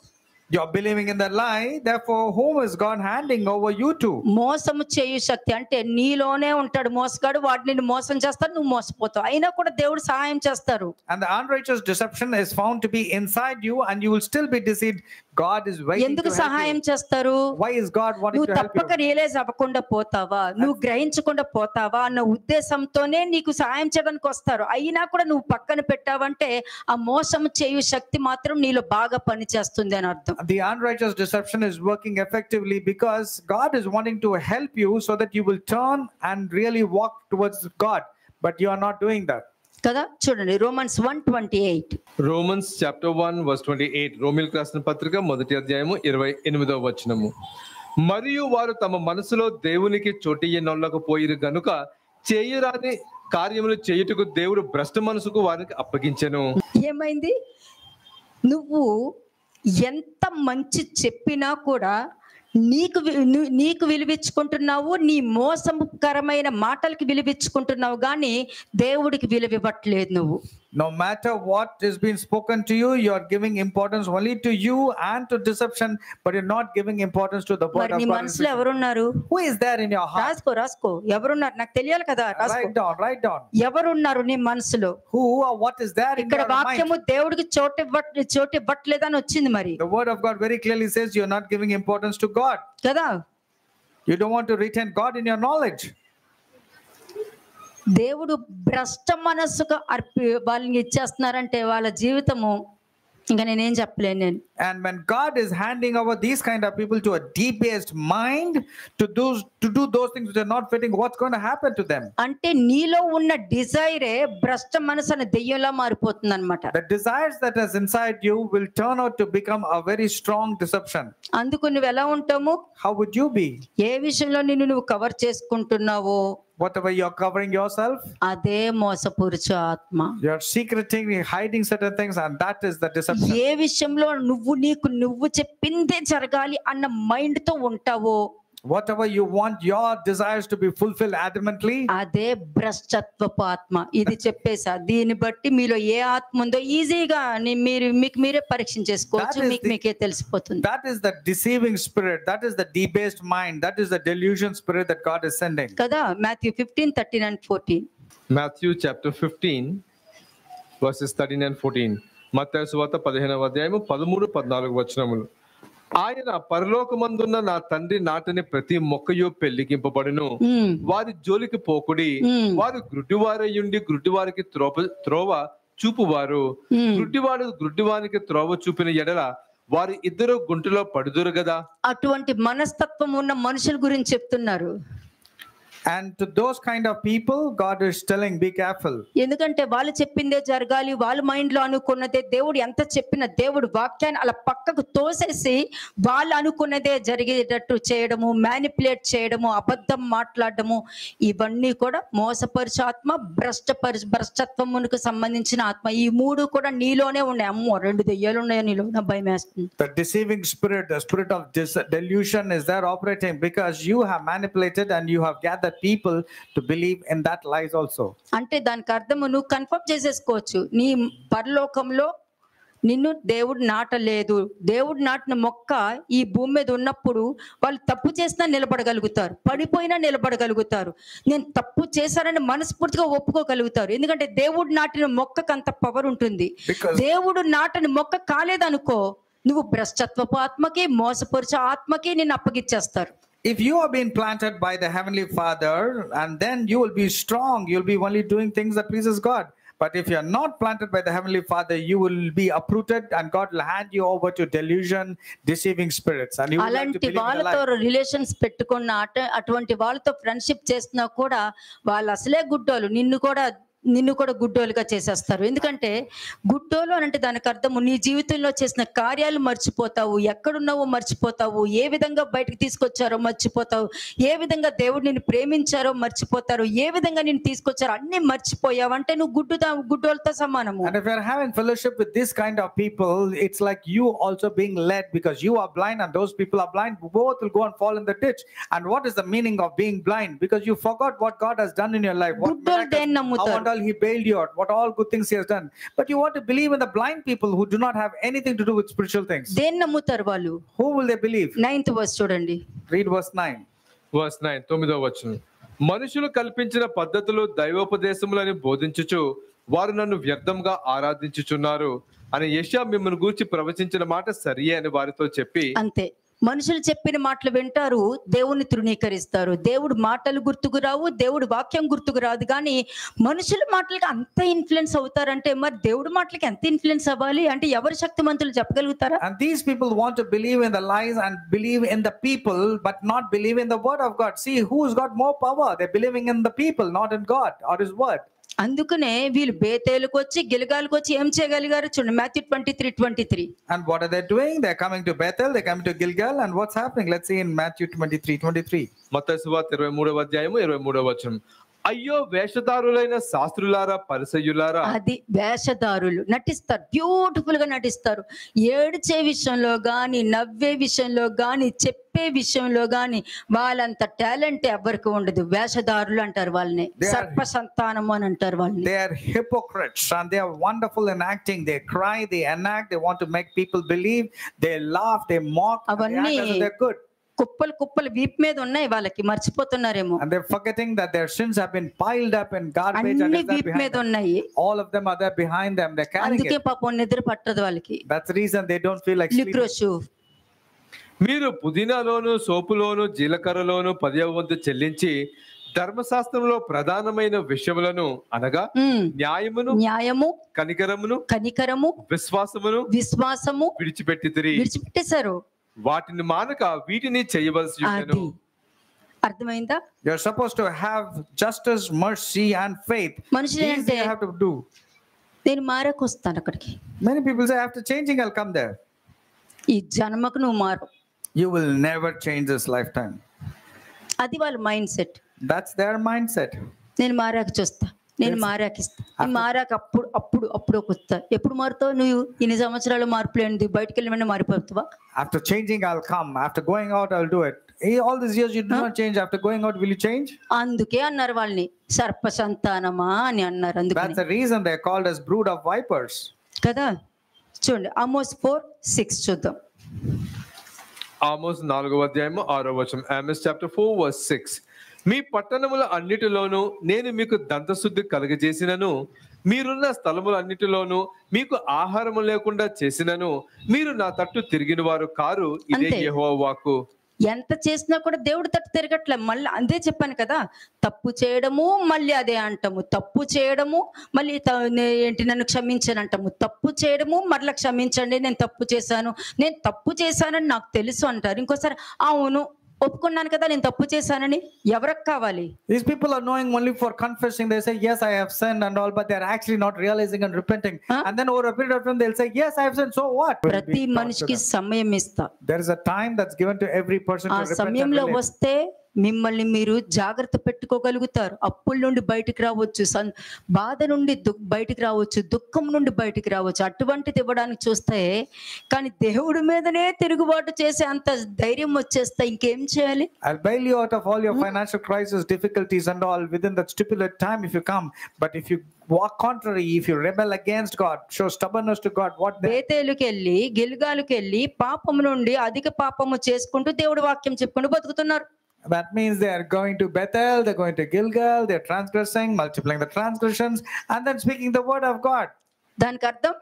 You're believing in the lie, therefore whom is God handing over you to? మోసము చేయు శక్తి. అంటే నీలోనే ఉంటాడు మోసగాడు, వాడు నిన్ను మోసం చేస్తాడు, నువ్వు మోసపోతావు. అయినా కూడా దేవుడు సహాయం చేస్తారు. And the unrighteous deception is found to be inside you and you will still be deceived. God is waiting ఎందుకు to help సహాయం you. చేస్తారు? Why is God wanting నువ్వు to help తప్పక you? రియలైజ్ అవ్వకుండా పోతావా, నువ్వు గ్రహించకుండా పోతావా అన్న ఉద్దేశంతోనే నీకు సహాయం చేయడానికి వస్తారు. అయినా కూడా నువ్వు పక్కన పెట్టావంటే ఆ మోసం చేయు శక్తి మాత్రం నీలో బాగా పనిచేస్తుంది అని అర్థం. The unrighteous deception is working effectively because God is wanting to help you so that you will turn and really walk towards God, but you are not doing that. కదా, చూడండి రోమన్స్ 1:28. Romans chapter 1:28. రోమిల్కి రాసిన పత్రిక 1వ అధ్యాయము 28వ వచనము. మరియు వారు తమ మనసులో దేవునికి చోటియ్యనొల్లకపోయిరు గనుక చేయరాని కార్యములు చేయుటకు దేవుడు భ్రష్ట మనసుకు వారికి అప్పగించెను. ఏమైంది? నువ్వు ఎంత మంచి చెప్పినా కూడా నీకు విలువించుకుంటున్నావు, నీ మోసకరమైన మాటలకి విలువించుకుంటున్నావు, కానీ దేవుడికి విలువివ్వట్లేదు. నువ్వు no matter what is being spoken to you, you are giving importance only to you and to deception, but you're not giving importance to the word of God. నీ మనసులో ఎవరున్నారు? Who is there in your heart? రాసుకో ఎవరున్నారు, నాకు తెలియాలి కదా. Write down. ఎవరున్నారు నీ మనసులో? Who or what is there in ఇక్కడ your వాక్యము mind? దేవుడికి చోటు ఇవ్వట్లేదని వచ్చింది. మరి The word of God very clearly says you're not giving importance to God. కదా, You don't want to retain God in your knowledge. దేవుడు భ్రష్ట మనస్సుకు వాళ్ళని ఇచ్చేస్తున్నారంటే వాళ్ళ జీవితము ఇంకా నేనేం చెప్పలేను. And when God is handing over these kind of people to a debased mind to do those things which are not fitting, what's going to happen to them? అంటే నీలో ఉన్న డిజైరే భ్రష్ట మనసు అనే దెయ్యంలా మారిపోతుంది అన్నమాట. The desires that is inside you will turn out to become a very strong deception. అందుకు నువ్వు ఎలా ఉంటావు? How would you be? ఏ విషయంలో నువ్వు cover చేసుకుంటున్నావో Whatever you're covering yourself, అదే మోసపురుచు ఆత్మ. you're secretly hiding certain things, and that is the deception. ఏ విషయంలో నువ్వు చెప్పిందే జరగాలి అన్న మైండ్ తో ఉంటావో, Whatever you want your desires to be fulfilled adamantly, అదే భ్రష్టత్వపు ఆత్మ. ఇది చెప్పేసా, దీన్ని బట్టి మీలో ఏ ఆత్మ ఉందో ఈజీగా మీకు మీరే పరీక్ష చేసుకోవచ్చు, మీకే తెలిసిపోతుంది. that is the deceiving spirit, that is the debased mind, that is the delusion spirit that God is sending. కదా, Matthew 15:13-14. Matthew chapter 15 verses 13 and 14. మత్తయి సువార్త 15వ అధ్యాయము 13-14 వచనములు. ఆయన పరలోకమందున్న నా తండ్రి నాటని ప్రతి మొక్కయు పెళ్లికింపబడును, వారి జోలికి పోకుడి, వారు గ్రుడ్డివారయుండి గ్రుడ్డివారికి త్రోవ చూపువారు, గ్రుడ్డివాడు గ్రుడ్డివానికి త్రోవ చూపిన ఎడల వారి ఇద్దరు గుంటలో పడుదురు కదా. అటువంటి మనస్తత్వం ఉన్న మనుషుల గురించి చెప్తున్నారు. And to those kind of people God is telling, be careful. ఎందుకంటే వాళ్ళు చెప్పిందే జరగాలి, వాళ్ళ మైండ్ లో అనుకున్నదే, దేవుడు ఎంత చెప్పిన దేవుడు వాక్యాన్ని అలా పక్కకు తోసేసి వాళ్ళు అనుకున్నదే జరిగేటట్టు చేయడము, మ్యానిపులేట్ చేయడము, అబద్ధం మాట్లాడడము, ఇవన్నీ కూడా మోసపరిచే ఆత్మ, భ్రష్టత్వమునకు సంబంధించిన ఆత్మ. ఈ మూడు కూడా నీలోనే ఉన్నాయి. అమ్మో, 2 దెయ్యాలు ఉన్నాయి నీలో, నా భయం వేస్తుంది. The deceiving spirit, the spirit of delusion is there operating because you have manipulated and you have gathered people to believe in that lies also. అంటే దానికి అర్థము నువ్వు కన్ఫర్మ్ చేసేసుకోవచ్చు, నీ పరలోకంలో నిన్ను దేవుడు నాటలేదు. దేవుడు నాటిన మొక్క ఈ భూమి మీద ఉన్నప్పుడు వాళ్ళు తప్పు చేసినా నిలబడగలుగుతారు, పడిపోయినా నిలబడగలుగుతారు, నేను తప్పు చేశానని మనస్ఫూర్తిగా ఒప్పుకోగలుగుతారు. ఎందుకంటే దేవుడు నాటిన మొక్కకు అంత పవర్ ఉంటుంది. దేవుడు నాటిన మొక్క కాలేదనుకో, నువ్వు భ్రష్టత్వపు ఆత్మకి, మోసపరిచే ఆత్మకి నిన్ను అప్పగిచ్చేస్తారు. If you are being planted by the Heavenly Father, and then you will be strong, you'll be only doing things that pleases God. But if you are not planted by the Heavenly Father, you will be uprooted, and God will hand you over to delusion, deceiving spirits, and you will have to అలాంటి believe in a వాళ్ళతో lie. Relations పెట్టుకున్న అటువంటి వాళ్ళతో friendship చేసినా కూడా వాళ్ళు అసలే గుడ్డోలు, నిన్ను కూడా గుడ్డోలుగా చేసేస్తారు. ఎందుకంటే గుడ్డోలు అని అంటే దానికి అర్థము నీ జీవితంలో చేసిన కార్యాలు మర్చిపోతావు, ఎక్కడున్నావో మర్చిపోతావు, ఏ విధంగా బయటకు తీసుకొచ్చారో మర్చిపోతావు, ఏ విధంగా దేవుడు నిన్ను ప్రేమించారో మర్చిపోతారు, ఏ విధంగా నిన్ను తీసుకొచ్చారో అన్ని మర్చిపోయావు అంటే నువ్వు గుడ్డోలతో సమానము. And if you're having fellowship with this kind of people, it's like you also being led, because you are blind and those people are blind. Both will go and fall in the ditch. And what is the meaning of being blind? Because you forgot what God has done in your life. What గుడ్డోలు దేన్ని నమ్ముతారు? He bailed you out, what all good things he has done. But you want to believe in the blind people who do not have anything to do with spiritual things. దేన్ని నమ్ముతారు వాళ్ళు? Who will they believe? 9th verse చూడండి. Read verse 9. verse 9 9వ వచనం. మనుషులు కల్పించిన పద్ధతులు దైవోపదేశములని బోధించుచు వారు నన్ను వ్యర్థంగా ఆరాధించుచున్నారు అని యెషయా మిమ్మల్ని గూర్చి ప్రవచించిన మాట సరియే అని వారితో చెప్పి. అంతే, మనుషులు చెప్పిన మాటలు వింటారు, దేవుణ్ణి తృణీకరిస్తారు. దేవుడు మాటలు గుర్తుకు రావు, దేవుడు వాక్యం గుర్తుకు రాదు. కానీ మనుషుల మాటలకి అంత ఇన్ఫ్లుయెన్స్ అవుతారంటే మరి దేవుడి మాటలకి ఎంత ఇన్ఫ్లుయెన్స్ అవ్వాలి అంటే ఎవరు శక్తిమంతులు చెప్పగలుగుతారా? And these people want to believe in the lies and believe in the people, but not believe in the word of God. See, who's got more power? They're believing in the people, not in God or his word. అందుకనే వీళ్ళు బేతేలుకు వచ్చి గిల్గాలకు వచ్చి ఏం చేయగలిగారు చూడండి, Matthew 23:23. And what are they doing? They're coming to Bethel, they're coming to Gilgal, and what's happening? Let's see in Matthew 23:23. మత్తయి సువార్త 23వ అధ్యాయము 23వ వచనం. అయ్యో వేషధారులైన శాస్త్రులారా పరిసయ్యులారా. అది వేషధారులు నటిస్తారు, బ్యూటిఫుల్ గా నటిస్తారు. ఏడ్చే విషయంలో గాని, నవ్వే విషయంలో గాని, చెప్పే విషయంలో గాని వాళ్ళంత టాలెంట్ ఎవరికి ఉండదు. వేషధారులు అంటారు వాళ్ళని, సర్ప సంతానము అని అంటారు వాళ్ళని. They are hypocrites and they are wonderful in acting. They cry, they enact, they want to make people believe, they laugh, they mock, and they act as if they're good. కుప్పలు వీపు మీద ఉన్నాయి వాళ్ళకి, మర్చిపోతున్నారేమో. And they're forgetting that their sins have been piled up in garbage and అన్ని is there వీపు మీద behind them. ఉన్నాయి. All of them are there behind them. They're carrying అందుకే it. పాపం నిద్ర పట్టదు వాళ్ళకి. That's the reason they don't feel like sleeping. లిక్రోషు. మీరు పుదీనాలోను సోపులోను జీలకర్రలోను 10వ వంతు చెల్లించి ధర్మశాస్త్రంలో ప్రధానమైన విషయములను అనగా న్యాయము కనికరము విశ్వాసము విడిచిపెట్టేశారు. వాటిని మానక వీటిని చేయవలసి ఉన్నది. అర్థమైందా? You're supposed to have justice, mercy and faith. మనుషులు అంటే you have to do. నేను మారకు వస్తాను అక్కడికి. Many people say after changing I'll come there. ఈ జన్మకు నువ్వు మారు. You will never change this lifetime. అది వాళ్ళ mind set. That's their mindset. నేను మారాకు చూస్తా, నేను మారాకిస్తా, నేను మారాక అప్పుడు వస్తా. ఎప్పుడు మారుతావు నువ్వు? ఇన్ని సంవత్సరాలు మార్పు లేనిది బయటకు వెళ్ళి మారిపోతావా? After changing I'll come, after going out I'll do it. All these years you do not change, after going out will you change? అందుకే అన్నారు వాళ్ళని సర్ప సంతానమా అని అన్నారు. అందుకే That's the reason they're called as brood of vipers. కదా. చూడండి ఆమోస్ 4:6 చూద్దాం. ఆమోస్ 4వ అధ్యాయము 6వ వచనం. ఆమోస్ చాప్టర్ 4:6. మీ పట్టణముల అన్నిటిలోనూ నేను మీకు దంతశుద్ధి కలుగజేసినను, మీరున్న స్థలములన్నిటిలోనూ మీకు ఆహారము లేకుండా చేసినను, మీరు నా తట్టు తిరిగిన వారు కారు. ఇదే యెహోవా వాక్కు. ఎంత చేసినా కూడా దేవుడు తట్టు తిరగట్లే. మళ్ళీ అదే చెప్పాను కదా, తప్పు చేయడము మళ్ళీ అదే అంటాము, తప్పు చేయడము మళ్ళీ ఏంటి నన్ను క్షమించని అంటాము, తప్పు చేయడము మరలా క్షమించండి, నేను తప్పు చేశానని నాకు తెలుసు అంటారు. ఇంకోసారి అవును ఒప్పుకున్నాను కదా నేను తప్పు చేశానని. ఎవరికి కావాలి? These people are knowing only for confessing. They say yes I have sinned and all, but they're actually not realizing and repenting. And then over a period of time they'll say yes I have sinned, so what? ప్రతి మనిషికి సమయం ఇస్తా. There is a time that's given to every person to repent. ఆ సమయంలో వస్తే మిమ్మల్ని మీరు జాగ్రత్త పెట్టుకోగలుగుతారు. అప్పుల నుండి బయటికి రావచ్చు, బాధ నుండి బయటికి రావచ్చు, దుఃఖం నుండి బయటికి రావచ్చు. అటువంటిది ఇవ్వడానికి చూస్తే, కానీ దేవుడి మీదనే తిరుగుబాటు చేసే అంత ధైర్యం వచ్చేస్తే ఇంకేం చేయాలి? I'll bail you out of all your financial crisis, difficulties and all within that stipulated time if you come. But if you walk contrary, if you rebel against God, show stubbornness to God, what then? బేతేలుకి వెళ్ళి గిల్గాలుకి వెళ్ళి పాపము నుండి అధిక పాపము చేసుకుంటూ దేవుడి వాక్యం చెప్పుకుంటూ బతుకుతున్నారు. That means they are going to Bethel, they're going to Gilgal, they're transgressing, multiplying the transgressions, and then speaking the word of God. దానికి అర్థం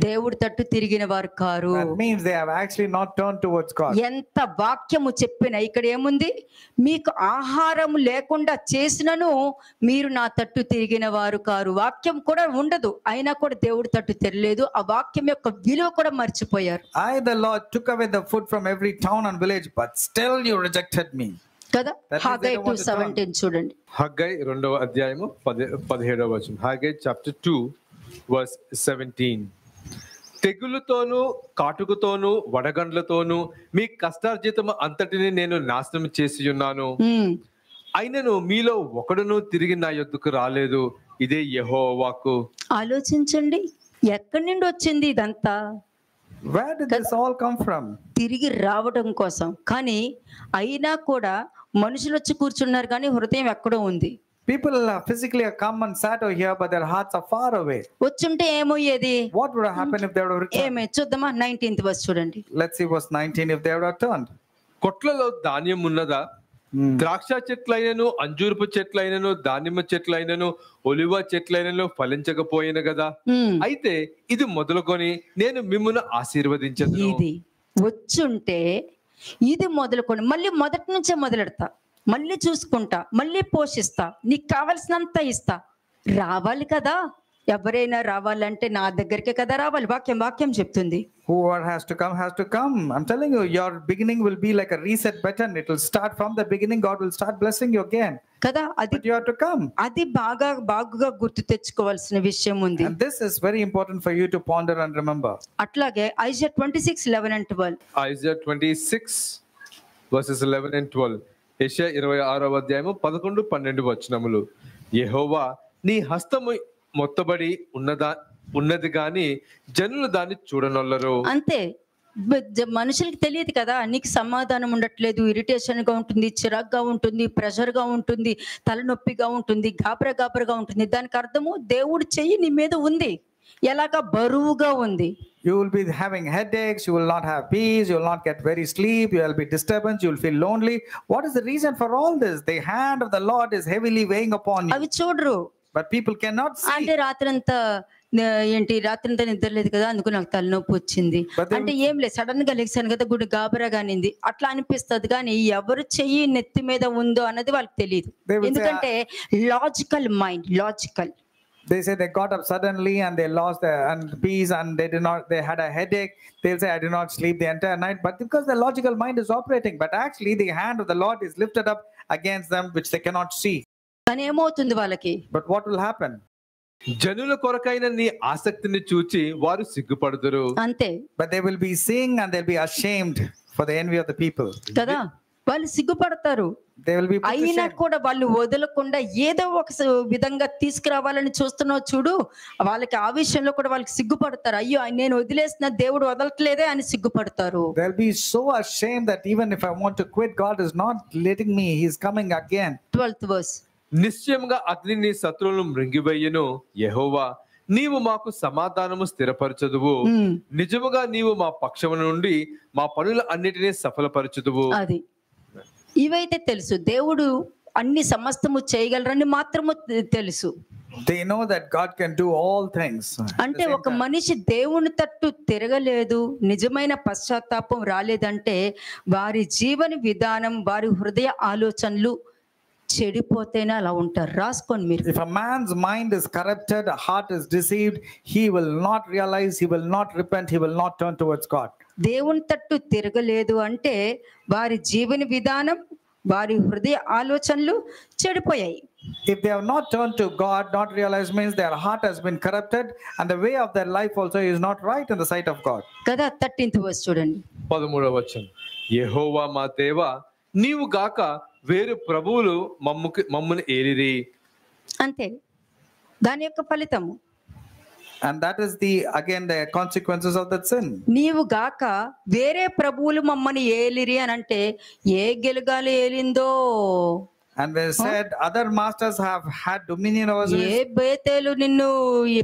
దేవుడి తట్టు తిరిగిన వారు car. That means they have actually not turned towards God. ఎంత వాక్యము చెప్పినా ఇక్కడ ఏముంది? మీకు ఆహారం లేకుండా చేసినను మీరు నా తట్టు తిరిగిన వారు కారు. వాక్యం కూడా ఉండదు, అయినా కూడా దేవుడి తట్టు తిరగలేదు. ఆ వాక్యం యొక్క విలువ కూడా మర్చిపోయారు. I, the Lord, took away the food from every town and village, but still you rejected me. కదా. That means Haggai they don't want to 2:17 చూడండి. హగ్గై 2వ అధ్యాయము 17వ వచనం. Haggai chapter 2 verse 17. తెగులుతోనూ కాటుకుతోనూ వడగండ్లతోనూ మీ కష్టార్జితము అంతటిని నేను నాశనం చేసి ఉన్నాను. అయినను మీలో ఒకడును తిరిగి నా యొద్దకు రాలేదు. ఇదే యెహోవా వాక్కు. ఆలోచించండి, ఎక్కడి నుండి వచ్చింది ఇదంతా? Where did this all come from? తిరిగి రావడం కోసం. కానీ అయినా కూడా మనుషులు వచ్చి కూర్చున్నారు, కానీ హృదయం ఎక్కడో ఉంది. People physically have come and sat over here, but their hearts are far away. వచ్చుంటే ఏమయ్యేది? What would have happened if they would have returned? ఏమే చూద్దామా? 19th verse చూడండి. Let's see verse 19, if they would have returned. కొట్లలో ధాన్యం ఉన్నదా? ద్రాక్ష చెట్లైనను అంజూరపు చెట్లైనను దానిమ్మ చెట్లైనను ఒలివ చెట్లైనను ఫలించకపోయిన కదా. అయితే ఇది మొదలుకొని నేను మిమ్మును ఆశీర్వదించదు. ఇది వచ్చుంటే ఇది మొదలుకొని మళ్ళీ మొదటి నుంచే మొదలెడతా, మళ్ళీ చూసుకుంటా, మళ్ళీ పోషిస్తా, నీకు కావలసినంత ఇస్తా. రావాలి కదా, ఎవరైనా రావాలంటే నా దగ్గరికే కదా రావాలి. వాక్యం చెప్తుంది. Whoever has to come. I'm telling you, your beginning will be like a reset button. It will start from the beginning. God will start blessing you again. కదా. అది But you have to come. అది బాగా గుర్తు తెచ్చుకోవాల్సిన విషయం ఉంది. And this is very important for you to ponder and remember. అట్లాగే Isaiah 26:11 and 12. Isaiah 26 verses 11 and 12. యెషయా 26వ అధ్యాయము 11, 12 వచనములు. యెహోవా నీ హస్తము మొత్తబడి ఉన్నది గాని జనులు దాన్ని చూడనొల్లరు. అంతే. మనుషులకి తెలియదు కదా, నీకు సమాధానం ఉండట్లేదు, ఇరిటేషన్ గా ఉంటుంది, చిరాగ్గా ఉంటుంది, ప్రెషర్ గా ఉంటుంది, తలనొప్పిగా ఉంటుంది, గాబరగా ఉంటుంది. దానికి అర్థము దేవుడు చెయ్యి నీ మీద ఉంది, ఎలాగా బరువుగా ఉంది. You will be having headaches, you will not have peace, you will not get very sleep, you will be disturbance, you will feel lonely. What is the reason for all this? The hand of the Lord is heavily weighing upon you. అవి చూడరు. But people cannot see. అంటే రాత్రంతా నిద్ర లేదు కదా, అందుకు నాకు తలనొప్పి వచ్చింది అంటే ఏం లేదు, సడన్ గా లెగ్సాను కదా, గుడి గాబరాగానింది అట్లా అనిపిస్తుంది. కానీ ఎవరు చెయ్యి నెత్తి మీద ఉందో అన్నది వాళ్ళకి తెలియదు. ఎందుకంటే logical mind. They say they got up suddenly and they lost their peace and they had a headache. They'll say, I did not sleep the entire night. But because the logical mind is operating, but actually the hand of the Lord is lifted up against them, which they cannot see. కానీ ఏమవుతుంది వాళ్ళకి? But what will happen? జనుల కొరకైన నీ ఆసక్తిని చూచి వారు సిగ్గుపడుదురు. అంతే. But they will be seeing and they'll be ashamed for the envy of the people. కదా, వాళ్ళు సిగ్గుపడతారు. అయినా కూడా వాళ్ళు వదలకుండా ఏదో ఒక విధంగా తీసుకురావాలని చూస్తున్నావు చూడు, వాళ్ళకి ఆ విషయంలో కూడా వాళ్ళకి సిగ్గుపడతారు. అయ్యో నేను వదిలేసిన దేవుడు వదలట్లేదే అని సిగ్గుపడతారు. They'll be so ashamed that even if I want to quit, God is not letting me, He is coming again. 12th verse. నిశ్చయముగా అగ్ని నీ శత్రువులను మృంగివేయును. యెహోవా నీవు మాకు సమాధానము స్థిరపరచదువు. నిజముగా నీవు మా పక్షము నుండి మా పనుల అన్నిటినీ సఫలపరచుదువు. అది ఇవైతే తెలుసు, దేవుడు అన్ని సమస్తము చేయగలరని మాత్రము తెలుసు. They know that God can do all things. అంటే ఒక మనిషి దేవుని తట్టు తిరగలేదు, నిజమైన పశ్చాత్తాపం రాలేదంటే వారి జీవన విధానం, వారి హృదయ ఆలోచనలు చెడిపోతేనే అలా ఉంటారు. రాసుకోండి మీరు. If a man's mind is corrupted, heart is deceived, he will not realize, he will not repent, he will not turn towards God. దేవుని తట్టు తిరగలేదు అంటే వారి జీవన విధానం, వారి హృదయ ఆలోచనలు చెడిపోయాయి. If they have not turned to God, not realized, means their heart has been corrupted and the way of their life also is not right in the sight of God. కదా. 13th verse చూడండి. 13వ వచనం. యెహోవా మా దేవా నీవు గాక వేరు ప్రభువులు మమ్మును ఏలిరి. అంతే, దాని యొక్క ఫలితము. And that is the consequences of that sin. నీవు గాక వేరే ప్రభువులు మమ్మల్ని ఏలిరి అని అంటే ఏ గిల్గాలు ఏలిందో. And they said other masters have had dominion over us. ఏ బేతేలు నిన్ను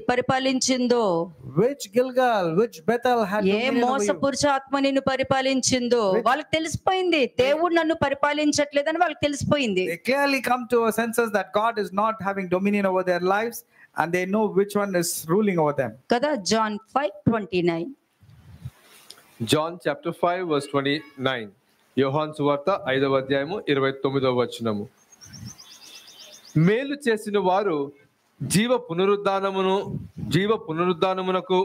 పరిపాలించిందో, which Gilgal, which Bethel had ఏ మోసపురుషాత్మ నిన్ను పరిపాలించిందో వాళ్ళకి తెలిసిపోయింది. దేవుడు నన్ను పరిపాలించట్లేదని వాళ్ళకి తెలిసిపోయింది. They clearly come to a senses that God is not having dominion over their lives and they know which one is ruling over them. కదా. John 5:29. John chapter 5 verse 29. యోహాను సువార్త 5వ అధ్యాయము 29వ వచనము. మేలు చేసిన వారు జీవ పునరుద్ధానమునకు,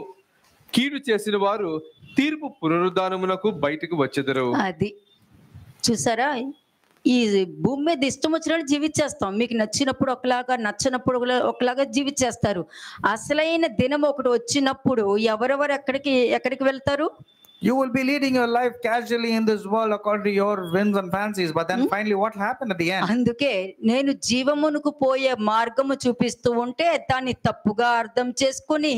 కీడు చేసిన వారు తీర్పు పునరుద్ధానమునకు బయటకు వచ్చెదరు. అది చూసారా, ఈ భూమి మీద ఇష్టం వచ్చినట్టు జీవించేస్తాం. మీకు నచ్చినప్పుడు ఒకలాగా, నచ్చినప్పుడు ఒకలాగా జీవించేస్తారు. అసలైన దినం ఒకటి వచ్చినప్పుడు ఎవరెవరు ఎక్కడికి వెళ్తారు? You will be leading your life casually in this world according to your whims and fancies, but then finally what will happen at the end? అందుకే నేను జీవమునకు పోయే మార్గము చూపిస్తూ ఉంటే దాన్ని తప్పుగా అర్థం చేసుకుని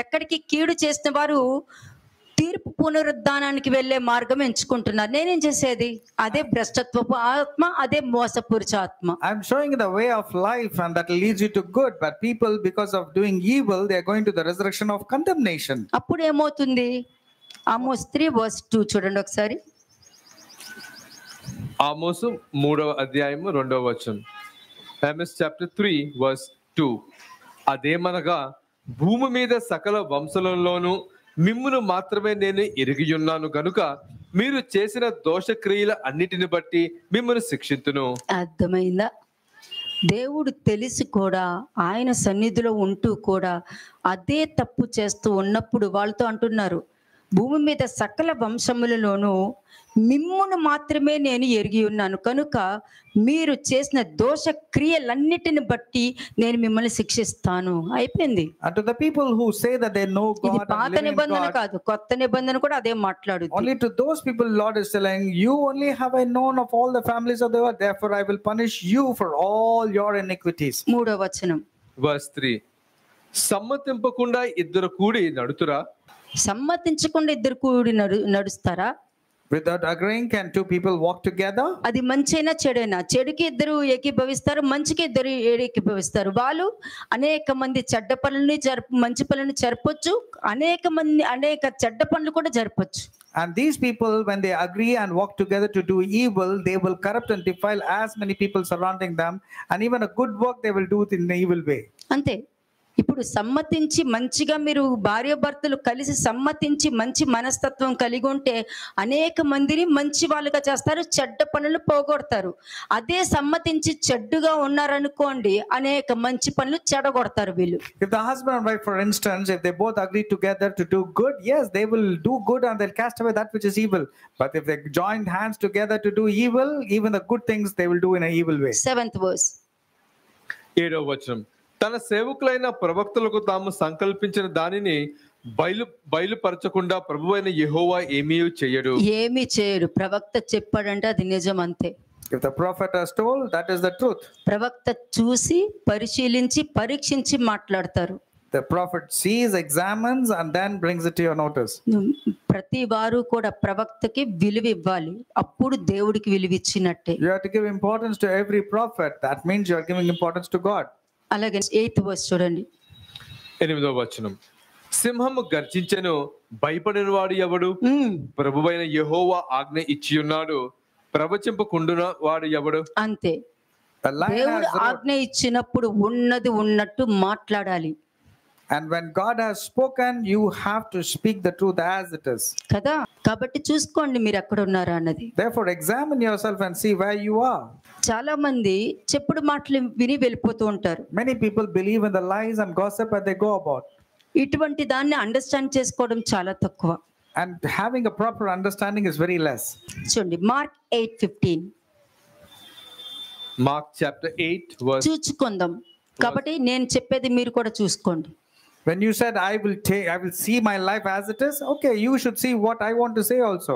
ఎక్కడికి కీడు చేసిన వారు తీర్పు పునరుద్ధానానికి వెళ్లే మార్గం ఎంచుకుంటున్నారు. నేనేం చేసేది? అదే భ్రష్టత్వపు ఆత్మ, అదే మోసపూరిత ఆత్మ. I'm showing you the way of life and that leads you to good, but people, because of doing evil, they are going to the resurrection of condemnation. అప్పుడు ఏమవుతుంది? ఆమోస్ 3:2 చూడండి ఒకసారి. ఆమోసు 3వ అధ్యాయము 2వ వచనం. ఆమోస్ చాప్టర్ 3:2. అదేమనగా, భూమి మీద సకల వంశంలోను మిమ్మును మాత్రమే నేను ఎరిగియున్నాను గనుక మీరు చేసిన దోషక్రియల అన్నిటిని బట్టి మిమ్మును శిక్షింతును. అర్థమైందా? దేవుడు తెలిసి కూడా, ఆయన సన్నిధిలో ఉంటూ కూడా అదే తప్పు చేస్తూ ఉన్నప్పుడు వాళ్ళతో అంటున్నారు, భూమి మీద సకల వంశములలోనూ మిమ్మును మాత్రమే నేను ఎరిగి ఉన్నాను కనుక మీరు చేసిన దోష క్రియలన్నిటిని బట్టి నేను మిమ్మల్ని శిక్షిస్తాను. అయిపోయింది. And to the people who say that they know God, ఇది పాత నిబంధన కాదు, కొత్త నిబంధన కూడా అదే మాట్లాడుతుంది. only to those people Lord is telling, you only have I known of all the families of the world, therefore I will punish you for all your iniquities. 3వ వచనం. వర్స్ 3. సమ్మతింపకుండా ఇద్దరు కూడి నడుతురా? సమ్మతించకుండా ఇద్దరు కూడి నడుస్తారా? Without agreeing, can two people walk together? అది మంచైనా చెడైనా, చెడుకి ఇద్దరు ఏకీభవిస్తారు, మంచికి ఇద్దరు ఏకీభవిస్తారు. వాళ్ళు అనేక మంది చెడ్డ పనులని మంచి పనులను జరపొచ్చు, అనేక చెడ్డ పనులు కూడా జరపొచ్చు. And these people, when they agree and walk together to do evil, they will corrupt and defile as many people surrounding them, and even a good work they will do it in an evil way. అంతే. ఇప్పుడు సమ్మతించి మంచిగా మీరు భార్యాభర్తలు కలిసి సమ్మతించి మంచి మనస్తత్వం కలిగి ఉంటే అనేక మందిని మంచి వాళ్ళుగా చేస్తారు, చెడ్డ పనులు పోగొడతారు. అదే సమ్మతించి చెడ్డుగా ఉన్నారనుకోండి, అనేక మంచి పనులు చెడగొడతారు వీళ్ళు. If the husband and wife, for instance, if they both agree together to do good, yes, they will do good and they'll cast away that which is evil. But if they join hands together to do evil, even the good things they will do in an evil way. 7th verse. 7వ వచనం. తన సేవకులైన ప్రవక్తలకు తాము సంకల్పించిన దానిని బయలుపరచకుండా ప్రభువైన యెహోవా ఏమీ చేయడు. ప్రవక్త చెప్పాడంటే అది నిజం, అంతే. If the prophet has told, that is the truth. ప్రవక్త చూసి పరిశీలించి పరీక్షించి మాట్లాడతారు. The prophet sees, examines, and then brings it to your notice. ప్రతి వారు కూడా ప్రవక్తకి విలువ ఇవ్వాలి, అప్పుడు దేవుడికి విలువ ఇచ్చినట్టే. You have to give importance to every prophet. That means you are giving importance to God. అలాగే 8th verse చూడండి. 8వ వచనం. సింహము గర్జించెను, భయపడిన వాడు ఎవడు? ప్రభువైన యెహోవా ఆజ్ఞ ఇచ్చి ఉన్నాడు, ప్రవచింపకుండున వాడు ఎవడు? అంతే. దేవుడు ఆజ్ఞ ఇచ్చినప్పుడు ఉన్నది ఉన్నట్టు మాట్లాడాలి. And when God has spoken, you have to speak the truth as it is. కదా. కాబట్టి చూసుకోండి మీరు ఎక్కడ ఉన్నారా అన్నది. Therefore examine yourself and see where you are. చాలా మంది చెప్పుడు మాటలు విని వెళ్ళిపోతూ ఉంటారు. Many people believe in the lies and gossip that they go about. ఇటువంటి దాన్ని అండర్స్టాండ్ చేసుకోవడం చాలా తక్కువ. And having a proper understanding is very less. చూడండి Mark 8:15. Mark chapter 8 verse. చూచుకుందాం. కాబట్టి నేను చెప్పేది మీరు కూడా చూసుకోండి. When you said I will see my life as it is, okay, you should see what I want to say also.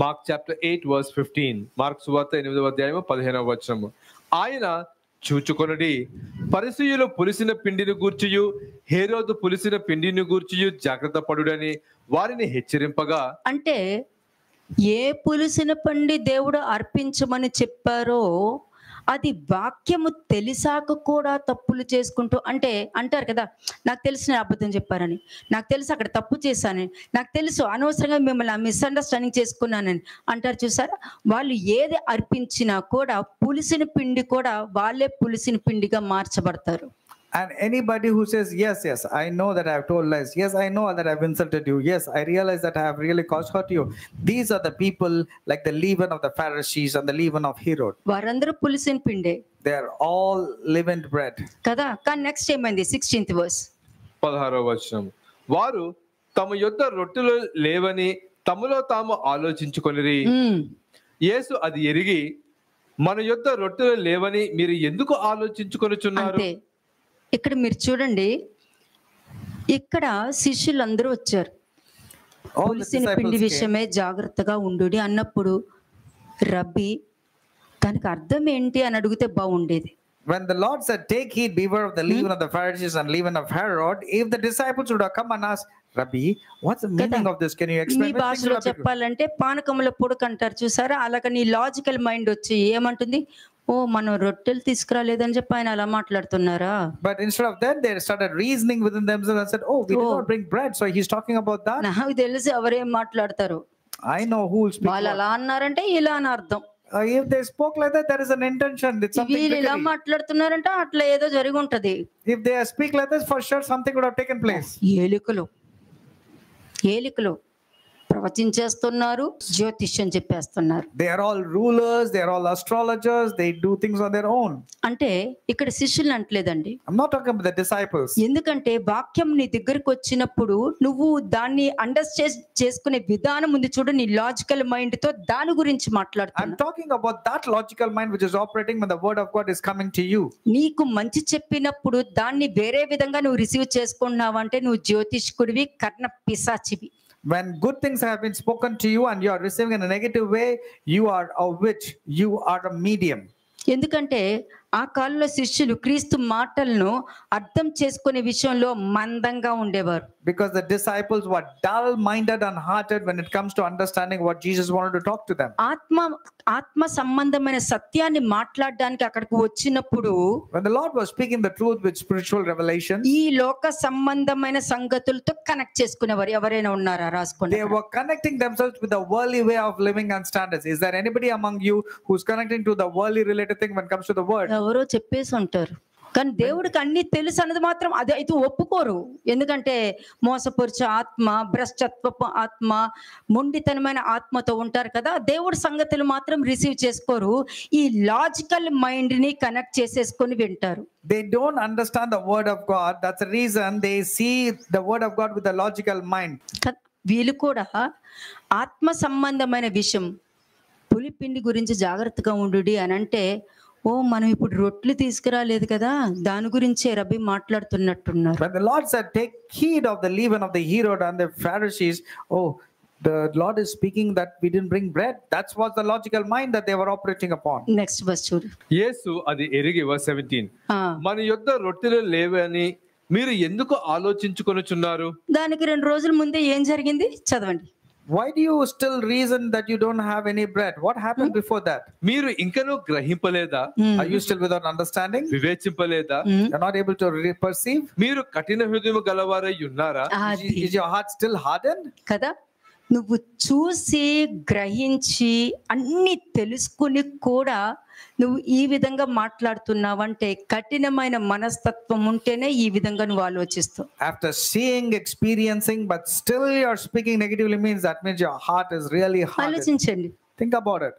Mark chapter 8 verse 15. Mark సువార్త 8వ అధ్యాయము 15వ వచనము. ఆయన చూచుకొనుడి, పరిసయ్యులు పులిసిన పిండిని గూర్చియు హేరోదు పులిసిన పిండిని గూర్చియు జాగ్రత్త పడుడని వారిని హెచ్చరింపగా. అంటే ఏ పులిసిన పండి దేవుడు అర్పించమని చెప్పారో అది వాక్యము తెలిసాక కూడా తప్పులు చేసుకుంటూ, అంటే అంటారు కదా, నాకు తెలిసిన అబద్ధం చెప్పారని, నాకు తెలుసు అక్కడ తప్పు చేశానని, నాకు తెలుసు అనవసరంగా మిమ్మల్ని మిస్అండర్స్టాండింగ్ చేసుకున్నానని అంటారు. చూసారా, వాళ్ళు ఏది అర్పించినా కూడా పులిసిన పిండి కూడా వాళ్ళే పులిసిన పిండిగా మార్చబడతారు. And anybody who says, yes, yes, I know that I have told lies. Yes, I know that I have insulted you. Yes, I realize that I have really caused hurt to you. These are the people like the leaven of the Pharisees and the leaven of Herod. వారందరూ పులిసిన పిండే They are all leavened bread. కదా. కానీ next ఏమైంది? 16th verse. 16వ వచనం. వారు తమ యొద్ద రొట్టెలు లేవని తమలో తాము ఆలోచించుకొనిరి. యేసు అది ఎరిగి, మన యొద్ద రొట్టెలు లేవని మీరు ఎందుకు ఆలోచించుకొనుచున్నారు? అంతే. ఇక్కడ మీరు చూడండి, ఇక్కడ శిష్యులందరూ వచ్చారు. All the పులిసిన పిండి disciples came. విషయమే జాగ్రత్తగా ఉండుడి అన్నప్పుడు రబ్బీ దానికి అర్థం ఏంటి అని అడిగితే బాగుండేది. When the Lord said, take heed, beware of the leaven of the Pharisees and leaven of Herod, if the disciples would have come and asked, Rabbi, what's the meaning of this? Can you me explain? When things భాషలో would have been- చెప్పాలంటే పానకముల పొడక అంటారు చూసారా, అలాగ నీ logical mind వచ్చి ఏమంటుంది, ఓ మనం రొట్టెలు తీసుకురాలేదని చెప్పి ఆయన అలా మాట్లాడుతున్నారా? But instead of that, they started reasoning within themselves and said, oh, we did Oh. not bring bread. So he's talking about that. నాకు తెలిసి ఎవరేం మాట్లాడతారు, I know who will speak. వాళ్ళు అలా అన్నారంటే ఇలా అని అర్థం. If they spoke like that, there is an intention. It's something వీళ్ళు ఇలా trickery. మాట్లాడుతున్నారంటే అట్లా ఏదో జరిగి ఉంటది. If they speak like this, for sure something would have taken place. ఏలికలు ప్రవచించేస్తున్నారు, జ్యోతిష్యం చెప్పేస్తున్నారు. They are all rulers, they are all astrologers, they do things on their own. అంటే ఇక్కడ శిష్యులు అంటలేదండి. I'm not talking about the disciples. ఎందుకంటే వాక్యం నీ దగ్గరకు వచ్చినప్పుడు నువ్వు దాన్ని అండర్స్టాండ్ చేసుకునే విధానం ఉంది చూడు, నీ లాజికల్ మైండ్ తో దాని గురించి I'm మాట్లాడుతున్నా. talking about that logical mind which is operating when the word of God is coming to you. నీకు మంచి చెప్పినప్పుడు దాన్ని వేరే విధంగా నువ్వు రిసీవ్ చేసుకున్నావంటే నువ్వు జ్యోతిష్కుడివి, కర్ణ పిశాచివి. When good things have been spoken to you and you are receiving in a negative way, you are a witch, you are a medium. ఎందుకంటే ఆ కాలంలో శిష్యులు క్రీస్తు మాటలను అర్థం చేసుకునే విషయంలో మందంగా ఉండేవారు. Because the disciples were dull-minded and hearted when it comes to understanding what Jesus wanted to talk to them. ఆత్మ సంబంధమైన సత్యాన్ని మాట్లాడడానికి అక్కడికి వచ్చినప్పుడు When the Lord was speaking the truth with spiritual revelation, ఈ లోక సంబంధమైన సంగతులతో కనెక్ట్ చేసుకునేవారు. ఎవరైనా ఉన్నారా? రాసుకోండి. they were connecting themselves with the worldly way of living and standards. Is there anybody among you who's connecting to the worldly related thing when it comes to the word? ఎవరో చెప్పేసి ఉంటారు, కానీ దేవుడికి అన్ని తెలుసు అన్నది మాత్రం అది అయితే ఒప్పుకోరు. ఎందుకంటే మోసపరిచే ఆత్మ, భ్రష్టత్వపు ఆత్మ, మొండితనమైన ఆత్మతో ఉంటారు కదా. దేవుడి సంగతులు మాత్రం రిసీవ్ చేసుకోరు. ఈ లాజికల్ మైండ్ ని కనెక్ట్ చేసేసుకొని వింటారు. They don't understand the word of God. That's the reason they see the word of God with the logical mind. వీళ్ళు కూడా ఆత్మ సంబంధమైన విషయం, పులిపిండి గురించి జాగ్రత్తగా ఉండు అని అంటే, ఓ మనం ఇప్పుడు రొట్టెలు తీసుకురాలేదు కదా, దాని గురించే రబ్బీ మాట్లాడుతున్నట్టున్నారు. When the Lord said, take heed of the leaven of the Herod and the Pharisees, oh, the Lord is speaking that we didn't bring bread. That's what the logical mind that they were operating upon. Next bus చూడు. యేసు అది ఎరిగి, verse 17, ఆ, మన యొద్ద రొట్టెలు లేవని మీరు ఎందుకు ఆలోచించుకొనుచున్నారు? దానికి 2 రోజుల ముందే ఏం జరిగింది చదవండి. Why do you still reason that you don't have any bread? What happened before that? మీరు ఇంకనూ గ్రహింపలేదా? Are you still without understanding? వివేచింపలేదా? You're not able to perceive? మీరు కఠిన హృదయం గలవారై ఉన్నారా? అది Is your heart still hardened? కదా. నువ్వు చూసి గ్రహించి అన్ని తెలుసుకుని కూడా నువ్వు ఈ విధంగా మాట్లాడుతున్నావంటే కఠినమైన మనస్తత్వం ఉంటేనే ఈ విధంగా నువ్వు ఆలోచిస్తావు. After seeing, experiencing, but still you're speaking negatively, that means your heart is really hardened. ఆలోచించండి. Think about it.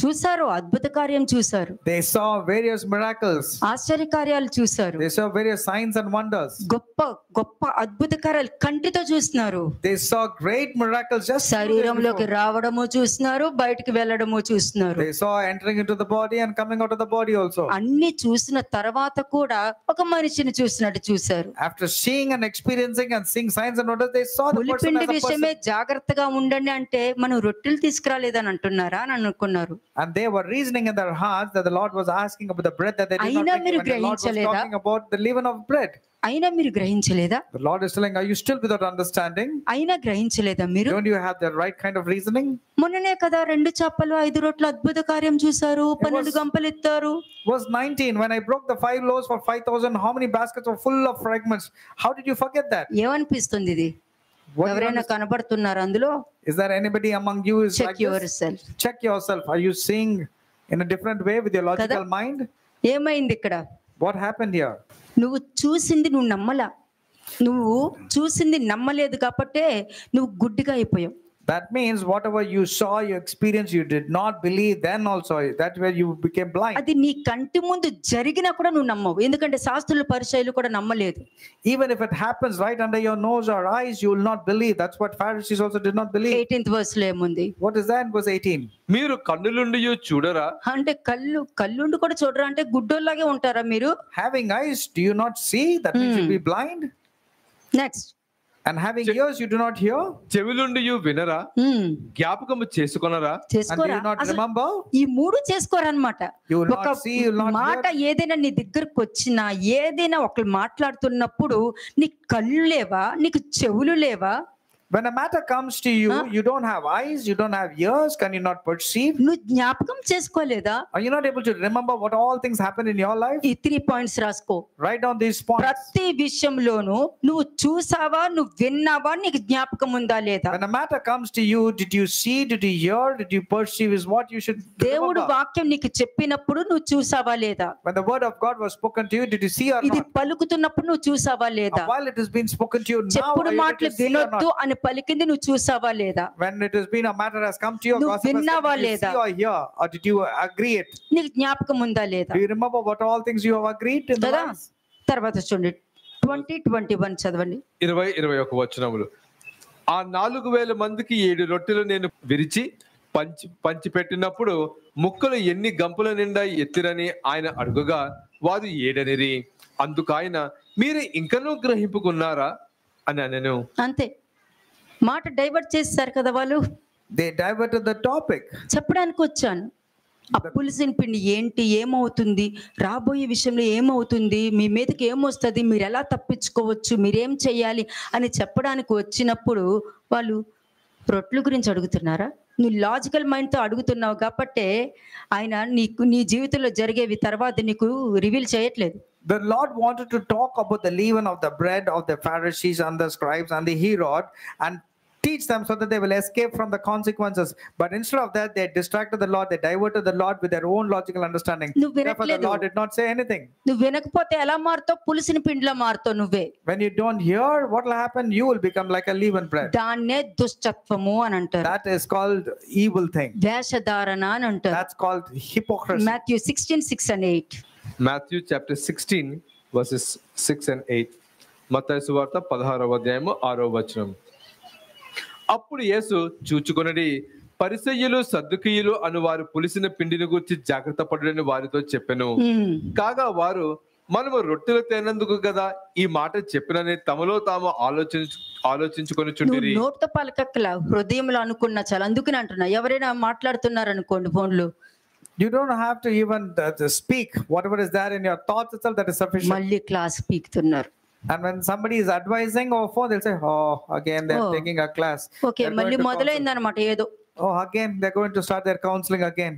చూసారు, అద్భుత కార్యం చూసారు, They saw various miracles. ఆశ్చర్య కార్యాలు చూసారు, They saw various signs and wonders. గొప్ప గొప్ప అద్భుత కార్యాలు కంటితో చూస్తున్నారు. They saw great miracles just through their శరీరంలోకి before. రావడము చూస్తున్నారు, బయటికి వెళ్ళడము చూస్తున్నారు. They saw entering into the body and coming out of the body also. అన్ని చూసిన తర్వాత కూడా ఒక మనిషిని చూసినట్టు చూశారు. After seeing and experiencing and seeing signs and wonders, they saw the person పులిపిండి as a విషయమే person. జాగ్రత్తగా ఉండండి అంటే మనం రొట్టెలు తీసుకురాలేదని అంటున్నారా అని అనుకున్నారు. And they were reasoning in their hearts that the Lord was asking about the bread that they did అయినా not మీరు take. When the Lord was గ్రహించలేదా? talking about the leaven of bread, అయినా మీరు గ్రహించలేదా? the Lord is telling, are you still without understanding? అయినా గ్రహించలేదా మీరు? Don't you have the right kind of reasoning? మొన్ననే కదా 2 చేపలు 5 రొట్టెలు అద్భుత కార్యం చూసారు, 12 గంపలు ఎత్తారు. Verse 19, when I broke the 5 loaves for 5,000, how many baskets were full of fragments? How did you forget that? ఏమనిపిస్తుంది ఇది? What do you ఎవరైనా కనబడుతున్నారు అందులో? Is there anybody among you is check like this? Yourself. Check yourself. Are you seeing in a different way with your logical mind? ఏమైంది ఇక్కడ? What happened here? నువ్వు చూసింది నువ్వు నమ్మలా. నువ్వు చూసింది నమ్మలేదు కాబట్టే నువ్వు గుడ్డిగా అయిపోయావు. That means whatever you saw, you experienced, you did not believe then also. That's where you became blind. అది నీ కంటి ముందు జరిగినా కూడా నువ్వు నమ్మవు. ఎందుకంటే శాస్త్రులు పరిచయులు కూడా నమ్మలేదు. Even if it happens right under your nose or eyes, you will not believe. That's what Pharisees also did not believe. 18th verse లో ఏముంది? What is that in verse 18? మీరు కన్నులుండి చూడరా? అంటే కళ్ళుండి కూడా చూడరా అంటే గుడ్డోల్లాగే ఉంటారా మీరు? Having eyes, do you not see? That means you'll be blind. Next. And having ears, you do not hear. చెవులుండి వినరా? జ్ఞాపకము చేసుకొనరా? And do you not remember? ఈ మూడు చేసుకోరన్నమాట. You will not see, you will not మాట hear. ఏదైనా నీ దగ్గరకు వచ్చినా, ఏదైనా ఒకళ్ళు మాట్లాడుతున్నప్పుడు నీ కళ్ళు లేవా, నీకు చెవులు లేవా? When a matter comes to you, you don't have eyes, you don't have ears, can you not perceive? నువ్వు జ్ఞాపకం చేసుకోలేదా? Are you not able to remember what all things happen in your life? ఈ 3 points రాసుకో. Write down these points. ప్రతి విషయంలోనూ నువ్వు చూసావా, నువ్వు విన్నావా, నీకు జ్ఞాపకం ఉందా లేదా? When a matter comes to you, did you see, did you hear, did you perceive is what you should దేవుడు remember. వాక్యం నీకు చెప్పినప్పుడు నువ్వు చూసావా లేదా? When the word of God was spoken to you, did you see or ఇది not? పలుకుతున్నప్పుడు నువ్వు చూసావా లేదా? While it has been spoken to you now, చెప్పుడు are you able మాటలు to see or వినొద్దు not? అని పలికింది నువ్వు చూసావా లేదా? When it has been a matter has come to you, నువ్వు gospel has come, విన్నావా did you లేదా? see or hear, or did you agree it? నీకు జ్ఞాపకం ఉందా లేదా? Do you remember what all things you have agreed in the కదా? lives? తర్వాత చూడండి 20:21 చదవండి. 20-21 వచనములు. ఆ 4,000 మందికి 7 రొట్టెలు నేను విరిచి పంచి పెట్టినప్పుడు ముక్కలు ఎన్ని గంపుల నిండా ఎత్తిరని ఆయన అడుగుగా వారు 7 అనిరి. అందుకు ఆయన మీరు ఇంకనూ గ్రహింపుకున్నారా అని అనెను. అంతే, మాట డైవర్ట్ చేస్తారు కదా వాళ్ళు. They diverted the topic. చెప్పడానికి వచ్చాను, ఆ పులిసిన పిండి ఏంటి, ఏమవుతుంది, రాబోయే విషయంలో ఏమవుతుంది, మీ మీదకి ఏమొస్తుంది, మీరు ఎలా తప్పించుకోవచ్చు, మీరేం చెయ్యాలి అని చెప్పడానికి వచ్చినప్పుడు వాళ్ళు రొట్టెల గురించి అడుగుతున్నారా? నువ్వు లాజికల్ మైండ్తో అడుగుతున్నావు కాబట్టే ఆయన నీ జీవితంలో జరిగేవి తర్వాత నీకు రివీల్ చేయట్లేదు. The Lord wanted to talk about the leaven of the bread of the Pharisees and the scribes and the Herod and teach them so that they will escape from the consequences. But instead of that, they distracted the Lord, they diverted the Lord with their own logical understanding. Therefore, the Lord did not say anything. నువ్వు వినకపోతే ఎలా మారుతావు? పులిసిన పిండిలా మారుతావు నువ్వే. When you don't hear, what will happen? You will become like a leavened bread. దాన్నే దుష్టత్వము అని అంటారు. That is called evil thing. వేషధారణ అని అంటారు. That's called hypocrisy. Matthew 16:6 and 8. Matthew chapter 16 verses 6 and 8. మత్తయి సువార్త 16వ అధ్యాయము 6వ వచనం. అప్పుడు యేసు చూచుకొనడి పరిసయ్యులు సద్దుకీయులు అను వారు పులిసిన పిండిని గురించి జాగ్రత్త పడుడని వారితో చెప్పెను. కాగా వారు మనము రొట్టెలు తేనందుకు కదా ఈ మాట చెప్పినని తమలో తాము ఆలోచించుకొని చుండిరి. నోటితో పలకక్కల హృదయంలో అనుకున్నా చాలా. అందుకని అంటున్నా, ఎవరైనా మాట్లాడుతున్నారు అనుకోండి ఫోన్లో, You don't have to even speak. Whatever is there in your thoughts itself, that is sufficient. మళ్ళీ class పీకుతున్నారు. And when somebody is advising over phone, they'll say, "Oh, again they're taking a class." Okay, మళ్ళీ మొదలైందనమాట ఏదో. Oh, again they're going to start their counseling again.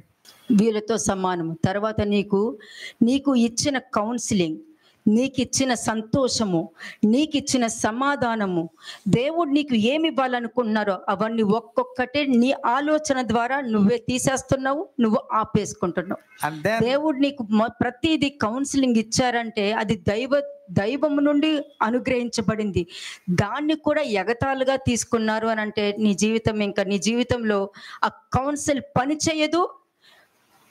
వీళ్ళతో సమానము. తర్వాత నీకు ఇచ్చిన counselling, నీకు ఇచ్చిన సంతోషము, నీకు ఇచ్చిన సమాధానము, దేవుడు నీకు ఏమి ఇవ్వాలనుకుంటున్నారో అవన్నీ ఒక్కొక్కటే నీ ఆలోచన ద్వారా నువ్వే తీసేస్తున్నావు, నువ్వు ఆపేసుకుంటున్నావు. దేవుడు నీకు ప్రతిదీ కౌన్సిలింగ్ ఇచ్చారంటే అది దైవము నుండి అనుగ్రహించబడింది. దాన్ని కూడా ఎగతాళిగా తీసుకున్నారు అని అంటే నీ జీవితంలో ఆ కౌన్సిల్ పని చేయదు.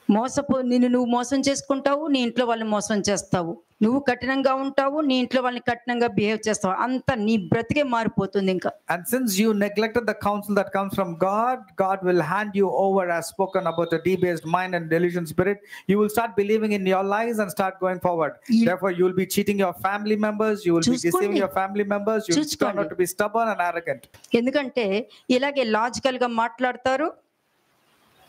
నువ్వు మోసం చేసుకుంటావు, నీ ఇంట్లో వాళ్ళని మోసం చేస్తావు. నువ్వు కఠినంగా ఉంటావు, నీ ఇంట్లో వాళ్ళని కఠినంగా బిహేవ్ చేస్తావు. అంతా నీ బ్రతికే మారిపోతుంది ఇంకా. And since you neglected the counsel that comes from God, God will hand you over, as spoken about a debased mind and delusion spirit. You will start believing in your lies and start going forward. Therefore, you will be cheating your family members, you will be deceiving your family members, you will turn out to be stubborn and arrogant. ఎందుకంటే ఇలాగే logical గా మాట్లాడతారు,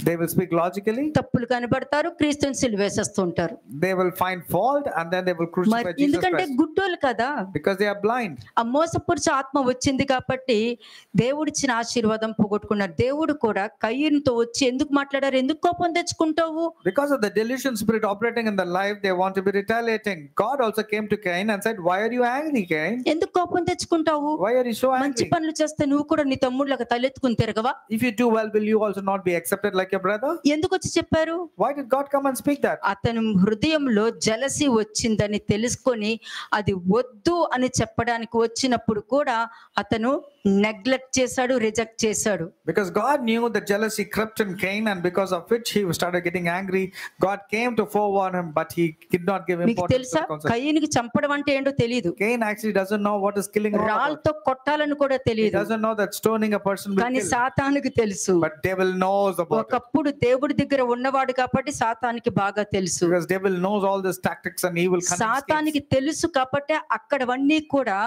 they will speak logically, తప్పులు కనబడతారు, క్రీస్తుని సిలువేసేస్తుంటారు. they will find fault and then they will crucify Jesus ఎందుకంటే Christ. గుడ్డోలు కదా, because they are blind. ఆ మోసపురుష ఆత్మ వచ్చింది కాబట్టి దేవుడిచ్చిన ఆశీర్వాదం పోగొట్టుకున్నారు. దేవుడు కూడా కయ్యూనుతో వచ్చి ఎందుకు మాట్లాడారు, ఎందుకు కోపం తెచ్చుకుంటావు? Because of the delusion spirit operating in their life, they want to be retaliating. God also came to Cain and said, "Why are you angry, Cain? ఎందుకు కోపం తెచ్చుకుంటావు? Why are you so angry? మంచి పనులు చేస్తే నువ్వు కూడా నీ తమ్ముళ్ళకి తలెత్తుకుని తిరగవా? If you do well, will you also not be accepted like like your brother? ఎందుకు వచ్చి చెప్పారు? Why did God come and speak that? అతని హృదయంలో జలసి వచ్చిందని తెలుసుకొని అది వద్దు అని చెప్పడానికి వచ్చినప్పుడు కూడా అతను నెగ్లెక్ట్ చేశాడు, రిజెక్ట్ చేశాడు. Because God knew that jealousy crept in Cain, and because of which he started getting angry. God came to forewarn him, but he did not give మీకు importance to తెలుసా the consequences. కయీనుకి చంపడం అంటే ఏంటో తెలియదు, Cain actually doesn't know what is killing all about. రాళ్ళతో కొట్టాలని కూడా He తెలియదు, doesn't know that stoning a person will కానీ kill. సాతానుకి తెలుసు. But devil knows about it. ఒకప్పుడు దేవుడి దగ్గర ఉన్నవాడు కాబట్టి సాతానికి బాగా తెలుసు. Because devil knows all these tactics and evil cunning schemes. సాతానికి తెలుసు కాబట్టి అక్కడవన్నీ కూడా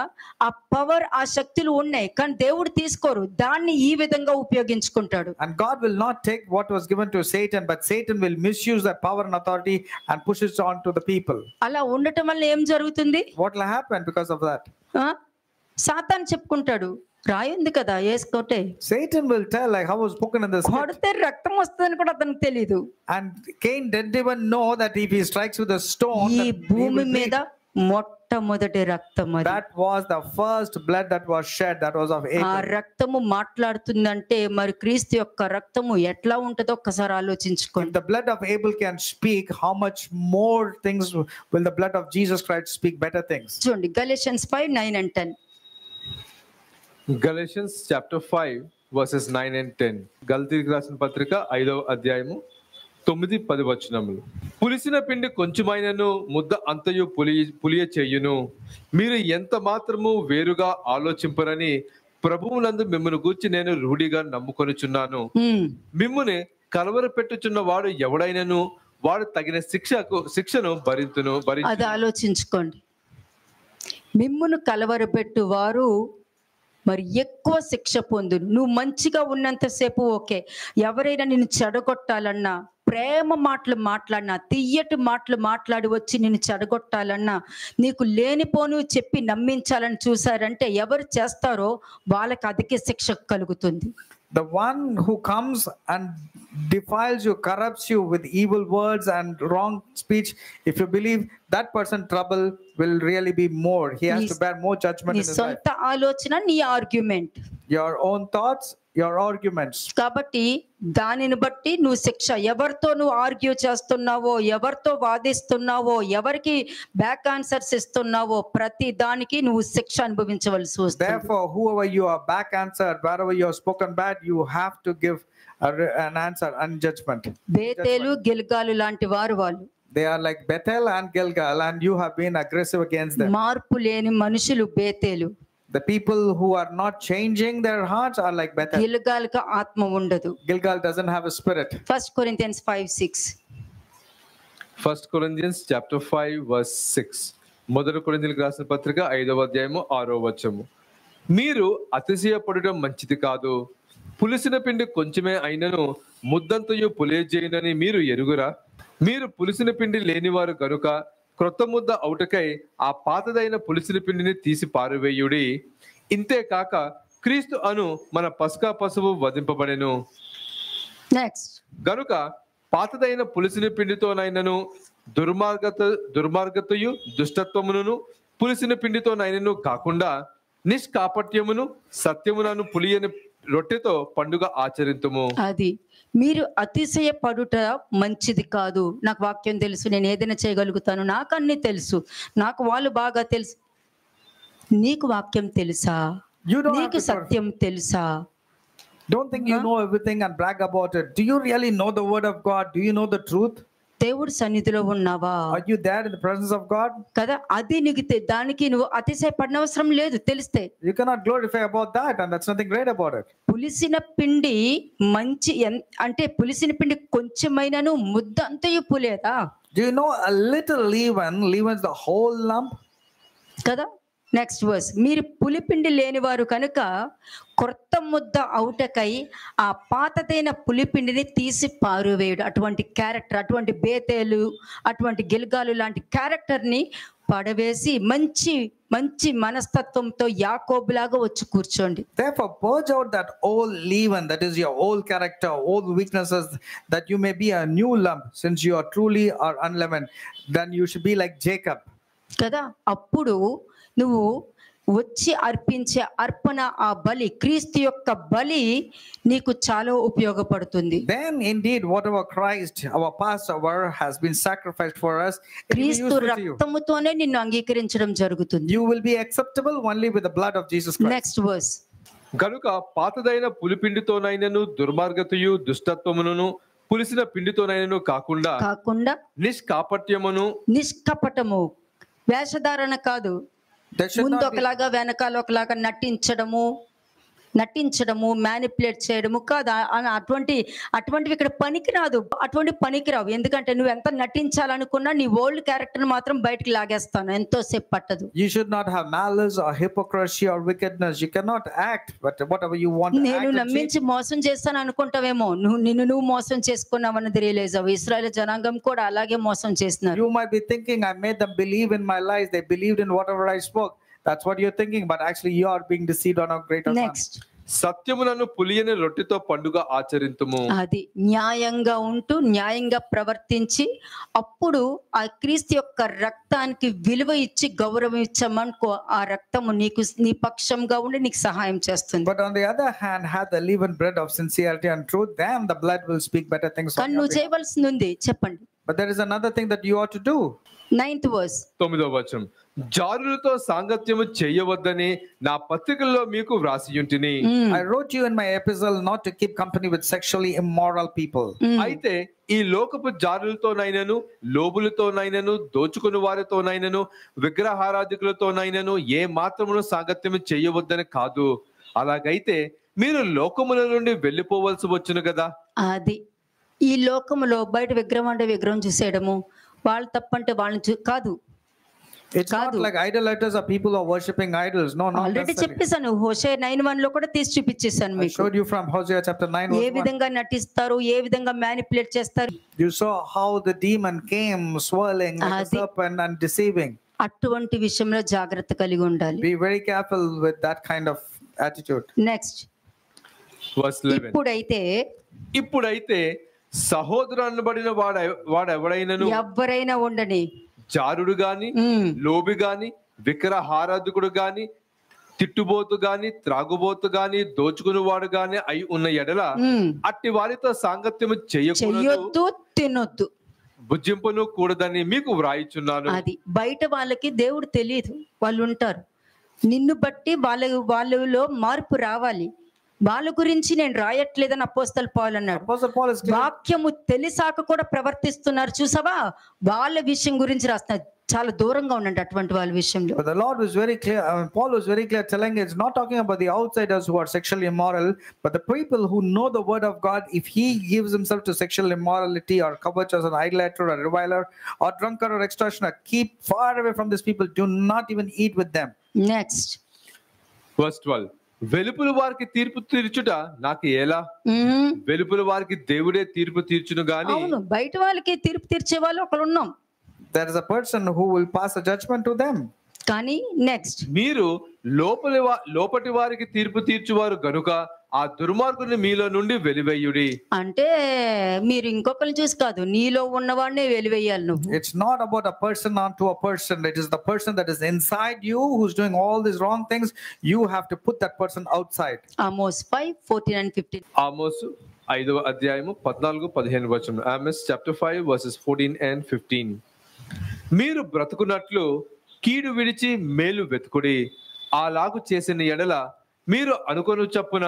ఆ పవర్, ఆ శక్తులు ఉన్నాయి, కానీ దేవుడు తీసుకోరు, దాన్ని ఈ విధంగా ఉపయోగించుకుంటాడు. And God will not take what was given to Satan, but Satan will misuse that power and authority and push it on to the people. అలా ఉండటం వల్ల ఏం జరుగుతుంది? What will happen because of that? సాతాను చెప్పుకుంటాడు, రాయింది కదా వేసుకోటే. Satan will tell, like how was spoken in this. కొడితే రక్తం వస్తుందని కూడా అతనికి తెలియదు. And Cain didn't even know that if he strikes with a stone, ఈ that he will భూమి bleed. మీద మొట్టమొదటి రక్తం అది. That was the first blood that was shed. That was of ఆ Abel. రక్తము మాట్లాడుతుందంటే మరి క్రీస్తు యొక్క రక్తము ఎట్లా ఉంటుందో ఒక్కసారి ఆలోచించుకోండి. If the blood of Abel can speak, how much more things will the blood of Jesus Christ speak? Better things. చూడండి Galatians 5:9 and 10. Galatians chapter 5 verses 9 and 10. గలతీయులకు రాసిన పత్రిక 5వ అధ్యాయము 9-10 వచనములు. పులిసిన పిండి కొంచెమైనను ముద్ద అంతయు పులియ చెయ్యును. మీరు ఎంత మాత్రము వేరుగా ఆలోచింపరని ప్రభువునందు మిమ్మును గూర్చి నేను రూఢిగా నమ్ముకొనుచున్నాను. మిమ్ముని కలవర పెట్టుచున్న వాడు ఎవడైనను వాడు తగిన శిక్షను భరించును. అది ఆలోచించుకోండి. మిమ్మును కలవరపెట్టు వారు మరి ఎక్కువ శిక్ష పొందును. నువ్వు మంచిగా ఉన్నంతసేపు ఓకే, ఎవరైనా నిన్ను చెడగొట్టాలన్నా, ప్రేమ మాటలు మాట్లాడినా, తియ్యటి మాటలు మాట్లాడి వచ్చి నిన్ను చెడగొట్టాలన్నా, నీకు లేనిపోను చెప్పి నమ్మించాలని చూసారంటే ఎవరు చేస్తారో వాళ్ళకి అధిక శిక్ష కలుగుతుంది. The one who comes and defiles you, corrupts you with evil words and wrong speech, if you believe that person, trouble will really be more. He has to bear more judgment నీ in his life. సొంత ఆలోచన, నీ argument, Your own thoughts, your arguments. కాబట్టి దానిని బట్టి నువ్వు శిక్ష. ఎవరితో నువ్వు ఆర్గ్యూ చేస్తున్నావో, ఎవరితో వాదిస్తున్నావో, ఎవరికి బ్యాక్ ఆన్సర్స్ ఇస్తున్నావో ప్రతి దానికి నువ్వు శిక్ష అనుభవించవలసి వస్తుంది. Therefore, whoever you are back answered, wherever you have spoken bad, you have to give an answer and judgment. బేతేలు, గిల్గాలు లాంటి వారు వాళ్ళు. They are like Bethel and Gilgal, and you have been aggressive against them. మార్పు లేని మనుషులు బేతేలు. The people who are not changing their hearts are like Bethel. గిల్గాల్కి ఆత్మ ఉండదు. Gilgal doesn't have a spirit. 1 Corinthians 5:6. 1 Corinthians chapter 5 verse 6. మొదటి కొరింథీయులకు రాసిన పత్రిక 5వ అధ్యాయము 6వ వచనము. మీరు అతిశయపడడం మంచిది కాదు. పులిసిన పిండి కొంచెమే అయినను ముద్దంతయు పులియజేయునని మీరు ఎరుగురా? మీరు పులిసిన పిండి లేనివారు గనుక క్రొత్త ముద్ద అవుటకై ఆ పాతదైన పులిసిన పిండిని తీసి పారవేయుడి. ఇంతే కాక క్రీస్తు అను మన పస్కా పశువు వధింపబడెను. నెక్స్ట్, గనుక పాతదైన పులిసిన పిండితోనైనను దుర్మార్గతయు దుష్టత్వమును పులిసిన పిండితోనైనను కాకుండా నిష్కాపట్యమును సత్యమునను పులియని రొట్టెతో పండుగ ఆచరింతుము. అది మీరు అతిశయపడుట మంచిది కాదు. నాకు వాక్యం తెలుసు, నేను ఏదైనా చేయగలుగుతాను, నాకు అన్ని తెలుసు, నాకు వాళ్ళు బాగా తెలుసు. నీకు వాక్యం తెలుసా? నీకు సత్యం తెలుసా? Don't think you know everything and brag about it. Do you really know the word of God? Do you know the truth? దేవుడి సన్నిధిలో ఉన్నావా? Are you there in the presence of God? కదా, అది నీకు దానికి నువ్వు అతిశయపడిన అవసరం లేదు. తెలిస్తే You cannot glorify about that, and that's nothing great about it. పులిసిన పిండి మంచి అంటే పులిసిన పిండి కొంచెమైనను ముద్ద అంతయు పులేదా? Do you know a little leaven leavens the whole lump? కదా. నెక్స్ట్ వర్స్, మీరు పులిపిండి లేనివారు కనుక కొత్త ముద్ద అవుటకై ఆ పాతదైన పులిపిండిని తీసి పారువేయుడు. అటువంటి క్యారెక్టర్, అటువంటి బేతేలు, అటువంటి గిల్గాలు లాంటి క్యారెక్టర్ని పడవేసి మంచి మంచి మనస్తత్వంతో యాకోబులాగా వచ్చి కూర్చోండి. Therefore purge out that old leaven, that is your old character, old weaknesses, that you may be a new lump, since you are truly are unleavened. Then you should be like Jacob. కదా, అప్పుడు నువ్వు వచ్చి అర్పించే అర్పణ, ఆ బలి, క్రీస్తు యొక్క బలి నీకు చాలా ఉపయోగపడుతుంది. then indeed whatever Christ, our Passover, has been sacrificed for us, it will be క్రీస్తు useful to you. రక్తముతోనే నిన్ను అంగీకరించడం జరుగుతుంది. You will be acceptable only with the blood of Jesus Christ. Next verse. గనుక పాతదైన పులిపిండితోనైనను దుర్మార్గతయు దుష్టత్వమును పులిసిన పిండితోనైనను కాకుండా నిష్కాపట్యమును, నిష్కపటము, వేషధారణ కాదు, There should ముందు not be, ఒకలాగా వెనకాల ఒకలాగా నటించడము, మ్యానిపులేట్ చేయడము కాదు. అటువంటివి ఇక్కడ పనికిరాదు. అటువంటి పనికిరావు. ఎందుకంటే నువ్వు ఎంత నటించాలనుకున్నా నీ ఓల్డ్ క్యారెక్టర్ మాత్రం బయటికి లాగేస్తాను, ఎంతోసేపు పట్టదు. you should not have malice or hypocrisy or wickedness. You cannot act, but whatever you want to నేను act and నమ్మించి మోసం చేస్తాను అనుకుంటావేమో, నువ్వు మోసం చేసుకున్నావన్నది రియలైజ్ అవ్వు. ఇశ్రాయేల్ జనాంగం కూడా అలాగే మోసం చేస్తున్నారు. you might be thinking, I made them believe in my lies. They believed in whatever I spoke. That's what you're thinking, but actually you are being deceived on a greater fun. Next, సత్యములను పులియని రొట్టెతో పండుగ ఆచరింతుము. అది న్యాయంగా ఉంటూ న్యాయంగా ప్రవర్తించి అప్పుడు ఆ క్రీస్తు యొక్క రక్తానికి విలువ ఇచ్చి గౌరవం ఇచ్చామనుకో, ఆ రక్తము నీ పక్షంగా ఉండి నీకు సహాయం చేస్తుంది. But on the other hand, have the leavened bread of sincerity and truth, then the blood will speak better things on కానీ your నువ్వు behalf. చేయవలసింది ఉంది, చెప్పండి. But there is another thing that you ought to do. 9th verse. 9వ వచనం. జారులతో సాంగత్యము చేయవద్దని నా పత్రికల్లో మీకు వ్రాసియుంటిని. I wrote you in my epistle not to keep company with sexually immoral people. అయితే ఈ లోకపు జారులతోనైనను, లోబులతోనైనను, దోచుకుని వారితోనైనను, విగ్రహారాధికులతోనైనను ఏ మాత్రమును సాంగత్యము చేయవద్దని కాదు. అలాగైతే మీరు లోకముల నుండి వెళ్ళిపోవలసి వచ్చును కదా. అది ఈ లోకములో బయట విగ్రహం అంటే విగ్రహం చూసేయడము, వాళ్ళు తప్పంటే వాళ్ళని కాదు. It's not like idolaters are people who are worshipping idols. No, not already necessarily. చెప్పేశాను, హోషేయ 9:1 లో కూడా తీసి చూపించేశాను I మీకు. showed you from Hosea chapter 9 A verse 1. విధంగా నటిస్తారు, ఏ విధంగా మ్యానిపులేట్ చేస్తారు. You saw how the demon came swirling like a serpent and deceiving. అటువంటి విషయంలో జాగ్రత్త కలిగి ఉండాలి. Be very careful with that kind of attitude. Next, Verse 11. ఇప్పుడైతే సహోదరునబడిన వాడెవడైనను ఎవరైనా ఉండని, జారుడు గాని, లోబి గాని, విగ్రహారాధకుడు గాని, తిట్టుబోతు గాని, త్రాగుబోతు గాని, దోచుకునేవాడు గాని అయి ఉన్న ఎడల అట్టి వారితో సాంగత్యము చెయ్యొద్దు, తినొద్దు, భుజింపును కూడదని మీకు వ్రాయిచున్నాను. అది బయట వాళ్ళకి దేవుడు తెలియదు, వాళ్ళు ఉంటారు. నిన్ను బట్టి వాళ్ళలో మార్పు రావాలి. వాళ్ళ గురించి నేను రాయట్లేదని అపోస్తలు పౌలు అన్నాడు. Apostle Paul is clear. వాక్యము తెలిసాక కూడా ప్రవర్తిస్తున్నారు చూసావా, వాళ్ళ విషయం గురించి రాస్తున్నారు. చాలా దూరంగా ఉండండి అటువంటి వాళ్ళ విషయంలో. But the Lord was very clear, Paul was very clear telling it's not talking about the outsiders who are sexually immoral, but the people who know the word of God. If he gives himself to sexual immorality or covetous or idolater or reviler or drunkard or extortioner, keep far away from these people. Do not even eat with them. Next, Verse 12. వెలుపుల వారికి తీర్పు తీర్చుట నాకు ఎలా? వెలుపుల వారికి దేవుడే తీర్పు తీర్చును గాని. అవును, బయట వాళ్ళకి తీర్పు తీర్చే వాళ్ళు ఒకరు ఉన్నాం. There is a person who will pass a judgment to them. కానీ నెక్స్ట్, మీరు లోపటి వారికి తీర్పు తీర్చువారు గనుక ఆ దుర్మార్గుని మీలో నుండి వెలివేయుడి. అంటే మీరు ఇంకొకరిని చూసి కాదు, నీలో ఉన్నవాడినే వెలివేయాలి నువ్వు. It's not about a person onto a person. It is the person that is inside you who's doing all these wrong things. You have to put that person outside. Amos 5:14 and 15. ఆమోసు 5వ అధ్యాయము 14-15 వచనం. Amos chapter 5 verses 14 and 15. మీరు బ్రతుకున్నట్లు కీడు విడిచి మేలు వెతుకుడి. అలాగు చేసిన ఎడల మీరు అనుకొను చప్పున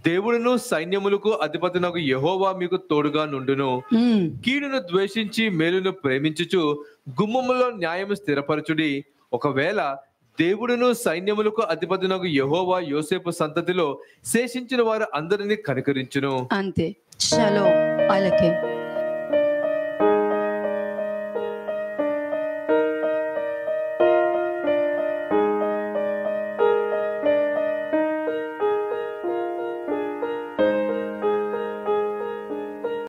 దేవుడును సైన్యములకు అధిపతినగు యెహోవా మీకు తోడుగా నుండును. కీడును ద్వేషించి మేలును ప్రేమించుచు గుమ్మములో న్యాయము స్థిరపరచుడి. ఒకవేళ దేవుడును సైన్యములకు అధిపతినగు యెహోవా యోసేపు సంతతిలో శేషించిన వారు అందరినీ కనికరించును. అంతే. షలోమ్. అలాగే.